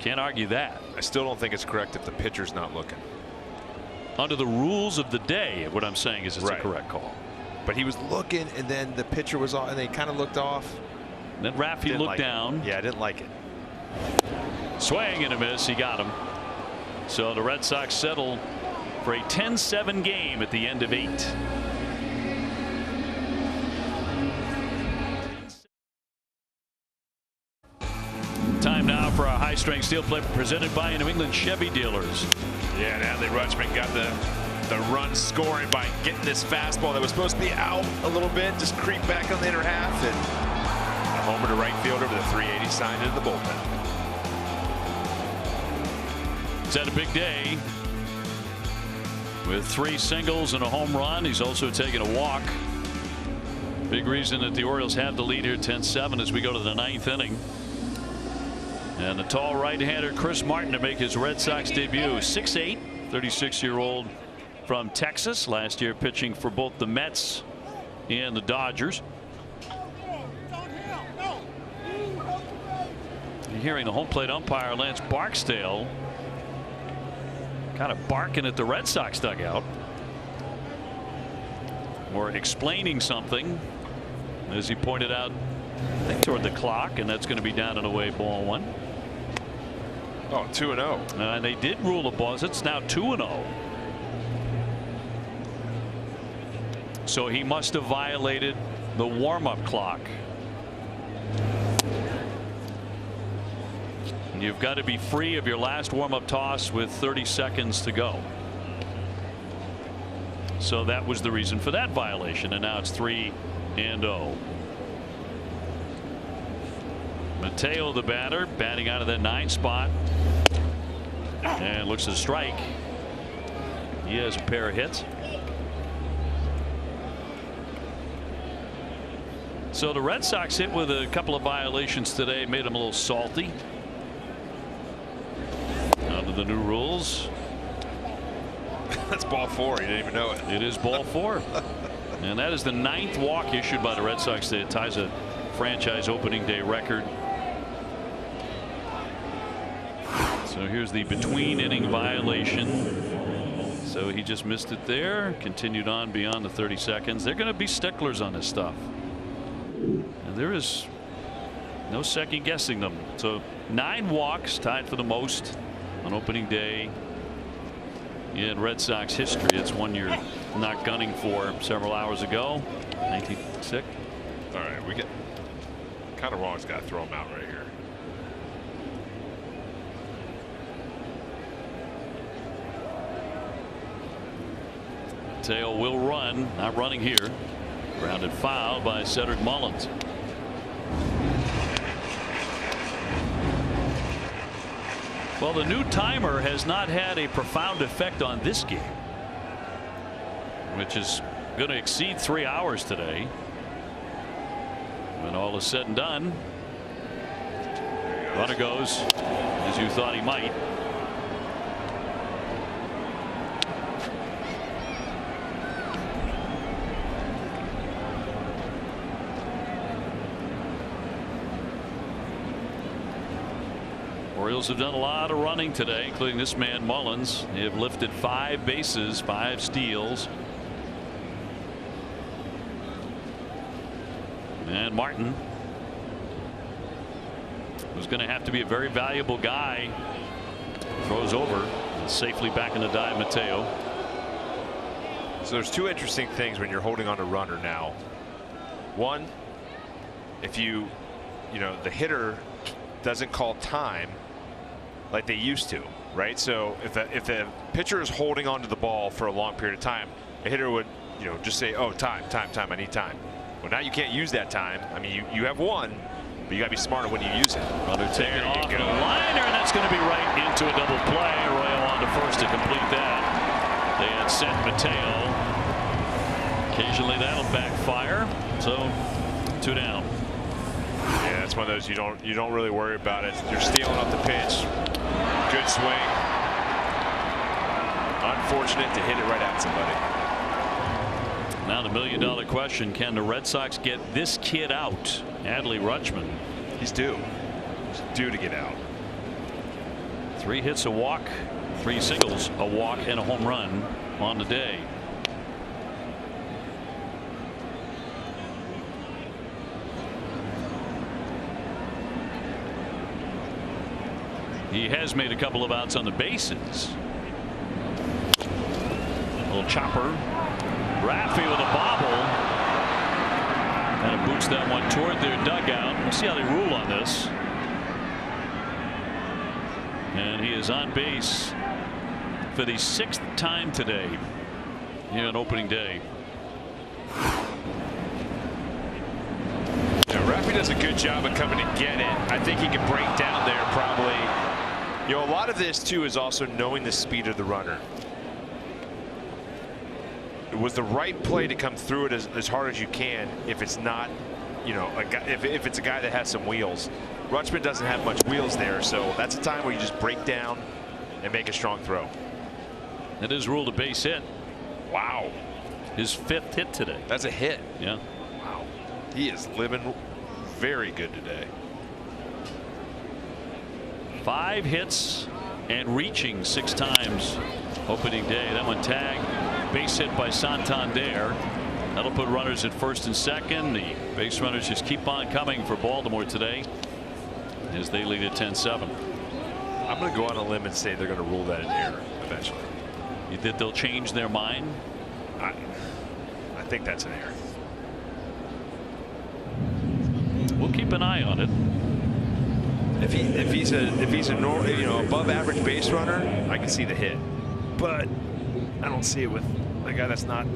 Can't argue that. I still don't think it's correct if the pitcher's not looking. Under the rules of the day, what I'm saying is it's a correct call. But he was looking, and then the pitcher was off, and they kind of looked off. And then Raffy looked down. Yeah, I didn't like it. Swing and a miss. He got him. So the Red Sox settle for a 10-7 game at the end of 8. Time now for our high-strength steel plate presented by New England Chevy dealers. Yeah, and Adley Rutschman got the run scoring by getting this fastball that was supposed to be out a little bit, just creep back on the inner half, and a homer to right fielder with a 380 signed into the bullpen. He's had a big day with 3 singles and a home run. He's also taken a walk. Big reason that the Orioles have the lead here 10-7 as we go to the 9th inning. And the tall right-hander Chris Martin to make his Red Sox debut. 6'8", 36-year-old from Texas. Last year pitching for both the Mets and the Dodgers. You're hearing the home plate umpire Lance Barksdale kind of barking at the Red Sox dugout, or explaining something, as he pointed out, I think toward the clock, and that's going to be down and away, ball 1. Oh, 2-0. And they did rule a ball. It's now 2-0. So he must have violated the warm-up clock. And you've got to be free of your last warm-up toss with 30 seconds to go. So that was the reason for that violation, and now it's 3-0. Mateo, the batter, batting out of that 9 spot, and looks at a strike. He has a pair of hits. So the Red Sox hit with a couple of violations today, made them a little salty. Under the new rules. That's ball 4. You didn't even know it. It is ball 4. And that is the 9th walk issued by the Red Sox today. It ties a franchise opening day record. So here's the between inning violation. So he just missed it there. Continued on beyond the 30 seconds. They're going to be sticklers on this stuff. And there is no second guessing them. So 9 walks, tied for the most on opening day in Red Sox history. It's one you're not gunning for several hours ago. 1906. All right, we get Kind of wrong. He's got to throw him out right here. Mateo will run, not running here. Grounded foul by Cedric Mullins. Well, the new timer has not had a profound effect on this game, which is going to exceed 3 hours today. When all is said and done, runner goes as you thought he might. Orioles have done a lot of running today, including this man Mullins. They have lifted 5 bases, 5 steals. And Martin, who's going to have to be a very valuable guy, throws over and safely back in the dive Mateo. So there's 2 interesting things when you're holding on a runner now. One, if the hitter doesn't call time like they used to, right? So if the pitcher is holding onto the ball for a long period of time, a hitter would, just say, "Oh, time, I need time." Well, now you can't use that time. I mean, you have one, but you got to be smarter when you use it. Runner taking off the liner, and that's going to be right into a double play. Arroyo on to first to complete that. They had sent Mateo. Occasionally that'll backfire. So 2 down. Yeah, that's one of those you don't really worry about it. You're stealing off the pitch. Good swing. Unfortunate to hit it right at somebody. Now the $1 million question: can the Red Sox get this kid out? Adley Rutschman. He's due. He's due to get out. 3 hits, a walk, 3 singles, a walk, and a home run on the day. He has made a couple of outs on the bases. A little chopper. Raffy with a bobble. And it boots that one toward their dugout. We'll see how they rule on this. And he is on base for the 6th time today here on opening day. Raffy does a good job of coming to get it. I think he can break down there probably. A lot of this too is also knowing the speed of the runner. It was the right play to come through it as hard as you can if it's not, if it's a guy that has some wheels. Rutschman doesn't have much wheels there, so that's a time where you just break down and make a strong throw. It is ruled a base hit. Wow. His 5th hit today. That's a hit. Yeah. Wow. He is living very good today. 5 hits and reaching 6 times opening day. That one tagged. Base hit by Santander. That'll put runners at first and second. The base runners just keep on coming for Baltimore today as they lead at 10-7. I'm going to go on a limb and say they're going to rule that an error eventually. You think they'll change their mind? I think that's an error. We'll keep an eye on it. If he's a above average base runner, I can see the hit, but I don't see it with a guy that's not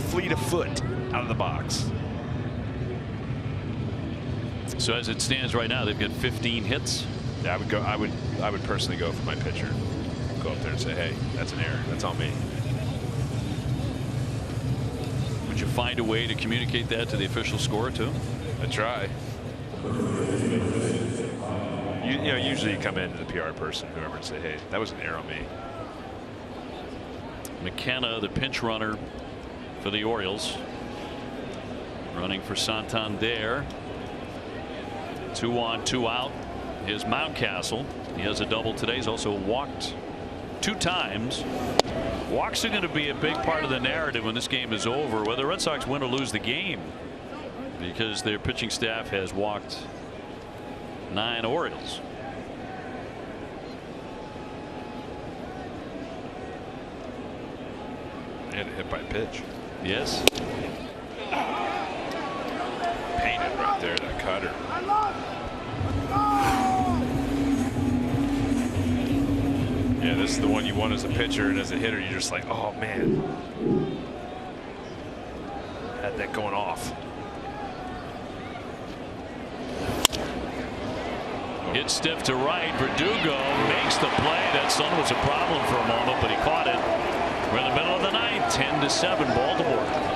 fleet of foot out of the box. So as it stands right now, they've got 15 hits. Yeah, I would personally go for my pitcher. Go up there and say, hey, that's an error. That's on me. Would you find a way to communicate that to the official scorer too? I try. Usually you come into the PR person, whoever, and say, hey, that was an error on me. McKenna, the pinch runner for the Orioles, running for Santander. 2 on, 2 out is Mountcastle. He has a double today. He's also walked 2 times. Walks are going to be a big part of the narrative when this game is over, whether the Red Sox win or lose the game, because their pitching staff has walked 9 Orioles. And hit by pitch. Yes. Painted right there, that cutter. Yeah, this is the one you want as a pitcher, and as a hitter, you're just like, oh man. Had that going off. Hit stiff to right. Verdugo makes the play. That sun was a problem for a moment, but he caught it. We're in the middle of the ninth, 10-7 Baltimore.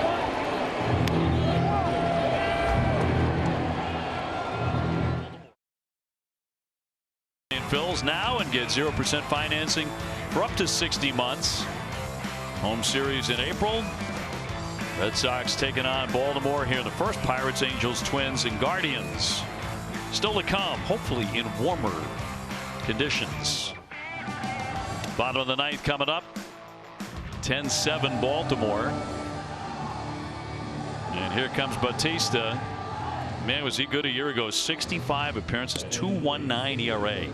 Fills now and get 0% financing for up to 60 months. Home series in April. Red Sox taking on Baltimore here in the first. Pirates, Angels, Twins, and Guardians. Still to come, hopefully in warmer conditions. Bottom of the ninth coming up. 10-7 Baltimore. And here comes Bautista. Man, was he good a year ago. 65 appearances, 2.19 ERA.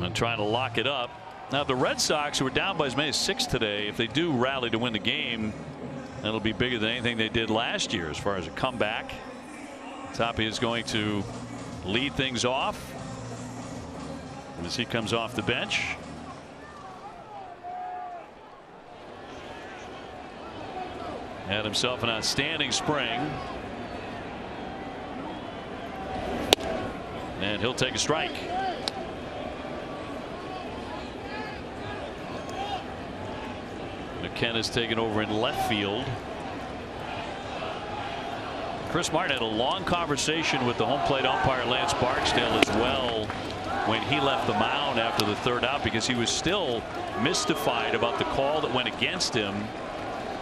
And trying to lock it up. Now the Red Sox, who were down by as many as 6 today, if they do rally to win the game, that'll be bigger than anything they did last year as far as a comeback. Tapia is going to lead things off as he comes off the bench. Had himself an outstanding spring. And he'll take a strike. McKenna's taken over in left field. Chris Martin had a long conversation with the home plate umpire Lance Barksdale as well when he left the mound after the third out, because he was still mystified about the call that went against him.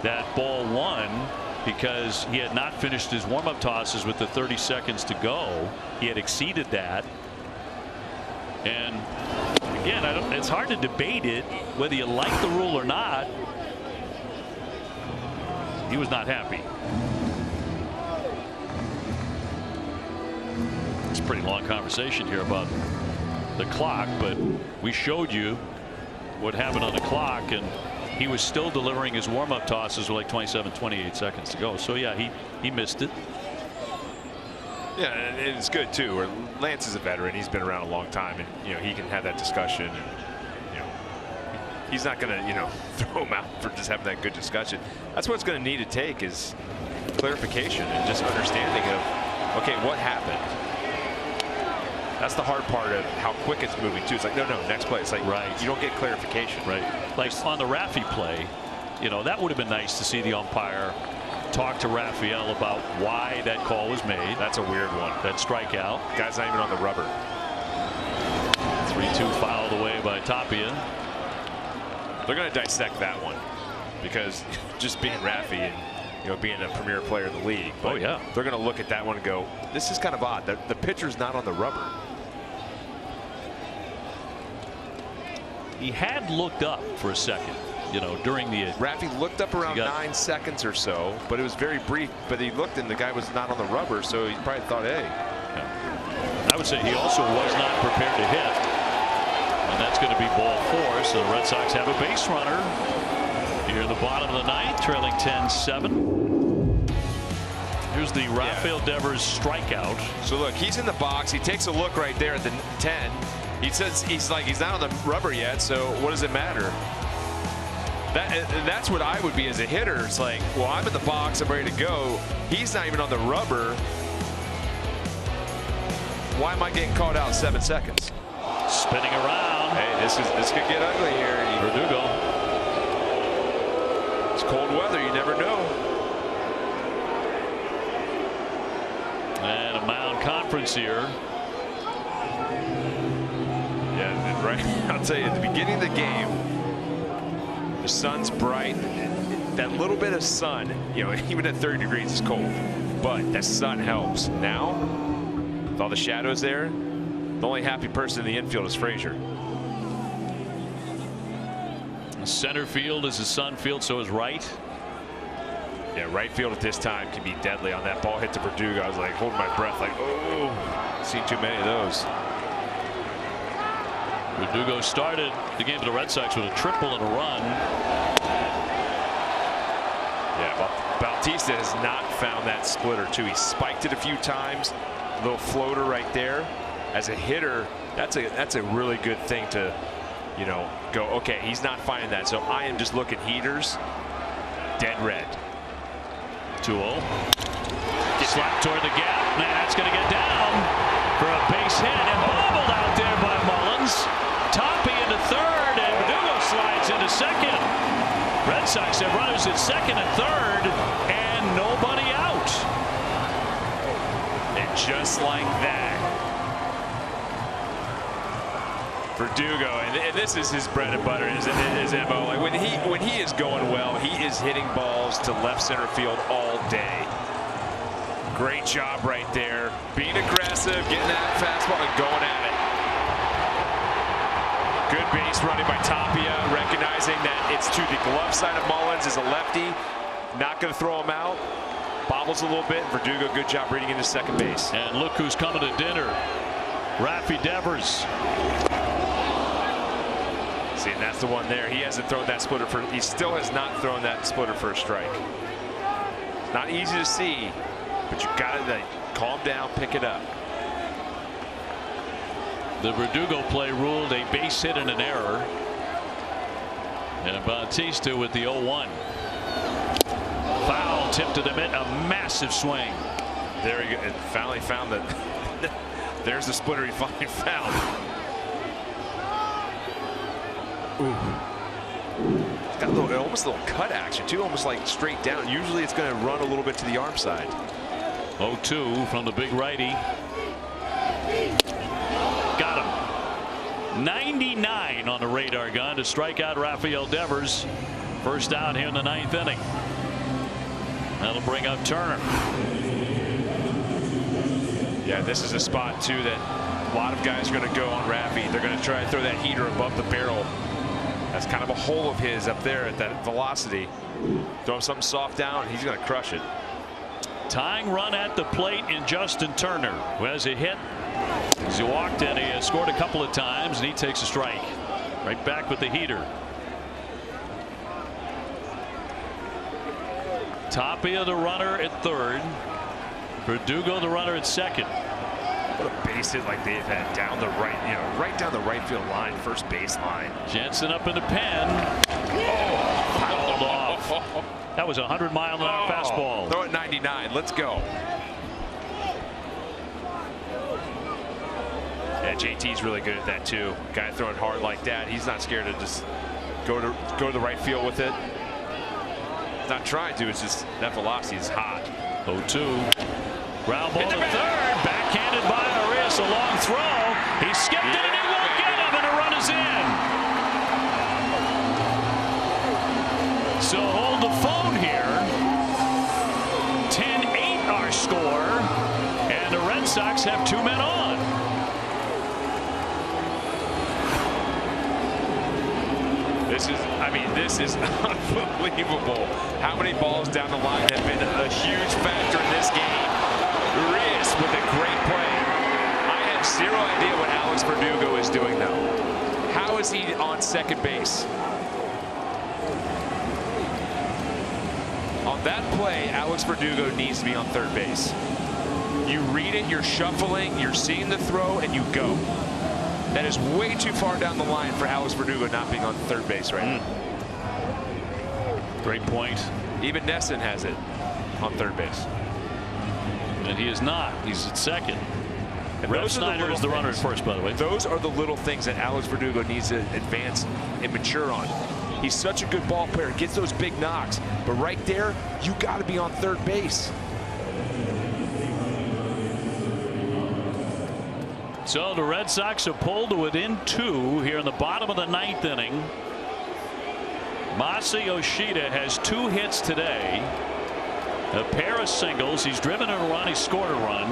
That ball won because he had not finished his warm-up tosses with the 30 seconds to go. He had exceeded that. And again, it's hard to debate it whether you like the rule or not. He was not happy. It's a pretty long conversation here about the clock, but we showed you what happened on the clock, and he was still delivering his warm-up tosses with like 27-28 seconds to go. So yeah, he missed it. Yeah, and it's good too. Where Lance is a veteran; he's been around a long time, and he can have that discussion. And, he's not going to throw him out for just having that good discussion. That's what it's going to need to take is clarification and just understanding of, okay, what happened. That's the hard part of how quick it's moving too. It's like, no, next play. It's like, right, you don't get clarification. Right. Like on the Raffy play, that would have been nice to see the umpire talk to Raphael about why that call was made. That's a weird one. That strikeout. Guy's not even on the rubber. 3-2 fouled away by Tapia. They're going to dissect that one because just being Raffy and being a premier player in the league. Oh yeah. They're going to look at that one and go, this is kind of odd. The pitcher's not on the rubber. He had looked up for a second, during the. Raffy looked up around 9 seconds or so, but it was very brief. But he looked and the guy was not on the rubber, so he probably thought, hey. Yeah. I would say he also was not prepared to hit. And that's going to be ball 4. So the Red Sox have a base runner here in the bottom of the ninth, trailing 10-7. Here's the Rafael Devers strikeout. So look, he's in the box. He takes a look right there at the 10. He says he's not on the rubber yet. So what does it matter? That's what I would be as a hitter. It's like, well, I'm in the box. I'm ready to go. He's not even on the rubber. Why am I getting called out 7 seconds? Spinning around. Hey, this could get ugly here. Verdugo. It's cold weather. You never know. And a mound conference here. Yeah, right. I'll tell you, at the beginning of the game, the sun's bright. That little bit of sun, even at 30 degrees is cold, but the sun helps. Now, with all the shadows there, the only happy person in the infield is Frazier. Center field is his sun field, so is right. Yeah, right field at this time can be deadly. On that ball hit to Verdugo, I was like holding my breath, like, oh, seen too many of those. Verdugo started the game for the Red Sox with a triple and a run. Yeah, Bautista has not found that splitter too. He spiked it a few times. Little floater right there. As a hitter, that's a really good thing to, you know, go, okay, he's not finding that, so I am just looking heaters. Dead red. 2-0. Slapped toward the gap. Man, that's going to get down for a base hit and bobbled out there by Mullins. Toppy into third and Verdugo slides into second. Red Sox have runners at second and third and nobody out. And just like that, Verdugo, and this is his bread and butter, his MO. Like when he is going well, he is hitting balls to left center field all day. Great job right there, being aggressive, getting that fastball and going at it. Good base running by Tapia, recognizing that it's to the glove side of Mullins, is a lefty, not going to throw him out. Bobbles a little bit. Verdugo, good job reading into second base. And look who's coming to dinner. Rafi Devers. See, and that's the one there. He hasn't thrown that splitter for. He still has not thrown that splitter for a strike. Not easy to see, but you got to calm down, pick it up. The Verdugo play ruled a base hit and an error. And Bautista with the 0-1. Foul tip to the mid, a massive swing. There he go. And finally found that. There's the splitter he finally found. Ooh. It's got a little, almost a little cut action too, almost like straight down. Usually it's going to run a little bit to the arm side. 0-2 from the big righty. Got him. 99 on the radar gun to strike out Rafael Devers. First out here in the 9th inning. That'll bring up Turner. Yeah, this is a spot too that a lot of guys are going to go on Rafi. They're going to try to throw that heater above the barrel. That's kind of a hole of his up there at that velocity. Throw something soft down, he's going to crush it. Tying run at the plate in Justin Turner, who has a hit. He walked and he has scored a couple of times, and he takes a strike. Right back with the heater. Tapia the runner at third. Verdugo the runner at second. What a base hit like they've had down the right, you know, right down the right field line, first base line. Jensen up in the pen. Oh, fouled off. That was a 100-mile-an-hour fastball. Throw it 99. Let's go. Yeah, JT's really good at that too. Guy throwing hard like that, he's not scared to just go to the right field with it. He's not trying to. It's just that velocity is hot. 0-2. Ground ball to third. Backhanded by Arias. A long throw. He skipped it and he won't get him, and a run is in. So hold the phone here. 10-8 our score, and the Red Sox have 2 men on. This is unbelievable. How many balls down the line have been a huge factor in this game? Arias with a great play. I have zero idea what Alex Verdugo is doing though. How is he on second base? On that play, Alex Verdugo needs to be on third base. You read it, you're shuffling, you're seeing the throw, and you go. That is way too far down the line for Alex Verdugo not being on third base right now. Great point. Even Nesson has it on third base. And he is not. He's at second. And Rev Snyder is the runner at first, by the way. Those are the little things that Alex Verdugo needs to advance and mature on. He's such a good ball player, gets those big knocks, but right there, you got to be on third base. So the Red Sox are pulled to within 2 here in the bottom of the 9th inning. Masa Yoshida has 2 hits today, a pair of singles. He's driven a run. He scored a run.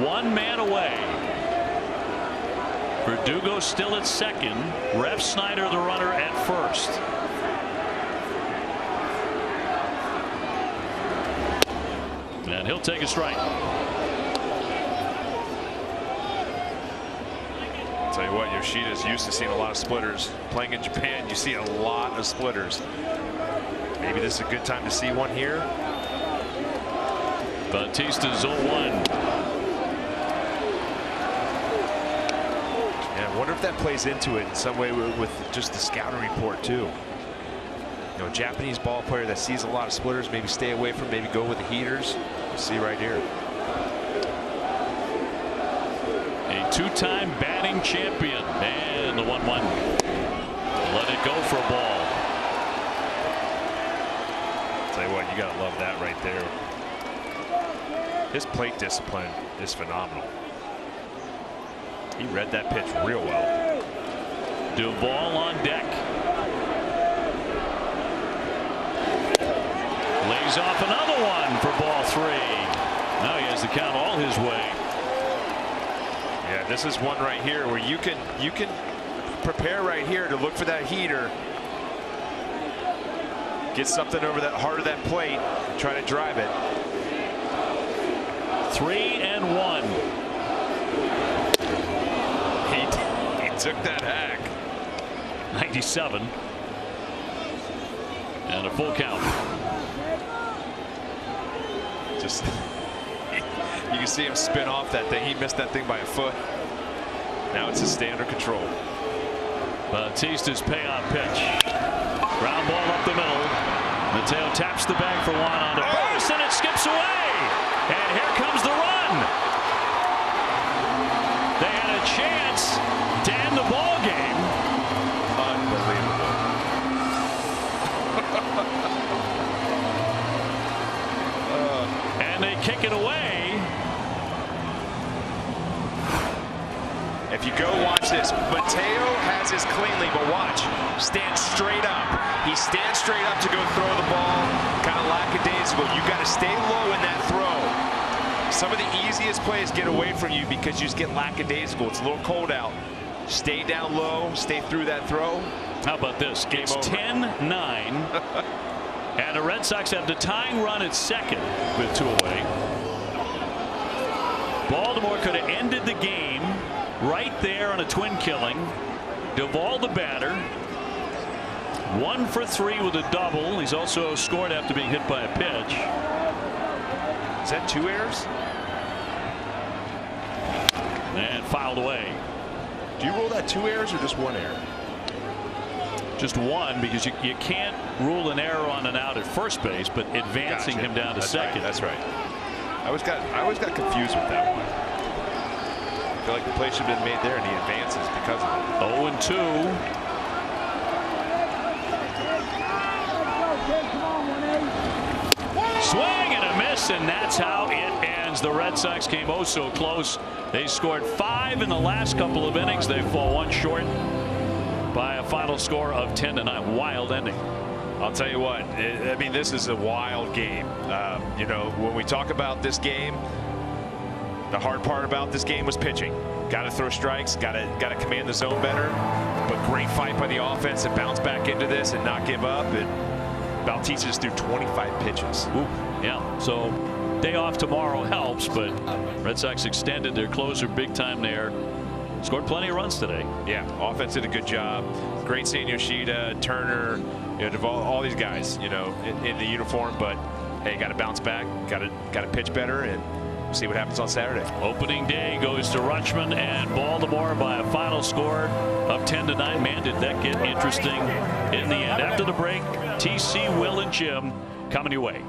1 man away. Verdugo still at second. Rev Snyder the runner at first. And he'll take a strike. Tell you what, Yoshida's used to seeing a lot of splitters. Playing in Japan, you see a lot of splitters. Maybe this is a good time to see one here. Bautista's 0-1. Yeah, I wonder if that plays into it in some way with just the scouting report too. You know, Japanese ball player that sees a lot of splitters, maybe stay away from, maybe go with the heaters. You see right here. A two-time batting champion, and the 1-1. Let it go for a ball. Tell you what, you gotta love that right there. His plate discipline is phenomenal. He read that pitch real well. Duvall on deck. Lays off another one for ball 3. Now he has the count all his way. Yeah, this is one right here where you can prepare right here to look for that heater. Get something over that heart of that plate and try to drive it. 3-1. He took that hack. 97. And a full count. Just you can see him spin off that thing. He missed that thing by a foot. Now it's a stay under control. Bautista's payoff pitch. Ground ball up the middle. Mateo taps the bag for one on the first, and it skips away. And here comes the run. They had a chance to end the ball game. Unbelievable. And they kick it away. If you go watch this, Mateo has his cleanly, but watch. Stand straight up. He stands straight up to go throw the ball. Kind of lackadaisical. You got to stay low in that throw. Some of the easiest plays get away from you because you just get lackadaisical. It's a little cold out. Stay down low. Stay through that throw. How about this? It's 10-9. And the Red Sox have the tying run at second with 2 away. Baltimore could have ended the game right there on a twin killing. Duvall the batter. 1 for 3 with a double. He's also scored after being hit by a pitch. Is that 2 errors? And fouled away. Do you rule that 2 errors or just 1 error? Just 1, because you can't rule an error on an out at first base, but advancing him down to second. Right, that's right. I always got confused with that one. I feel like the play should have been made there, and he advances because of it. 0-2. Swing and a miss, and that's how it ends. The Red Sox came oh so close. They scored 5 in the last couple of innings. They fall 1 short by a final score of 10-9. Wild ending. I'll tell you what, I mean, this is a wild game. You know, when we talk about this game, the hard part about this game was pitching. Got to throw strikes, got to command the zone better. But great fight by the offense to bounce back into this and not give up. And Bautista just threw 25 pitches. Ooh, yeah, so day off tomorrow helps, but Red Sox extended their closer big time there. Scored plenty of runs today. Yeah, offense did a good job. Great seeing Yoshida, Turner, you know, Duvall, all these guys, you know, in the uniform. But hey, got to bounce back, got to pitch better, and we'll see what happens on Saturday. Opening day goes to Rutschman and Baltimore by a final score of 10-9. Man, did that get interesting in the end. After the break, TC, Will, and Jim coming your way.